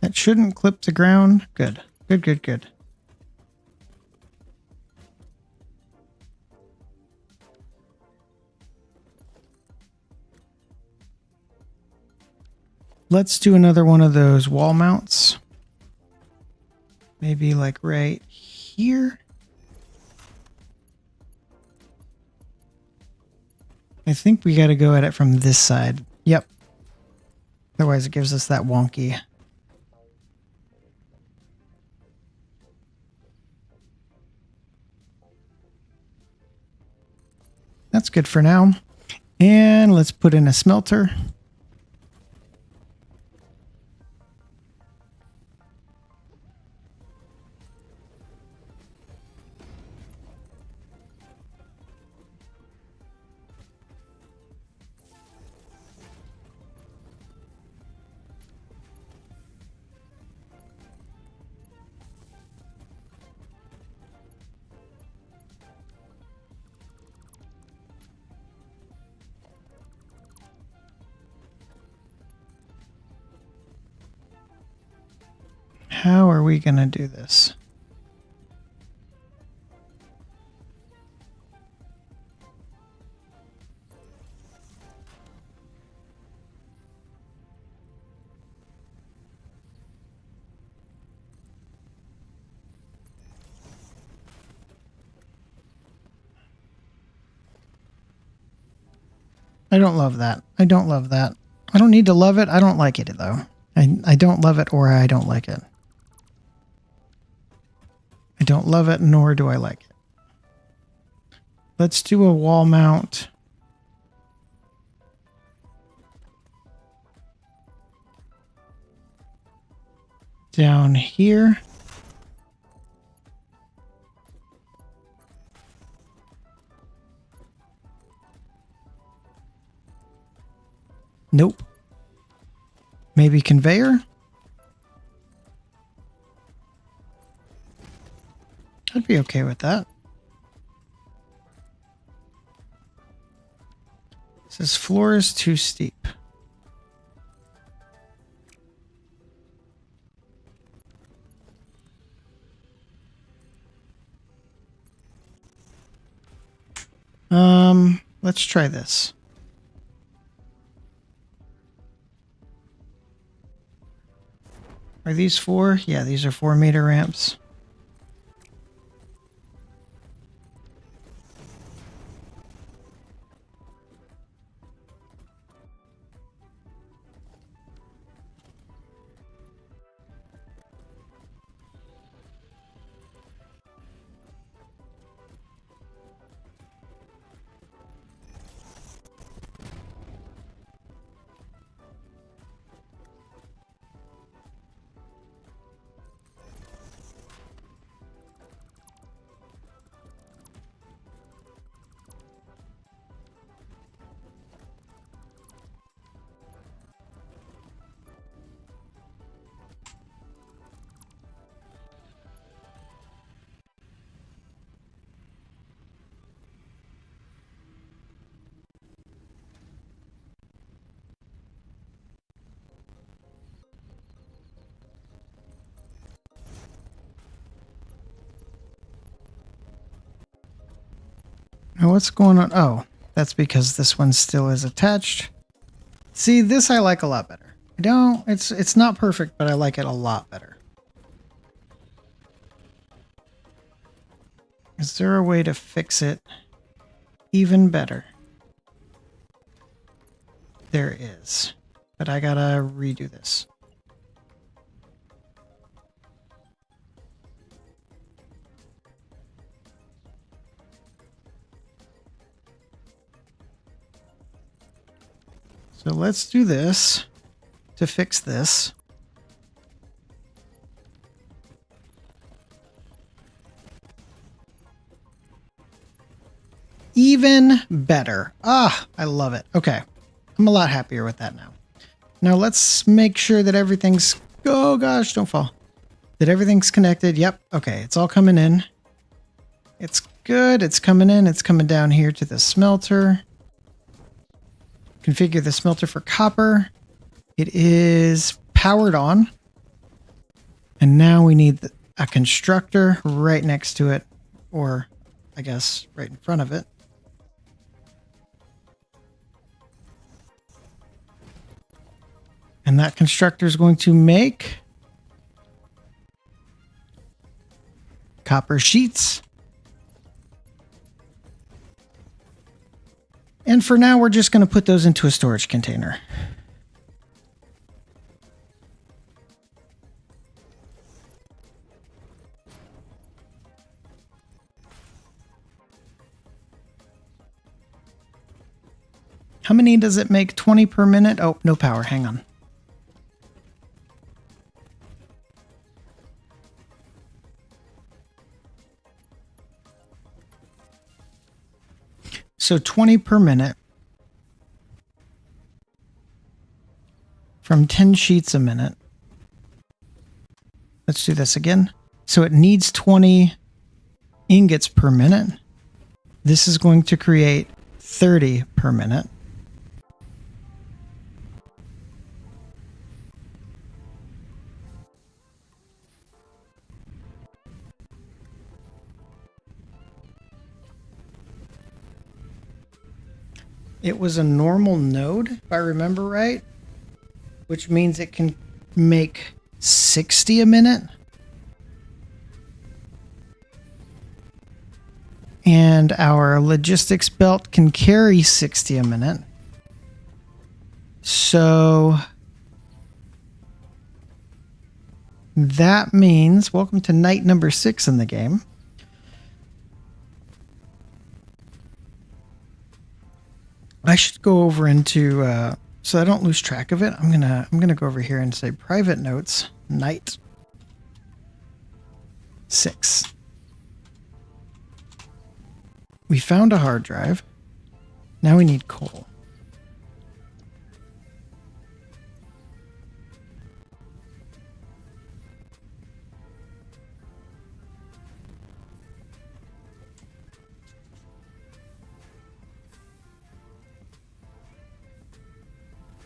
That shouldn't clip the ground. Good. Good, good, good. Let's do another one of those wall mounts. Maybe like right here. I think we got to go at it from this side. Yep. Otherwise it gives us that wonky. That's good for now. And let's put in a smelter. How are we going to do this? I don't love that. I don't love that. I don't need to love it. I don't like it, though. I don't love it, or I don't like it. I don't love it, nor do I like it. Let's do a wall mount. Down here. Nope. Maybe conveyor? I'd be okay with that. This floor is too steep. Let's try this. Are these 4? Yeah, these are 4-meter ramps. Now what's going on? Oh, that's because this one still is attached. See, this I like a lot better. don't, it's not perfect, but I like it a lot better. Is there a way to fix it even better? There is, but I gotta redo this. So let's do this to fix this. Even better. Ah, I love it. Okay. I'm a lot happier with that now. Now let's make sure that everything's... Oh gosh, don't fall. That everything's connected. Yep. Okay, it's all coming in. It's good. It's coming in. It's coming down here to the smelter. Configure the smelter for copper. It is powered on. And now we need a constructor right next to it. Or, I guess, right in front of it. And that constructor is going to make copper sheets. And for now, we're just going to put those into a storage container. How many does it make? 20 per minute? Oh, no power. Hang on. So 20 per minute from 10 sheets a minute. Let's do this again. So it needs 20 ingots per minute. This is going to create 30 per minute. It was a normal node, if I remember right, which means it can make 60 a minute. And our logistics belt can carry 60 a minute. So that means, welcome to night number 6 in the game. I should go over into so I don't lose track of it. I'm gonna go over here and say private notes night 6. We found a hard drive. Now we need coal.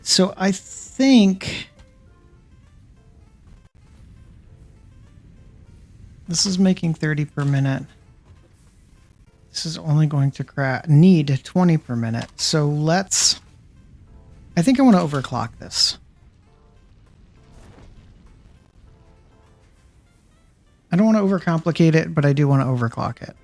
So I think this is making 30 per minute. This is only going to need 20 per minute. So I think I want to overclock this. I don't want to overcomplicate it, but I do want to overclock it.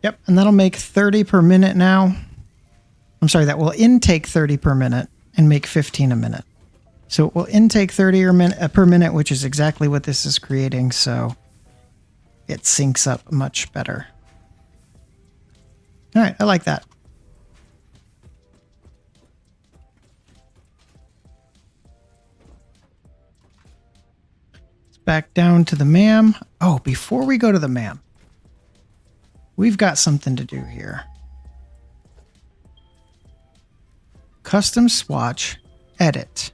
Yep, and that'll make 30 per minute now. I'm sorry, that will intake 30 per minute and make 15 a minute. So it will intake 30 per minute, which is exactly what this is creating, so it syncs up much better. All right, I like that. Let's back down to the MAM. Oh, before we go to the MAM, we've got something to do here. Custom swatch, edit.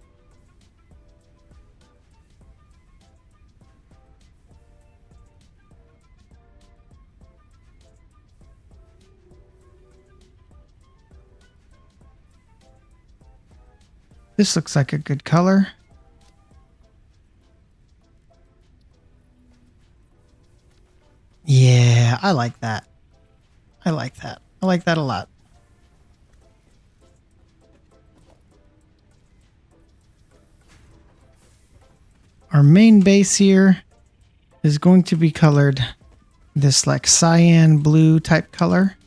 This looks like a good color. Yeah, I like that. I like that. I like that a lot. Our main base here is going to be colored this like cyan blue type color.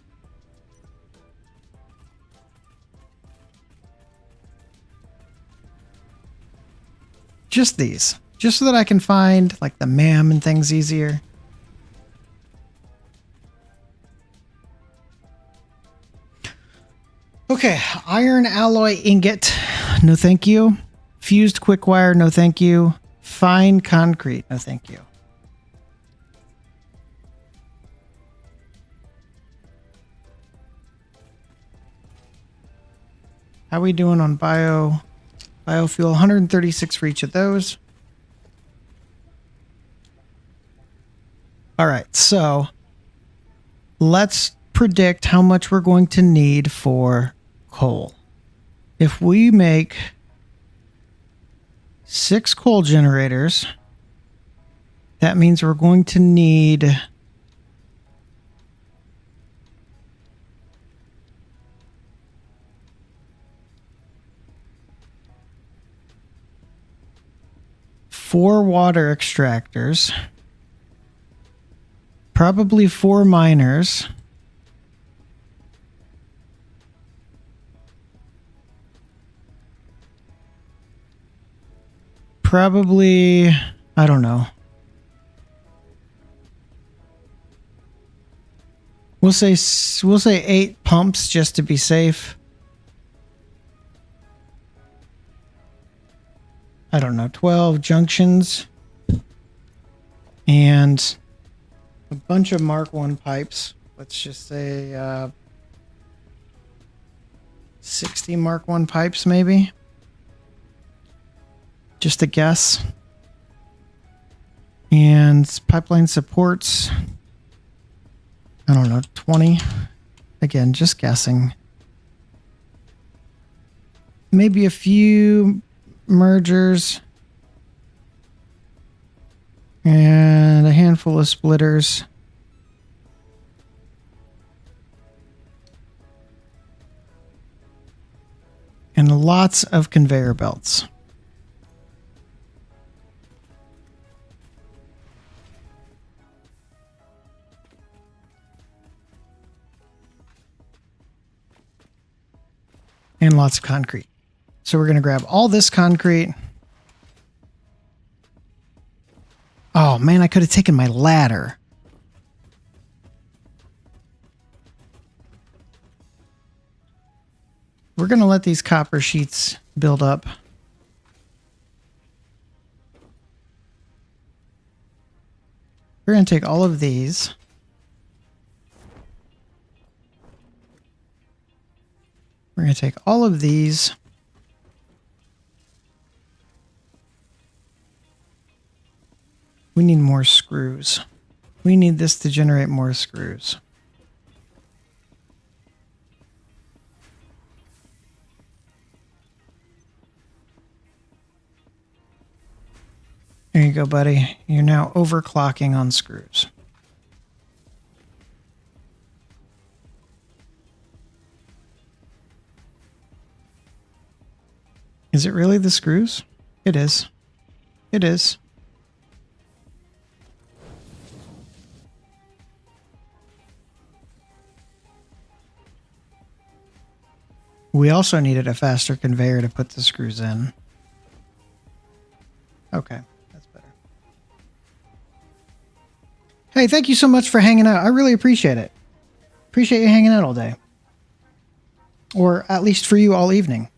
Just these. Just so that I can find like the MAM and things easier. Okay, iron alloy ingot, no thank you. Fused quick wire, no thank you. Fine concrete, no thank you. How we doing on biofuel? 136 for each of those. All right, so let's predict how much we're going to need for coal. If we make 6 coal generators, that means we're going to need four water extractors, probably 4 miners, probably, I don't know. We'll say 8 pumps just to be safe. I don't know, 12 junctions and a bunch of Mark 1 pipes. Let's just say 60 Mark 1 pipes maybe. Just a guess. And pipeline supports, I don't know, 20. Again, just guessing. Maybe a few mergers and a handful of splitters. And lots of conveyor belts. And lots of concrete. So we're going to grab all this concrete. Oh man, I could have taken my ladder. We're going to let these copper sheets build up. We're going to take all of these. We're going to take all of these. We need more screws. We need this to generate more screws. There you go, buddy. You're now overclocking on screws. Is it really the screws? It is. It is. We also needed a faster conveyor to put the screws in. Okay, that's better. Hey, thank you so much for hanging out. I really appreciate it. Appreciate you hanging out all day. Or at least for you all evening.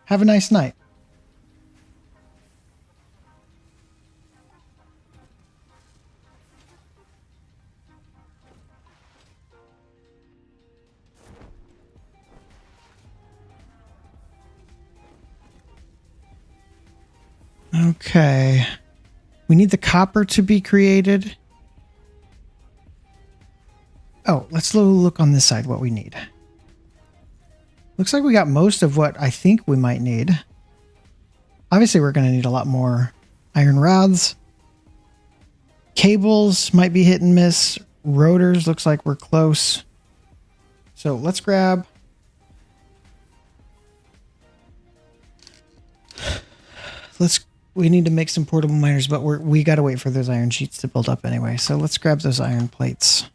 Have a nice night. Okay. We need the copper to be created. Oh, let's look on this side what we need. Looks like we got most of what I think we might need. Obviously, we're going to need a lot more iron rods. Cables might be hit and miss. Rotors looks like we're close. So let's grab... We need to make some portable miners, but we got to wait for those iron sheets to build up anyway. So let's grab those iron plates.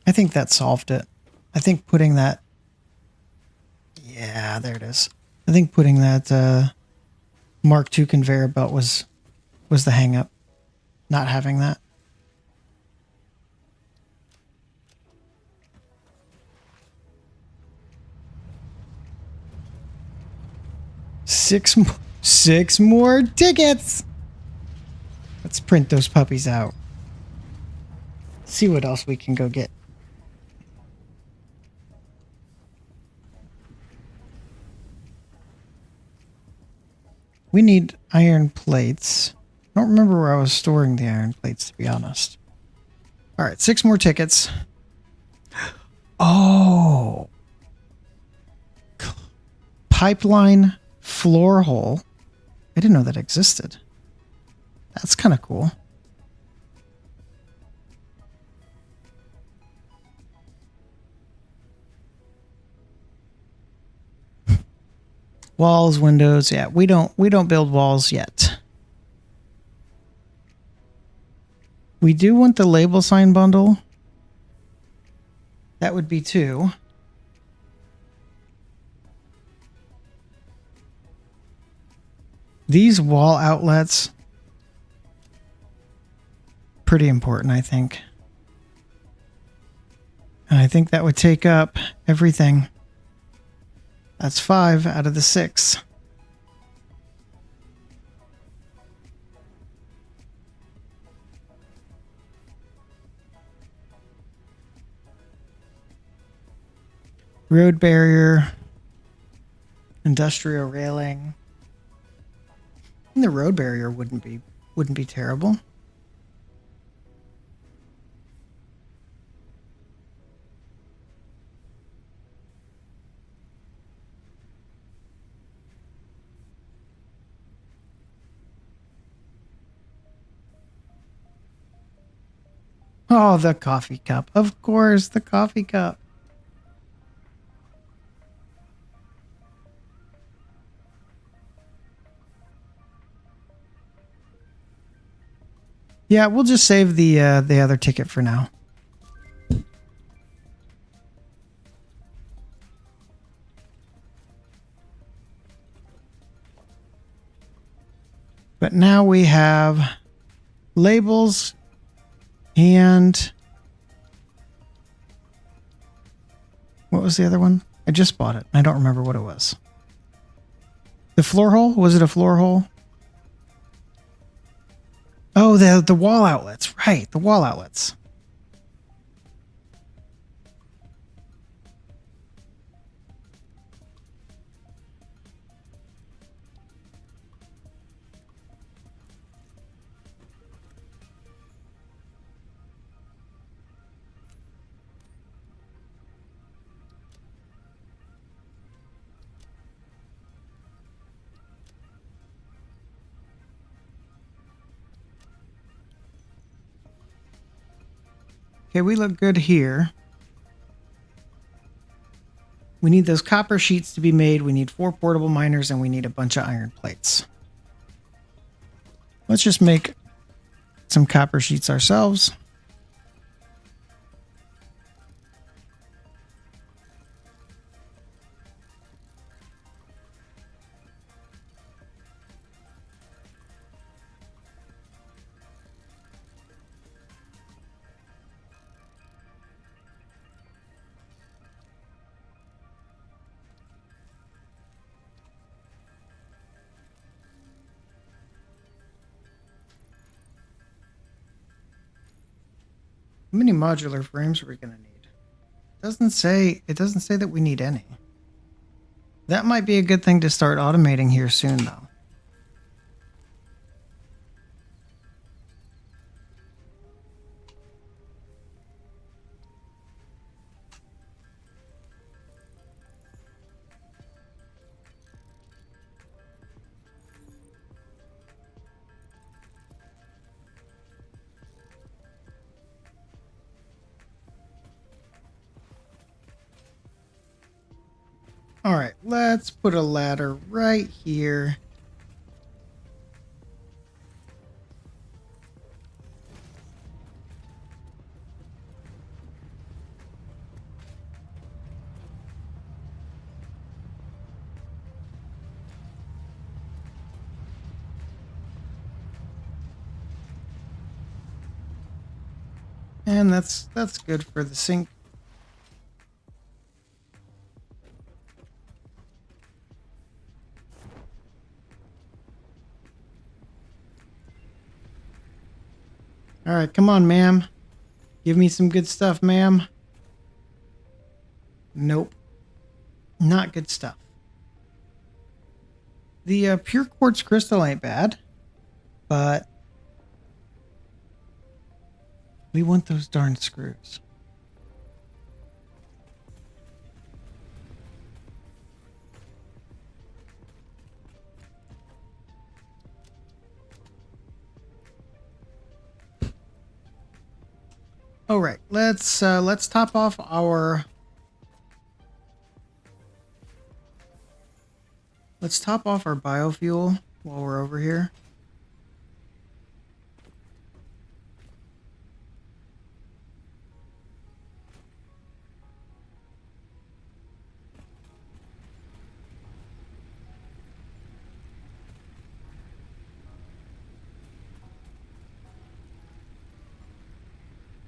I think that solved it. I think putting that... Yeah, there it is. I think putting that Mark II conveyor belt was the hang up. Not having that. Six more tickets. Let's print those puppies out. See what else we can go get. We need iron plates. I don't remember where I was storing the iron plates, to be honest. All right, 6 more tickets. Oh. Pipeline floor hole. I didn't know that existed. That's kind of cool. Walls, windows. Yeah, we don't build walls yet. We do want the label sign bundle. That would be 2. These wall outlets, pretty important, I think. And I think that would take up everything. That's 5 out of the 6. Road barrier, industrial railing. And the road barrier wouldn't be terrible. Oh, the coffee cup. Of course, the coffee cup. Yeah, we'll just save the other ticket for now. But now we have labels and what was the other one? I just bought it. I don't remember what it was. The floor hole? Was it a floor hole? Oh, the wall outlets. Right, the wall outlets. Okay, we look good here. We need those copper sheets to be made. We need 4 portable miners, and we need a bunch of iron plates. Let's just make some copper sheets ourselves. How many modular frames are we going to need? It doesn't say that we need any. That might be a good thing to start automating here soon, though. All right, let's put a ladder right here. And that's good for the sink. All right, come on, ma'am. Give me some good stuff, ma'am. Nope. Not good stuff. The pure quartz crystal ain't bad, but we want those darn screws. All right, let's top off our biofuel while we're over here.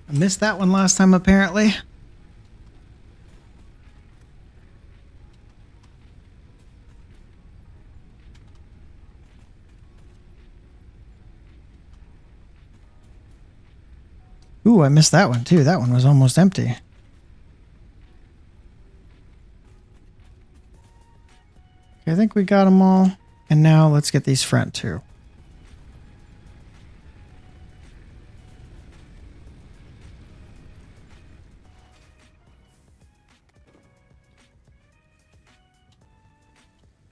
I missed that one last time, apparently. Ooh, I missed that one too. That one was almost empty. Okay, I think we got them all. And now let's get these front two.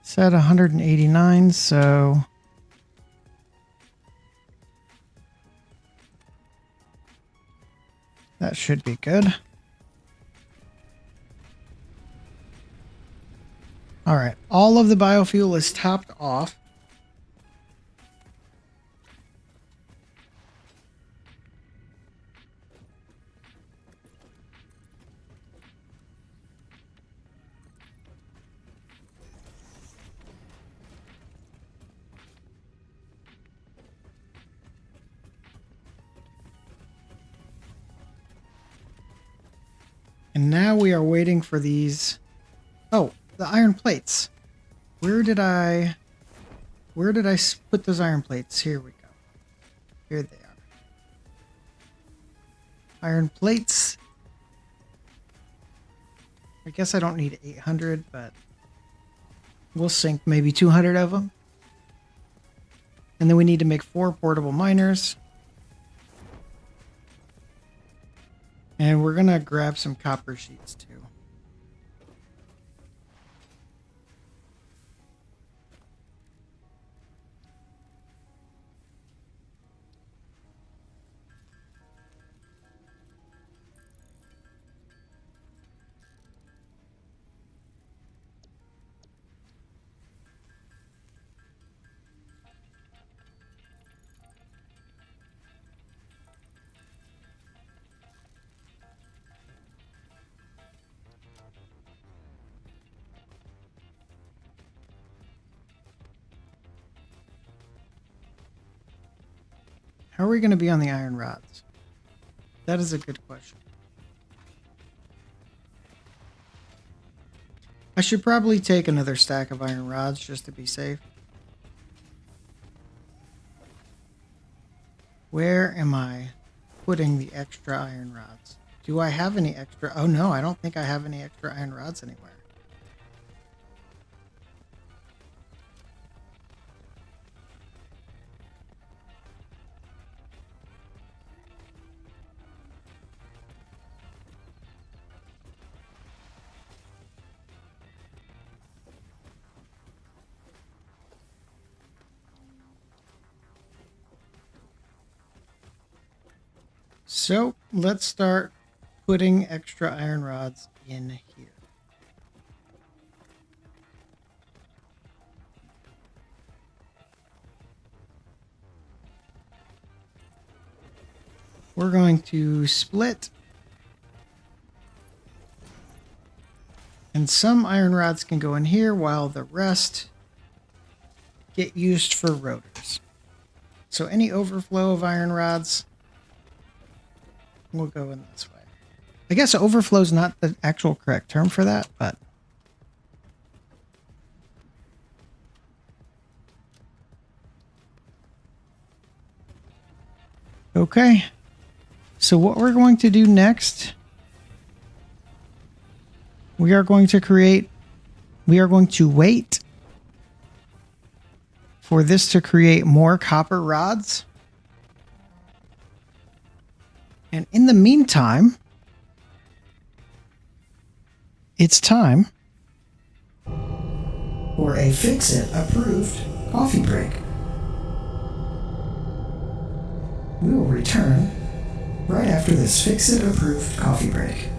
Set 189, so that should be good. All right, all of the biofuel is topped off. And now we are waiting for these. Oh, the iron plates. Where did I put those iron plates? Here we go. Here they are. Iron plates. I guess I don't need 800, but we'll sink maybe 200 of them. And then we need to make 4 portable miners. And we're going to grab some copper sheets too. How are we going to be on the iron rods? That is a good question. I should probably take another stack of iron rods just to be safe. Where am I putting the extra iron rods? Do I have any extra? Oh no, I don't think I have any extra iron rods anywhere. So let's start putting extra iron rods in here. we're going to split. And some iron rods can go in here while the rest get used for rotors. So any overflow of iron rods will go in this way. I guess overflow is not the actual correct term for that, but okay. So what we're going to do next, we are going to wait for this to create more copper rods. And in the meantime, it's time for a Fix-It approved coffee break. We will return right after this Fix-It approved coffee break.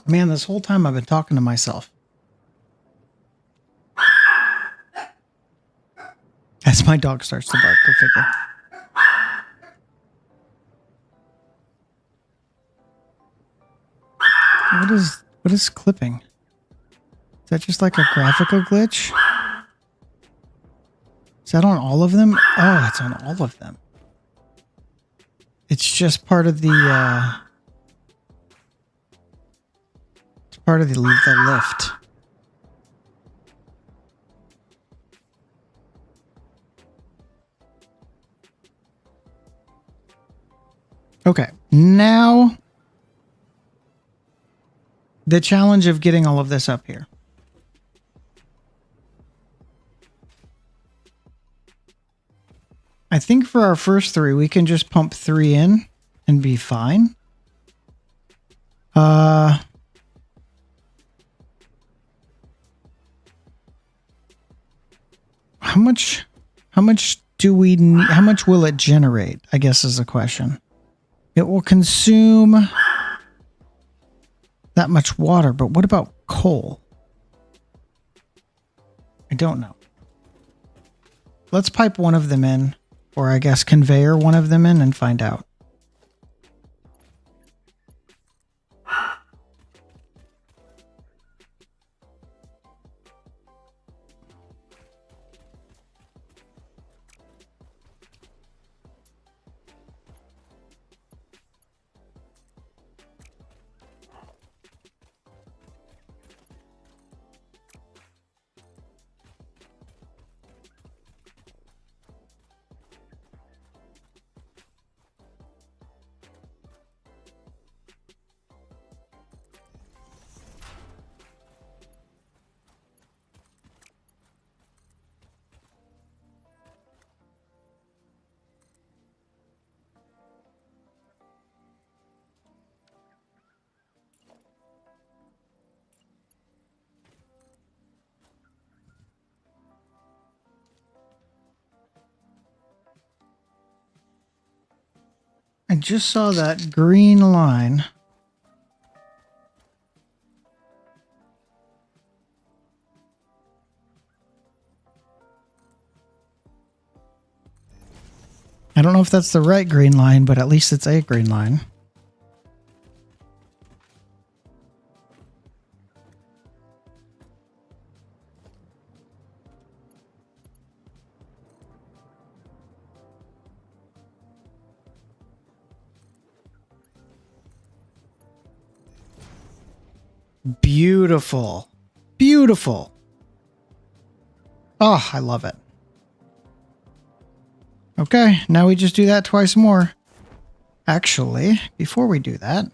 Man, this whole time I've been talking to myself. As my dog starts to bark, go figure. What is clipping? Is that just like a graphical glitch? Is that on all of them? Oh, it's on all of them. It's just part of the it's part of the lift. Okay, now the challenge of getting all of this up here. I think for our first 3, we can just pump 3 in and be fine. How much do we need? How much will it generate? I guess is the question. It will consume that much water, but what about coal? I don't know. Let's pipe one of them in, or I guess conveyor one of them in and find out. I just saw that green line. I don't know if that's the right green line, but at least it's a green line. Beautiful. Beautiful. Oh, I love it. Okay, now we just do that twice more. Actually, before we do that,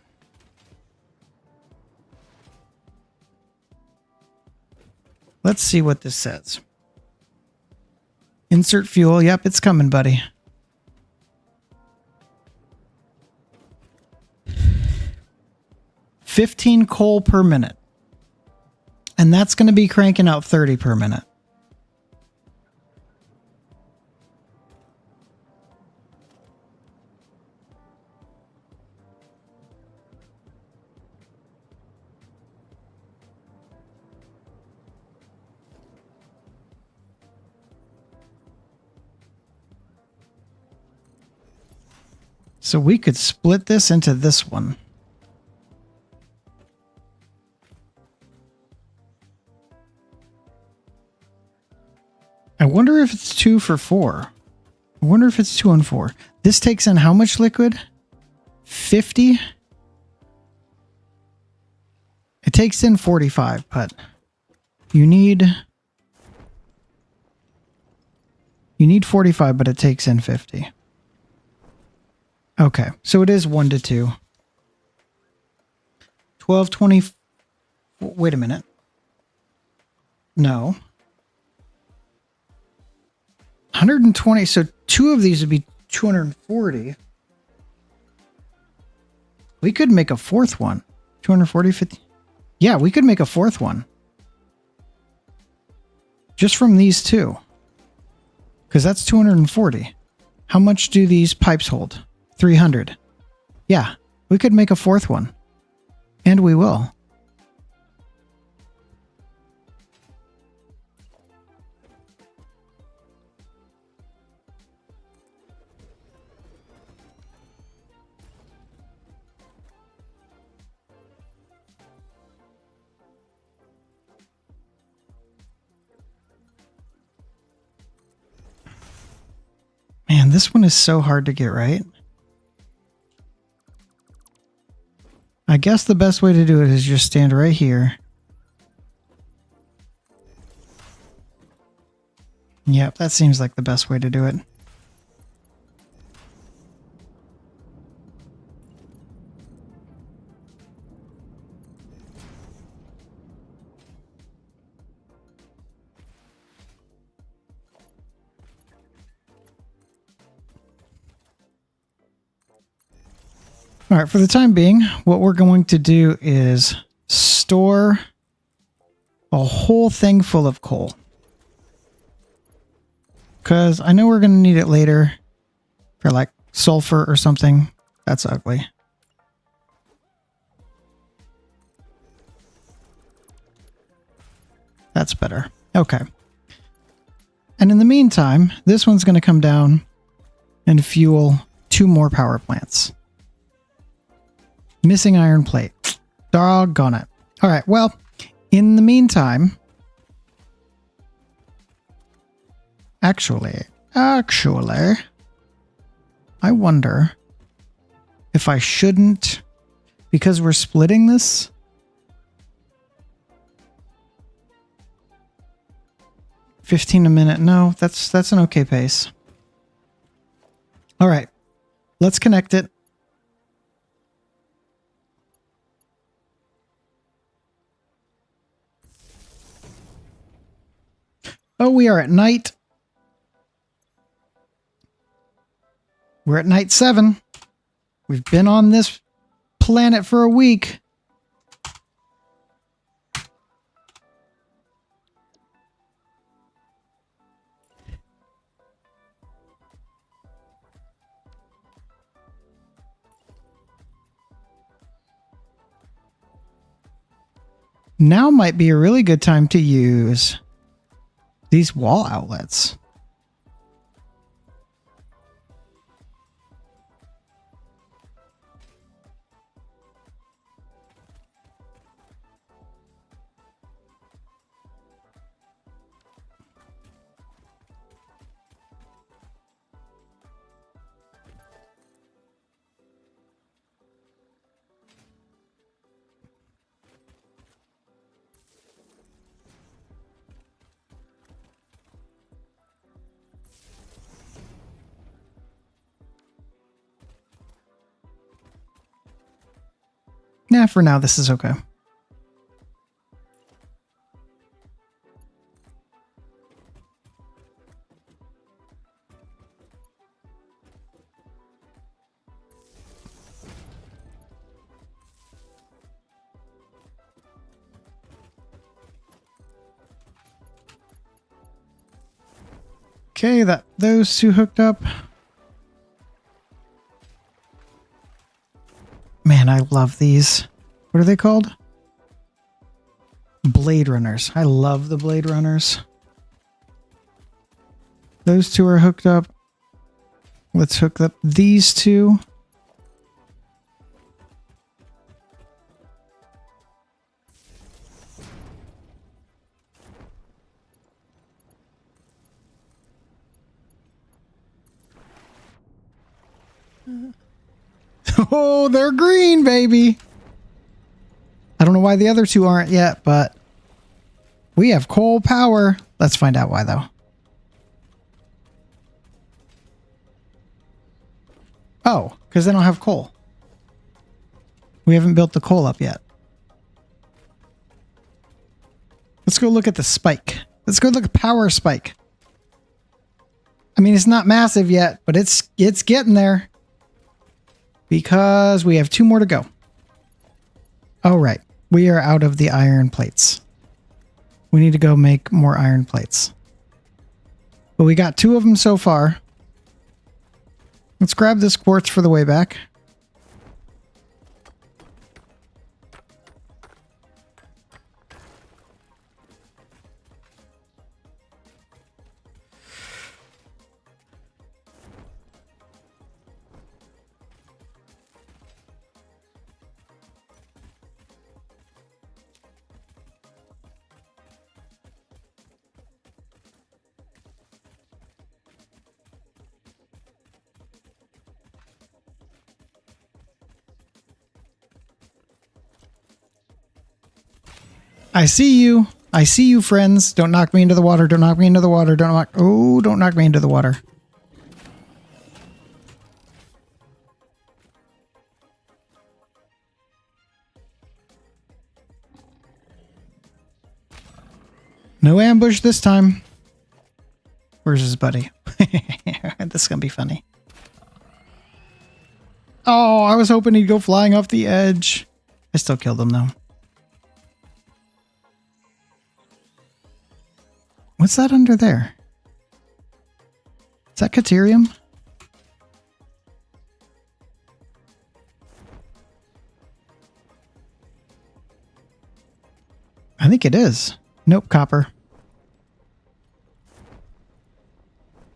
let's see what this says. Insert fuel. Yep, it's coming, buddy. $15 coal per minute. And that's going to be cranking out 30 per minute. So we could split this into this one. I wonder if it's 2 for 4. I wonder if it's 2 and 4. This takes in how much liquid? 50? It takes in 45, but you need 45, but it takes in 50. Okay, so it is 1 to 2. 12, 20. Wait a minute. No. 120. So 2 of these would be 240. We could make a 4th one. 240, 50. Yeah, we could make a 4th one. Just from these 2. Because that's 240. How much do these pipes hold? 300. Yeah, we could make a 4th one. And we will. This one is so hard to get right. I guess the best way to do it is just stand right here. Yep, that seems like the best way to do it. All right, for the time being, what we're going to do is store a whole thing full of coal. Because I know we're going to need it later for like sulfur or something. That's ugly. That's better. Okay. And in the meantime, this one's going to come down and fuel 2 more power plants. Missing iron plate. Doggone it. All right, well, in the meantime... Actually, I wonder if I shouldn't... Because we're splitting this... 15 a minute. No, that's an okay pace. All right, let's connect it. Oh, we are at night. We're at night 7. We've been on this planet for a week. Now might be a really good time to use these wall outlets. Nah, for now, this is okay. Okay, those 2 hooked up. Man, I love these. What are they called? Blade Runners. I love the Blade Runners. Those 2 are hooked up. Let's hook up these 2. Oh, they're green, baby. I don't know why the other 2 aren't yet, but we have coal power. Let's find out why, though. Oh, because they don't have coal. We haven't built the coal up yet. Let's go look at the spike. Let's go look at power spike. I mean, it's not massive yet, but it's getting there. Because we have 2 more to go. Oh, right. We are out of the iron plates. We need to go make more iron plates. But we got 2 of them so far. Let's grab this quartz for the way back. I see you. I see you, friends. Don't knock me into the water. Don't knock me into the water. Don't knock me into the water. No ambush this time. Where's his buddy? This is going to be funny. Oh, I was hoping he'd go flying off the edge. I still killed him, though. What's that under there? Is that Caterium? I think it is. Nope, copper.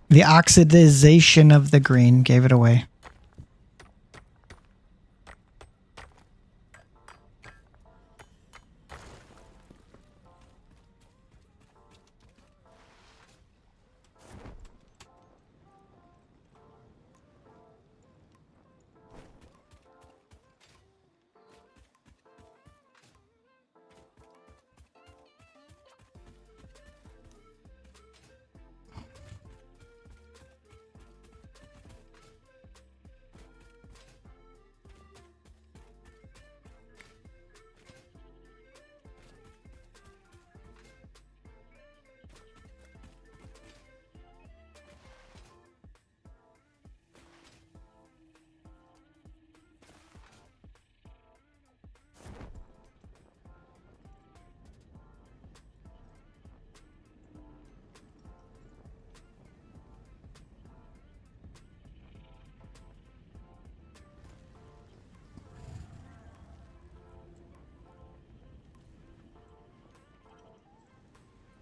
The oxidization of the green gave it away.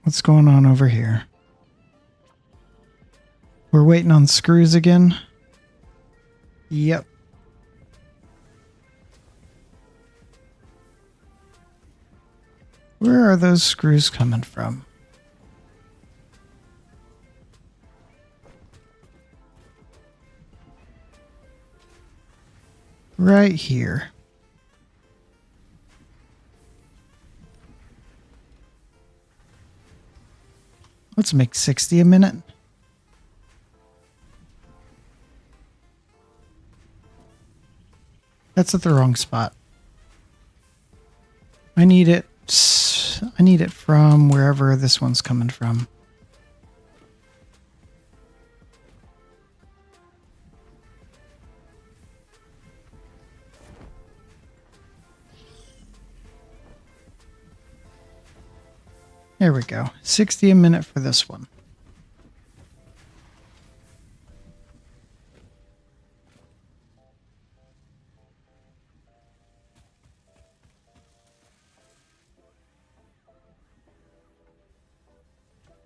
What's going on over here? We're waiting on screws again. Yep. Where are those screws coming from? Right here. Let's make 60 a minute. That's at the wrong spot. I need it from wherever this one's coming from. There we go. 60 a minute for this one.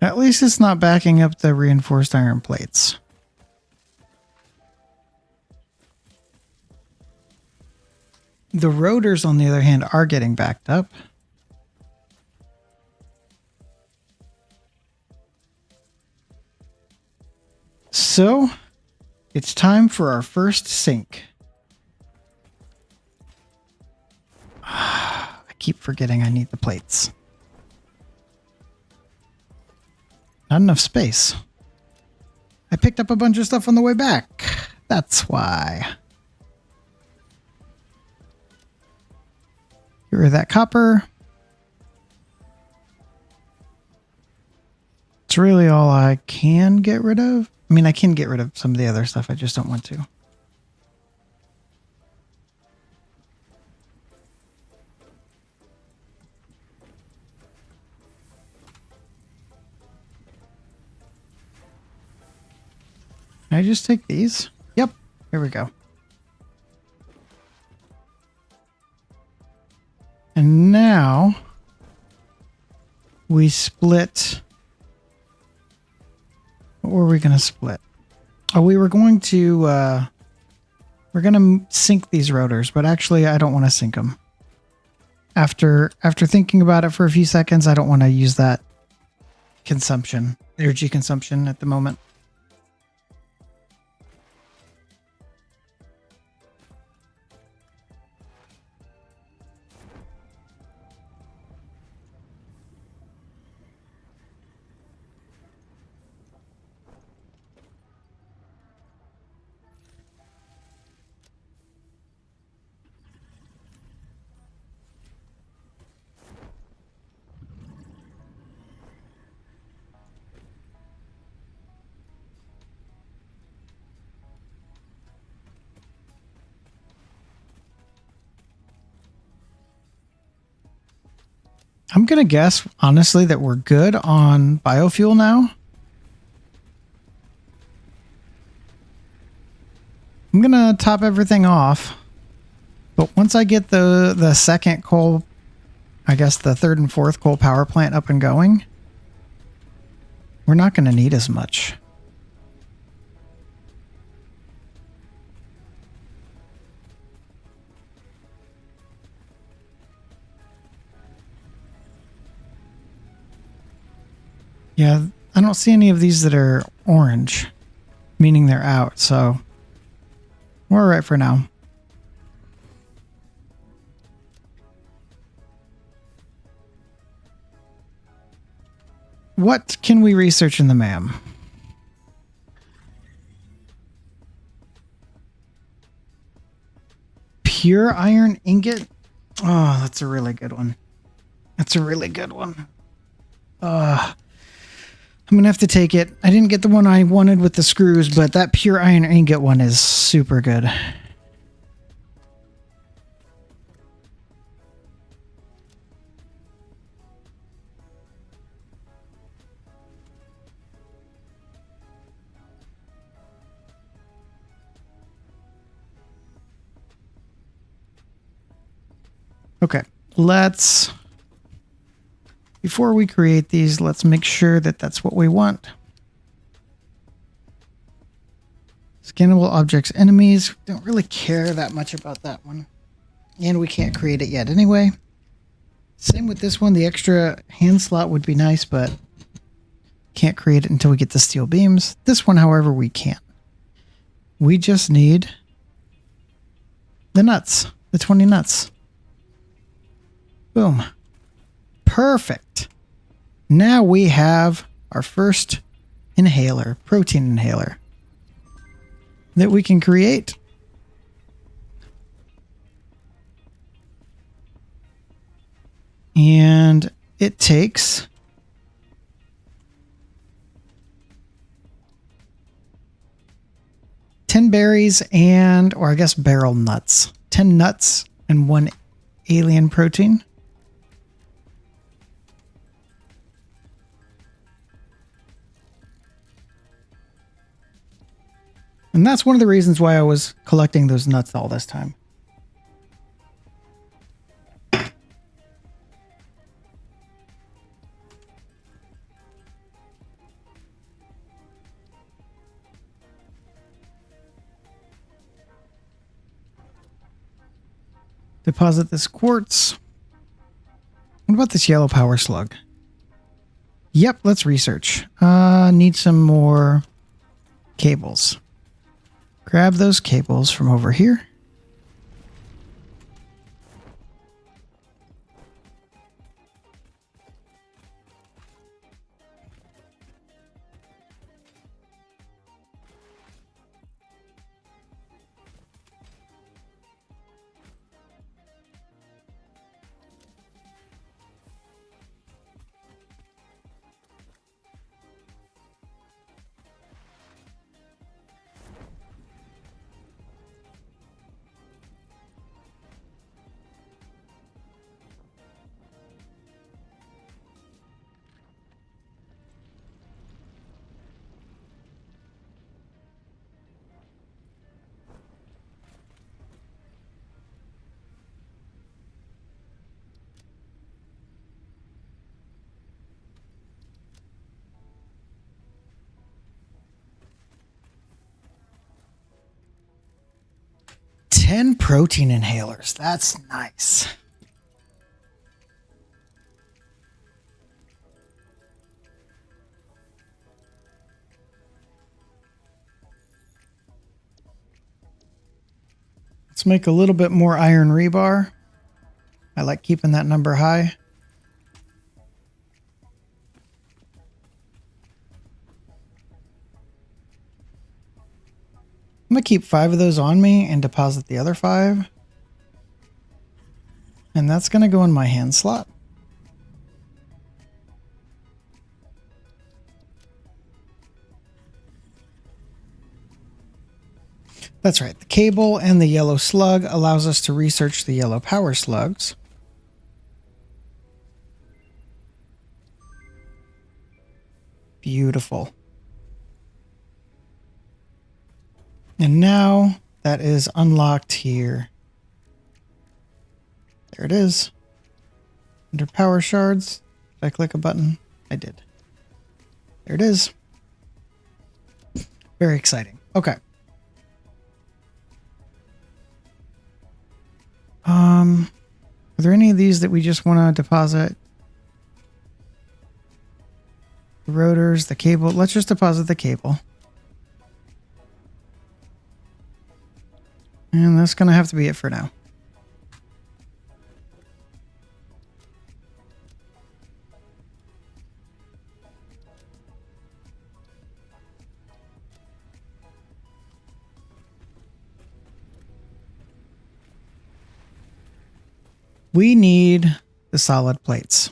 At least it's not backing up the reinforced iron plates. The rotors, on the other hand, are getting backed up. So, it's time for our first sink. I keep forgetting I need the plates. Not enough space. I picked up a bunch of stuff on the way back. That's why. Get rid of that copper. It's really all I can get rid of. I mean, I can get rid of some of the other stuff. I just don't want to. Can I just take these? Yep. Here we go. And now we split. What were we going to split? Oh, we were going to, we're going to sink these rotors, but actually I don't want to sink them. After thinking about it for a few seconds, I don't want to use that energy consumption at the moment. I'm going to guess, honestly, that we're good on biofuel now. I'm going to top everything off. But once I get the second coal, I guess the third and fourth coal power plant up and going, we're not going to need as much. Yeah, I don't see any of these that are orange, meaning they're out, so we're all right for now. What can we research in the MAM? Pure iron ingot? Oh, that's a really good one. That's a really good one. I'm going to have to take it. I didn't get the one I wanted with the screws, but that pure iron ingot one is super good. Okay, before we create these, let's make sure that that's what we want. Scannable objects, enemies. Don't really care that much about that one. And we can't create it yet anyway. Same with this one. The extra hand slot would be nice, but can't create it until we get the steel beams. This one, however, we can. We just need the nuts, the 20 nuts. Boom. Perfect. Now we have our first inhaler, protein inhaler, that we can create. And it takes 10 berries and, or I guess barrel nuts. 10 nuts and 1 alien protein. And that's one of the reasons why I was collecting those nuts all this time. Deposit this quartz. What about this yellow power slug? Yep, let's research. Need some more cables. Grab those cables from over here. Ten protein inhalers. That's nice. Let's make a little bit more iron rebar. I like keeping that number high. I'm going to keep 5 of those on me and deposit the other 5. And that's going to go in my hand slot. That's right. The cable and the yellow slug allows us to research the yellow power slugs. Beautiful. And now that is unlocked here. There it is. Under power shards. Did I click a button? I did. There it is. Very exciting. Okay. Are there any of these that we just want to deposit? The rotors, the cable. Let's just deposit the cable. And that's going to have to be it for now. We need the solid plates.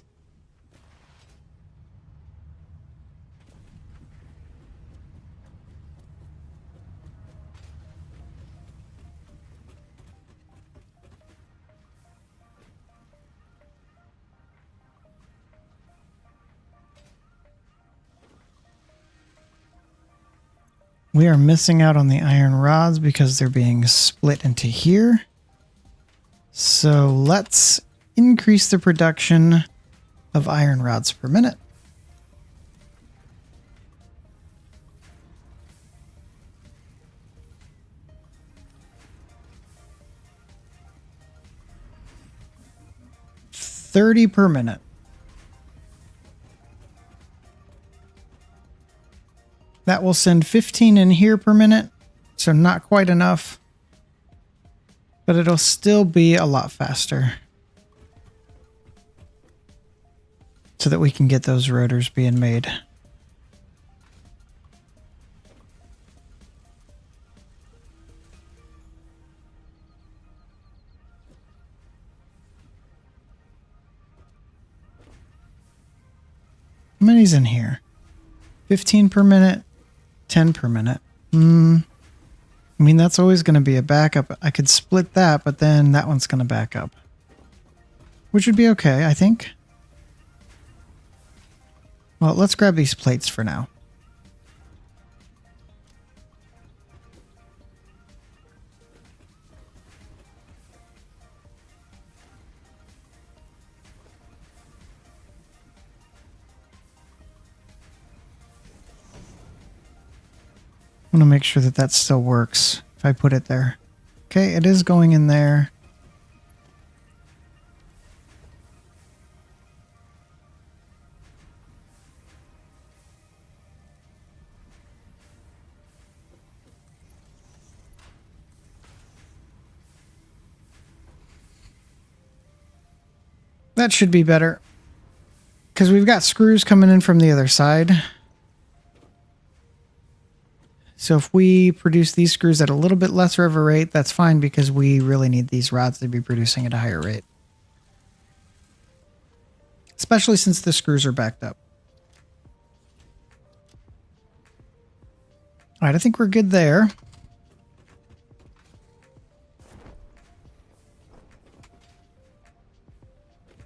We are missing out on the iron rods because they're being split into here. So let's increase the production of iron rods per minute. $30 per minute. That will send 15 in here per minute, so not quite enough, but it'll still be a lot faster so that we can get those rotors being made. How many's in here? 15 per minute, 10 per minute. I mean, that's always going to be a backup. I could split that, but then that one's going to back up. Which would be okay, I think. Well, let's grab these plates for now. I want to make sure that that still works if I put it there. Okay, it is going in there. That should be better. Because we've got screws coming in from the other side. So if we produce these screws at a little bit lesser of a rate, that's fine because we really need these rods to be producing at a higher rate. Especially since the screws are backed up. All right, I think we're good there.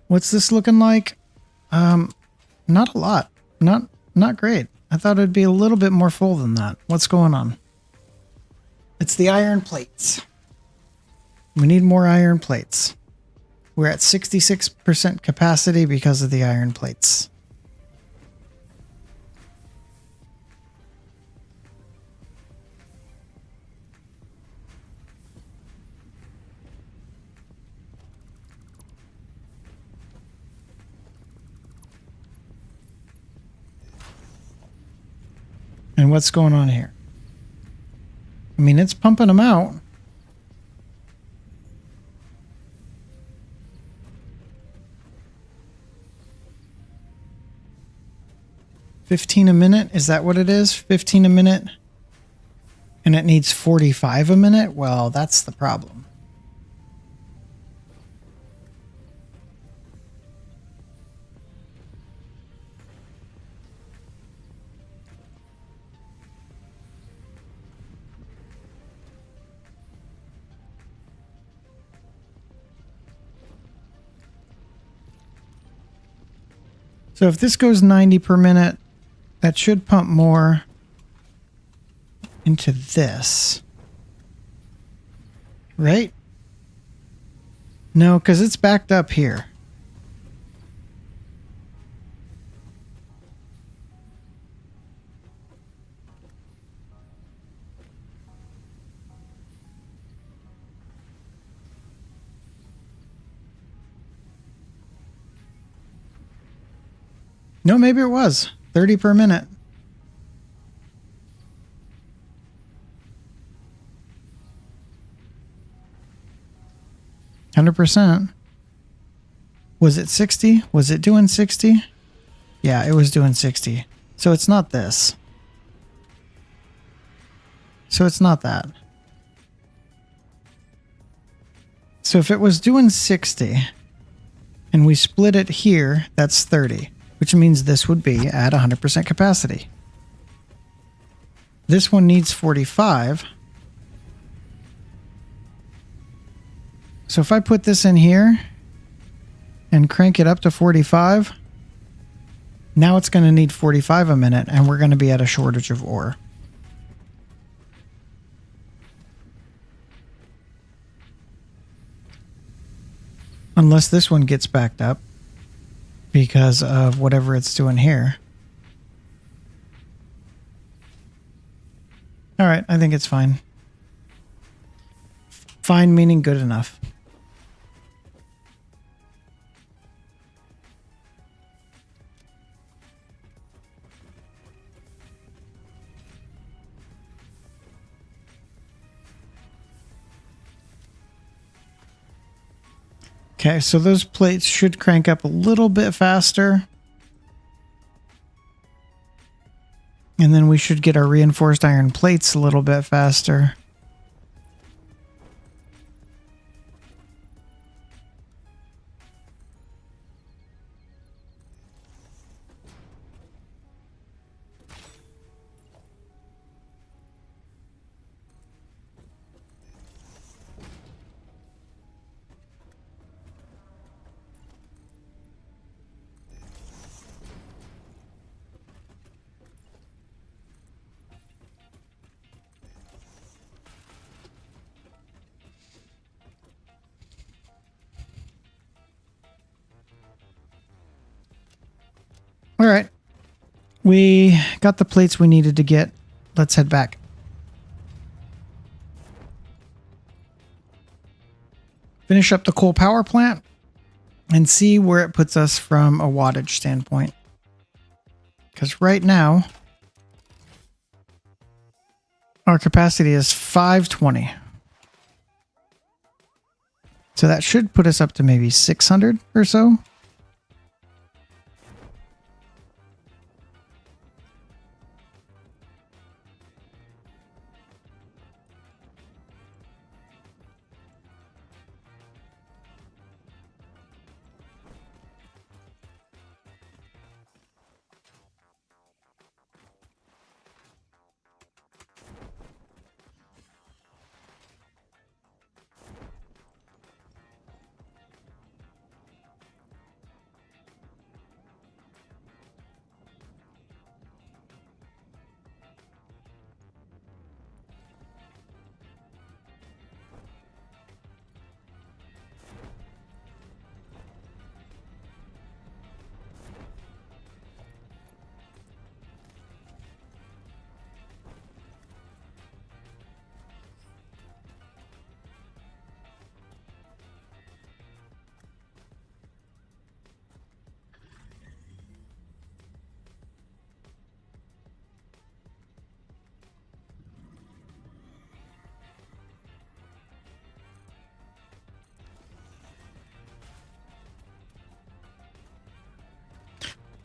What's this looking like? Not a lot. Not great. I thought it'd be a little bit more full than that. What's going on? It's the iron plates. We need more iron plates. We're at 66% capacity because of the iron plates. And what's going on here? I mean, it's pumping them out. $15 a minute? Is that what it is? 15 a minute? And it needs 45 a minute? Well, that's the problem. So if this goes 90 per minute, that should pump more into this. Right? No, because it's backed up here. No, maybe it was 30 per minute. %. Was it 60? Was it doing 60? Yeah, it was doing 60. So it's not this. So it's not that. So if it was doing 60 and we split it here, that's 30, which means this would be at 100% capacity. This one needs 45. So if I put this in here and crank it up to 45, now it's going to need 45 a minute, and we're going to be at a shortage of ore. Unless this one gets backed up because of whatever it's doing here. All right, I think it's fine. Fine meaning good enough. Okay, so those plates should crank up a little bit faster. And then we should get our reinforced iron plates a little bit faster. All right. We got the plates we needed to get. Let's head back. Finish up the coal power plant and see where it puts us from a wattage standpoint. Because right now, our capacity is 520. So that should put us up to maybe 600 or so.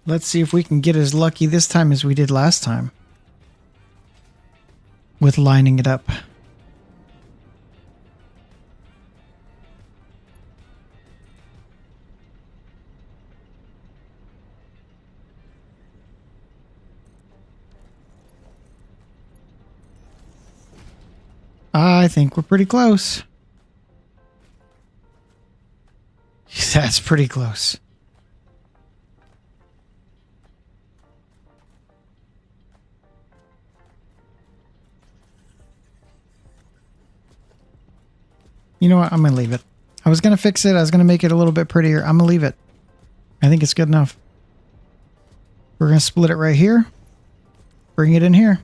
Let's see if we can get as lucky this time as we did last time with lining it up. I think we're pretty close. That's pretty close. know what? I'm going to leave it. I was going to fix it. I was going to make it a little bit prettier. I'm going to leave it. I think it's good enough. We're going to split it right here. Bring it in here.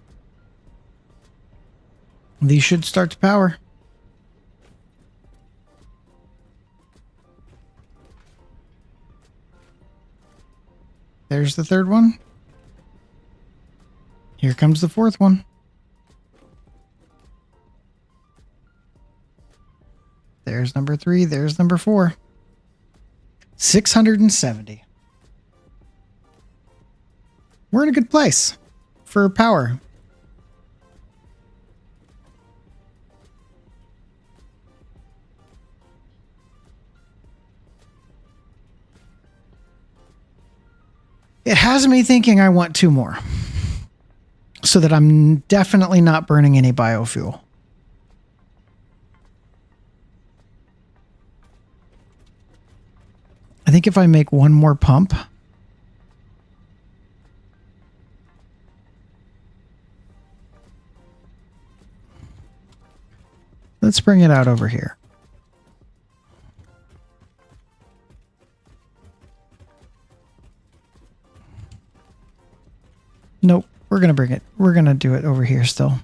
These should start to power. There's the third one. Here comes the fourth one. There's number 3. There's number 4. 670. We're in a good place for power. It has me thinking I want 2 more so that I'm definitely not burning any biofuel. I think if I make 1 more pump, let's bring it out over here. Nope, we're going to bring it. We're going to do it over here still.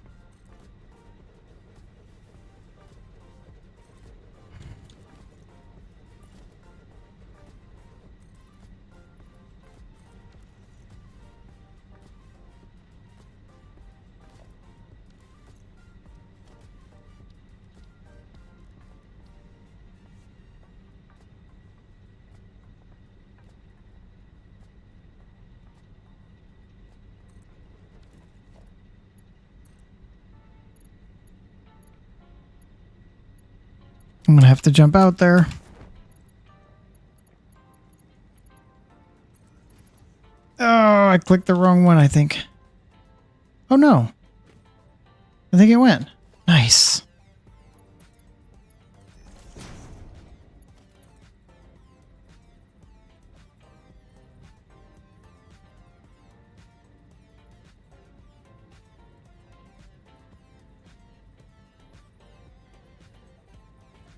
I'm going to have to jump out there. Oh, I clicked the wrong one, I think. Oh, no. I think it went. Nice.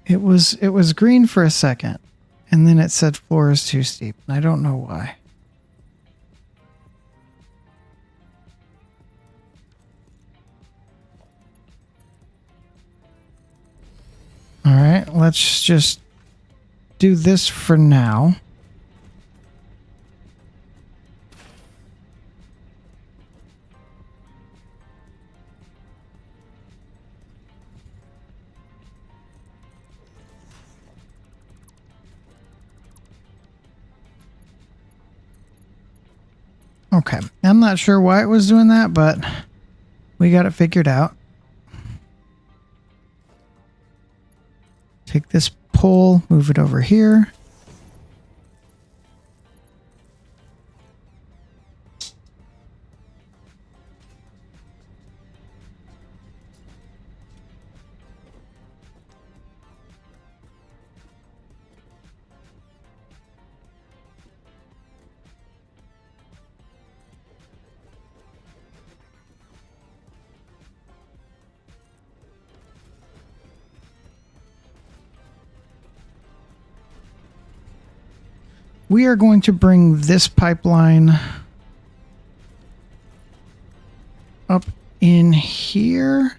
It was green for a second, and then it said floor is too steep, and I don't know why. All right, let's just do this for now. Okay, I'm not sure why it was doing that, but we got it figured out. Take this pole, move it over here. We are going to bring this pipeline up in here.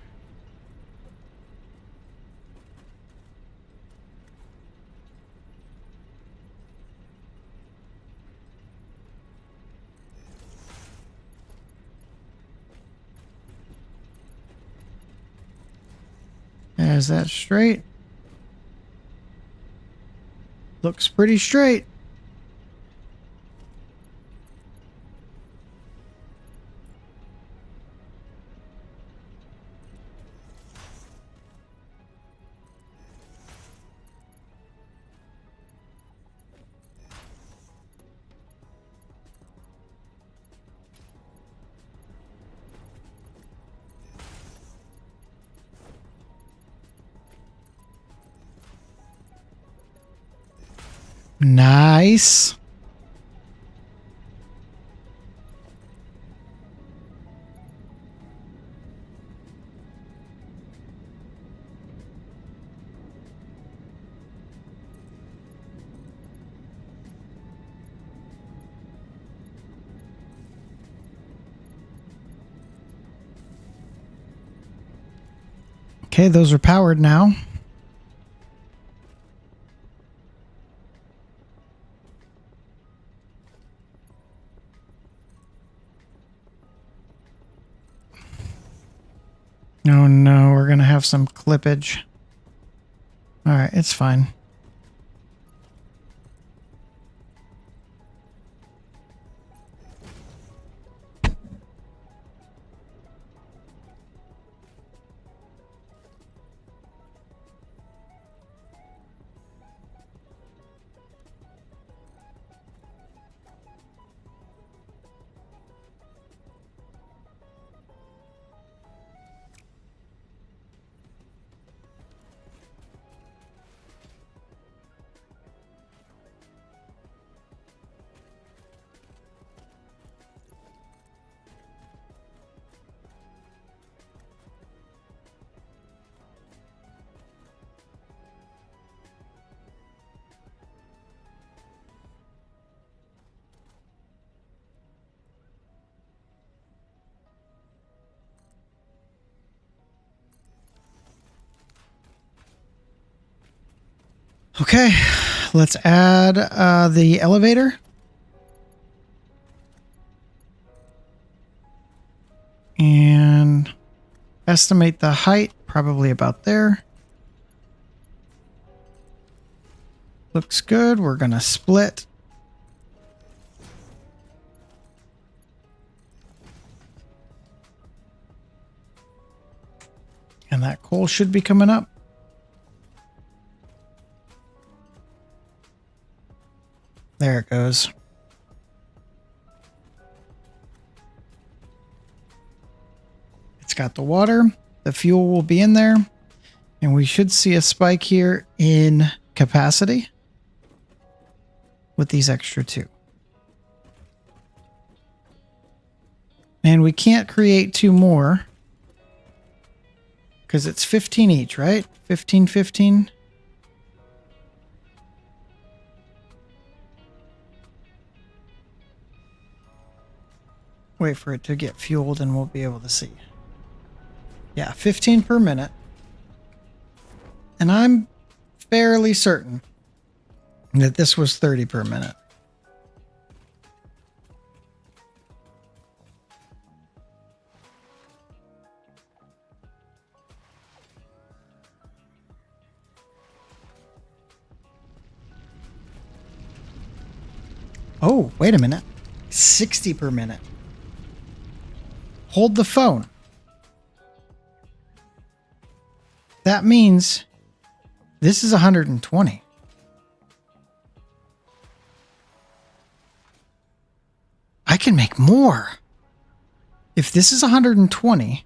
Is that straight? Looks pretty straight. Nice. Okay, those are powered now. Oh no, we're going to have some clippage. All right, it's fine. Okay, let's add the elevator. And estimate the height, probably about there. Looks good. We're going to split. And that coal should be coming up. There it goes. It's got the water. The fuel will be in there. And we should see a spike here in capacity with these extra two. And we can't create two more because it's 15 each, right? 15, 15. Wait for it to get fueled and we'll be able to see. Yeah, 15 per minute. And I'm fairly certain that this was 30 per minute. Oh, wait a minute. 60 per minute. Hold the phone. That means this is 120. I can make more. If this is 120,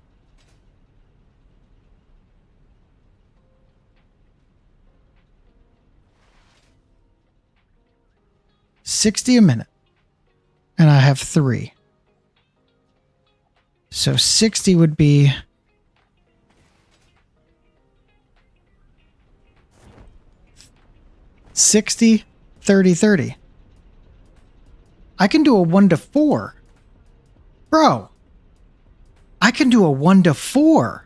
$60 a minute, and I have 3. So 60 would be 60, 30, 30. I can do a 1 to 4. Bro, I can do a 1 to 4.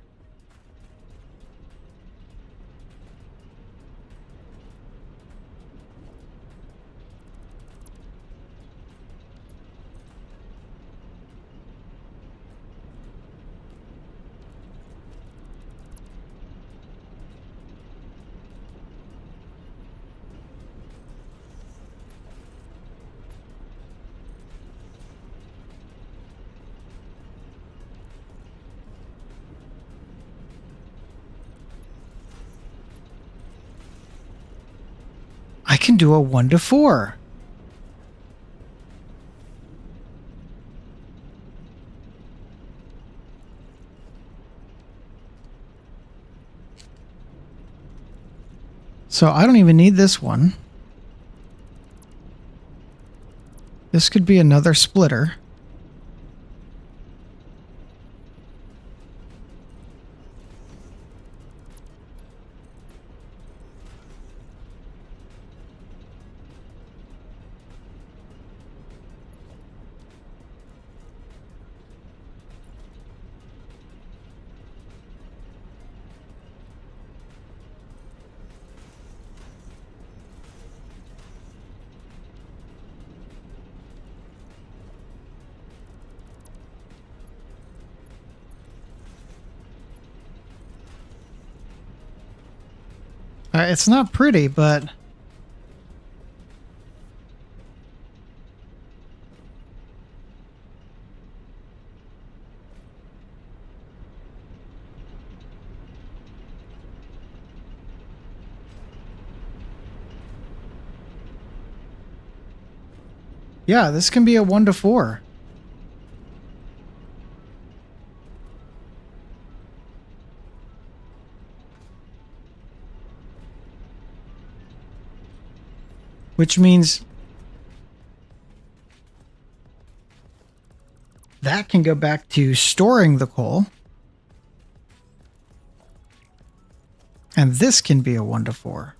I can do a 1 to 4. So I don't even need this one. This could be another splitter. It's not pretty, but yeah, this can be a 1 to 4. Which means that can go back to storing the coal. And this can be a 1 to 4.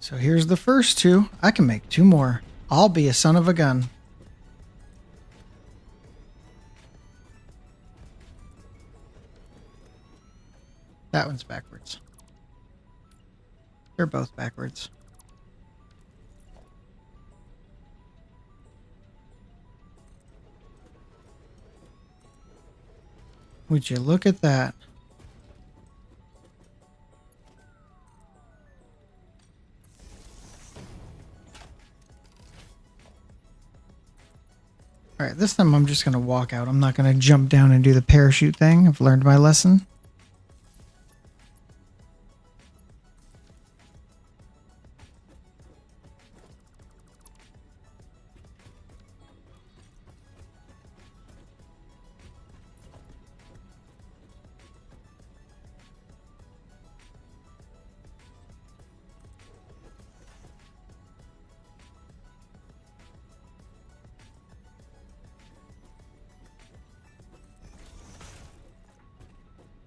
So here's the first 2. I can make 2 more. I'll be a son of a gun. That one's backwards. They're both backwards. Would you look at that? All right, this time I'm just going to walk out. I'm not going to jump down and do the parachute thing. I've learned my lesson.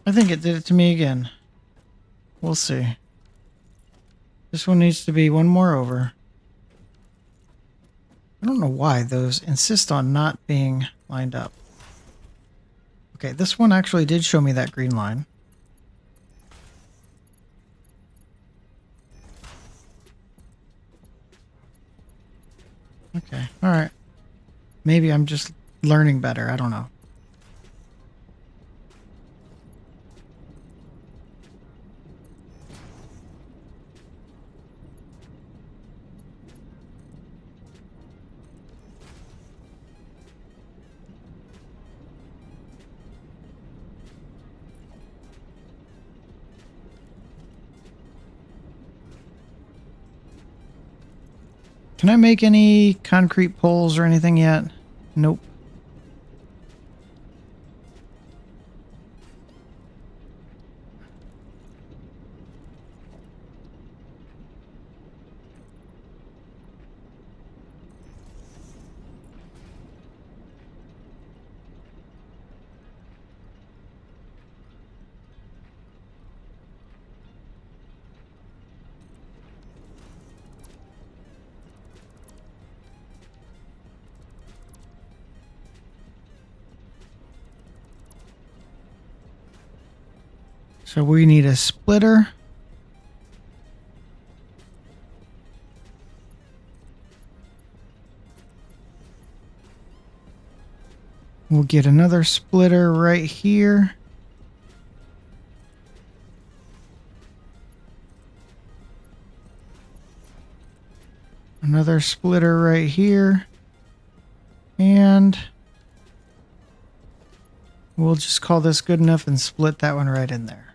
I think it did it to me again. We'll see. This one needs to be 1 more over. I don't know why those insist on not being lined up. Okay, this one actually did show me that green line. Okay, alright. Maybe I'm just learning better. I don't know. Can I make any concrete poles or anything yet? Nope. So we need a splitter. We'll get another splitter right here. Another splitter right here. And we'll just call this good enough and split that one right in there.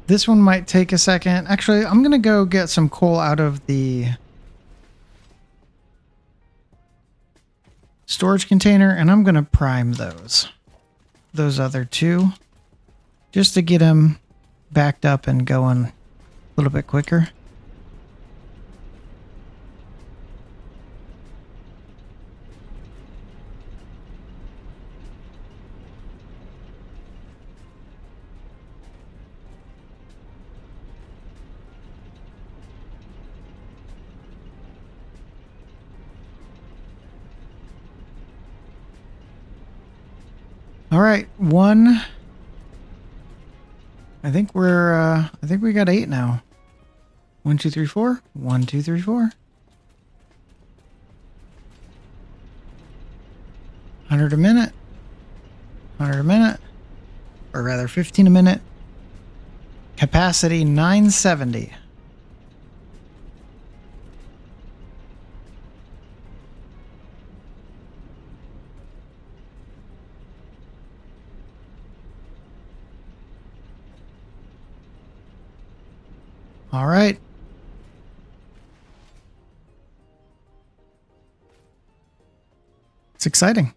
This one might take a second. Actually, I'm going to go get some coal out of the storage container, and I'm going to prime those other 2, just to get them backed up and going a little bit quicker. All right, one. I think I think we got 8 now. 1, 2, 3, 4. 1, 2, 3, 4. 100 a minute. 100 a minute. Or rather, 15 a minute. Capacity 970. All right. It's exciting.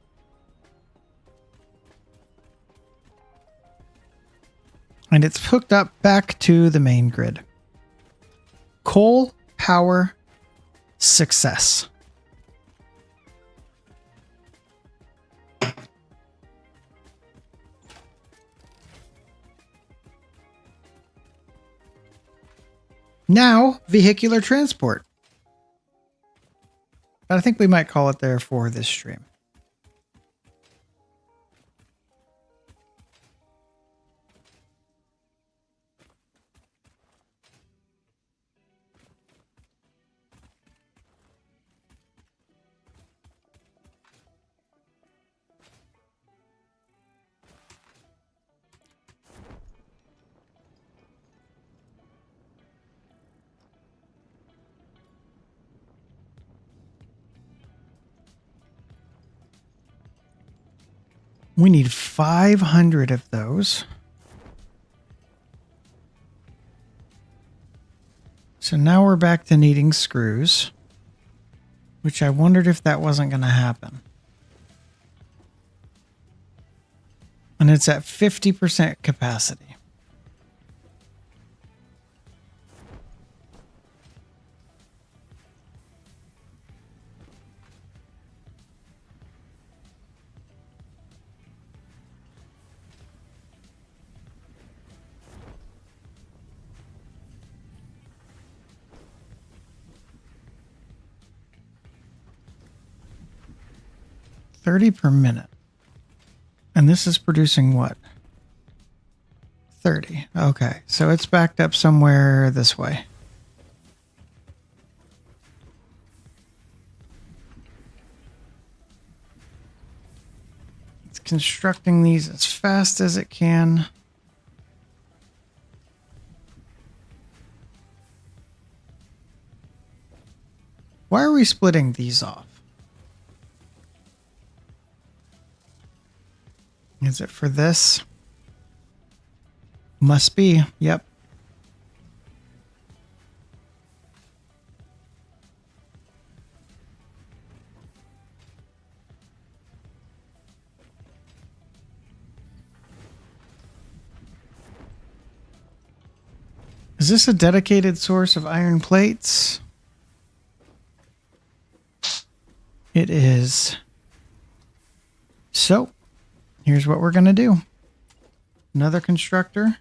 And it's hooked up back to the main grid. Coal, power, success. Now, vehicular transport. But I think we might call it there for this stream. We need 500 of those. So now we're back to needing screws, which I wondered if that wasn't going to happen. And it's at 50% capacity. $30 per minute. And this is producing what? 30. Okay, so it's backed up somewhere this way. It's constructing these as fast as it can. Why are we splitting these off? Is it for this? Must be. Yep. Is this a dedicated source of iron plates? It is. So, here's what we're going to do. Another constructor.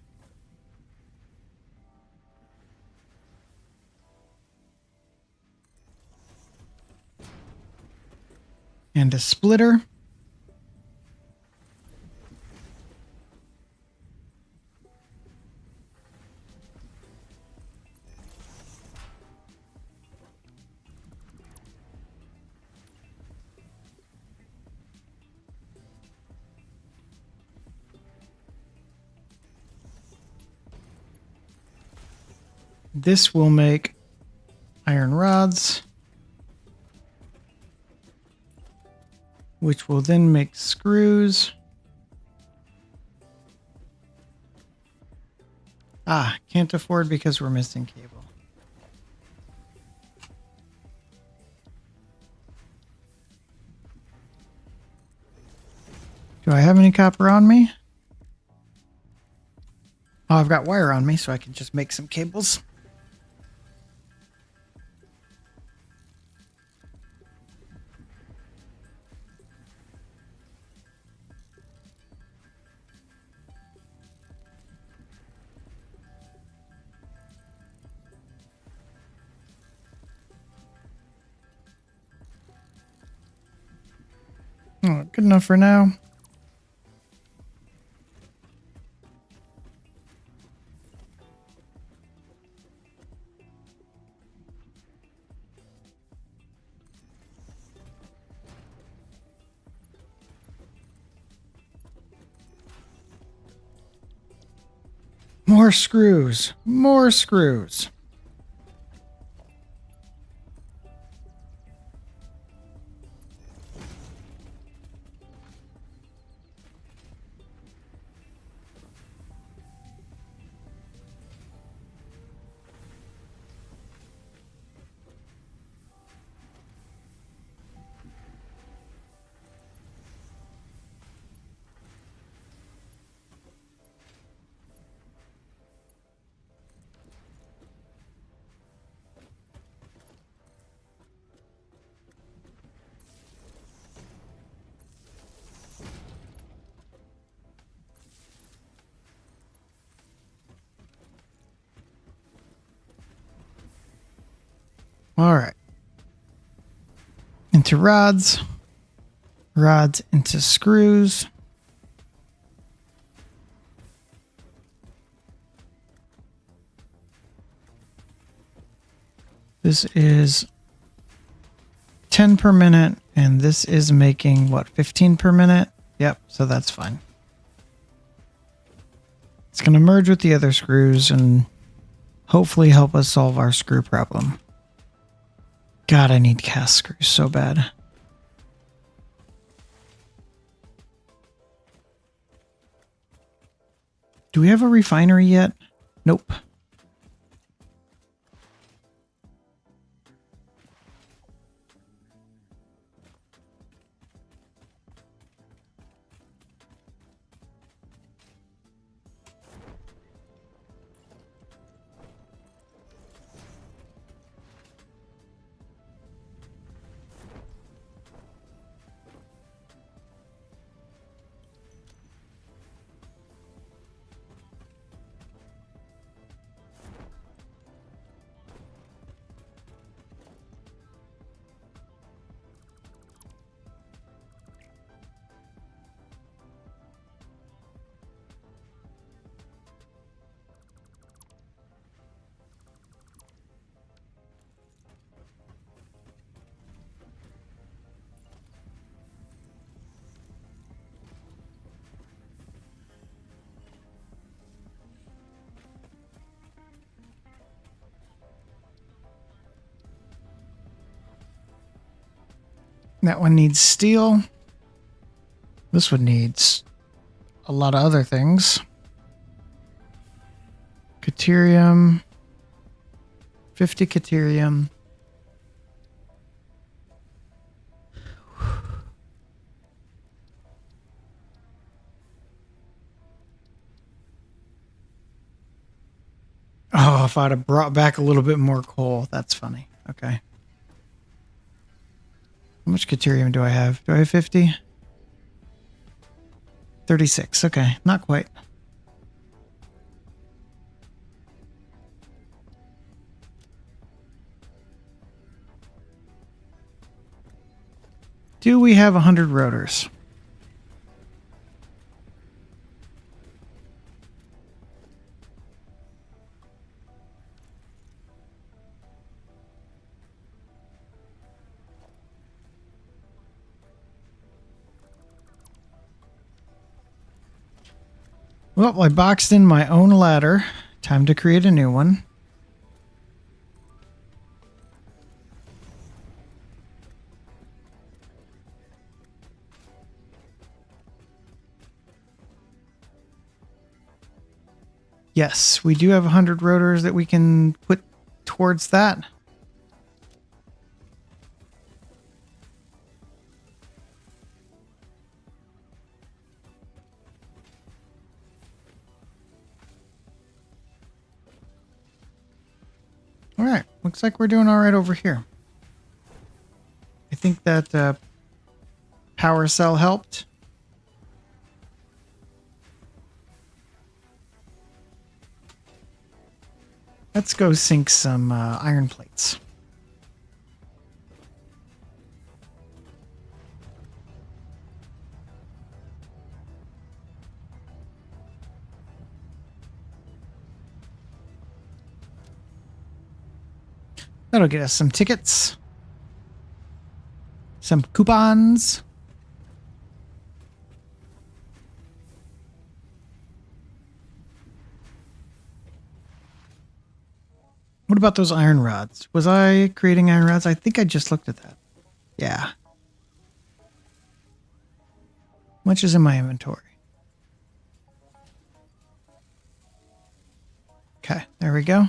And a splitter. This will make iron rods, which will then make screws. Ah, can't afford because we're missing cable. Do I have any copper on me? Oh, I've got wire on me, so I can just make some cables. Oh, good enough for now. More screws. More screws. All right. Into rods. Rods into screws. This is 10 per minute, and this is making, what, 15 per minute? Yep, so that's fine. It's going to merge with the other screws and hopefully help us solve our screw problem. God, I need cast screws so bad. Do we have a refinery yet? Nope. That one needs steel. This one needs a lot of other things. Caterium. 50 caterium. Oh, if I'd have brought back a little bit more coal. That's funny. Okay. How much caterium do I have? Do I have 50? 36. Okay, not quite. Do we have 100 rotors? Well, I boxed in my own ladder. Time to create a new one. Yes, we do have 100 rotors that we can put towards that. All right, looks like we're doing all right over here. I think that power cell helped. Let's go sink some iron plates. That'll get us some tickets. Some coupons. What about those iron rods? Was I creating iron rods? I think I just looked at that. Yeah. Much is in my inventory. Okay, there we go.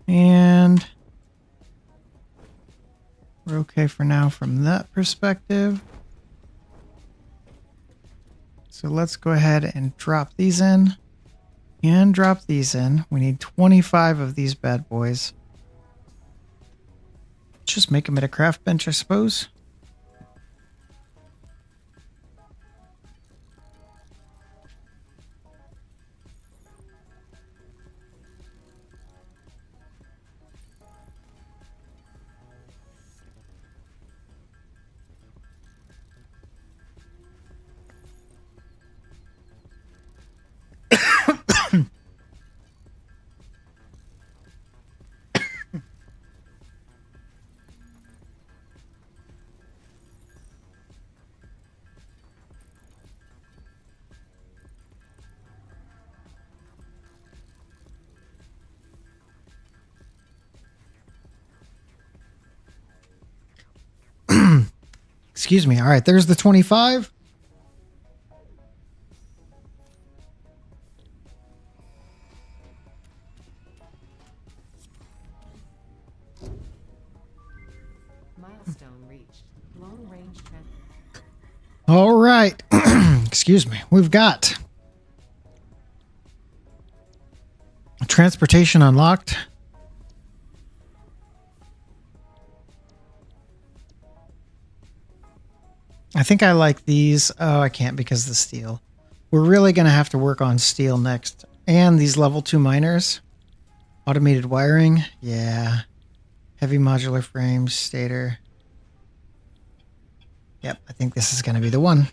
And we're okay for now from that perspective. So let's go ahead and drop these in. And drop these in. We need 25 of these bad boys. Just make them at a craft bench, I suppose. Excuse me. All right, there's the 25. Milestone reached. Long range trend. All right. Excuse me. We've got transportation unlocked. I think I like these. Oh, I can't because of the steel. We're really going to have to work on steel next. And these level 2 miners. Automated wiring. Yeah. Heavy modular frames. Stator. Yep, I think this is going to be the one.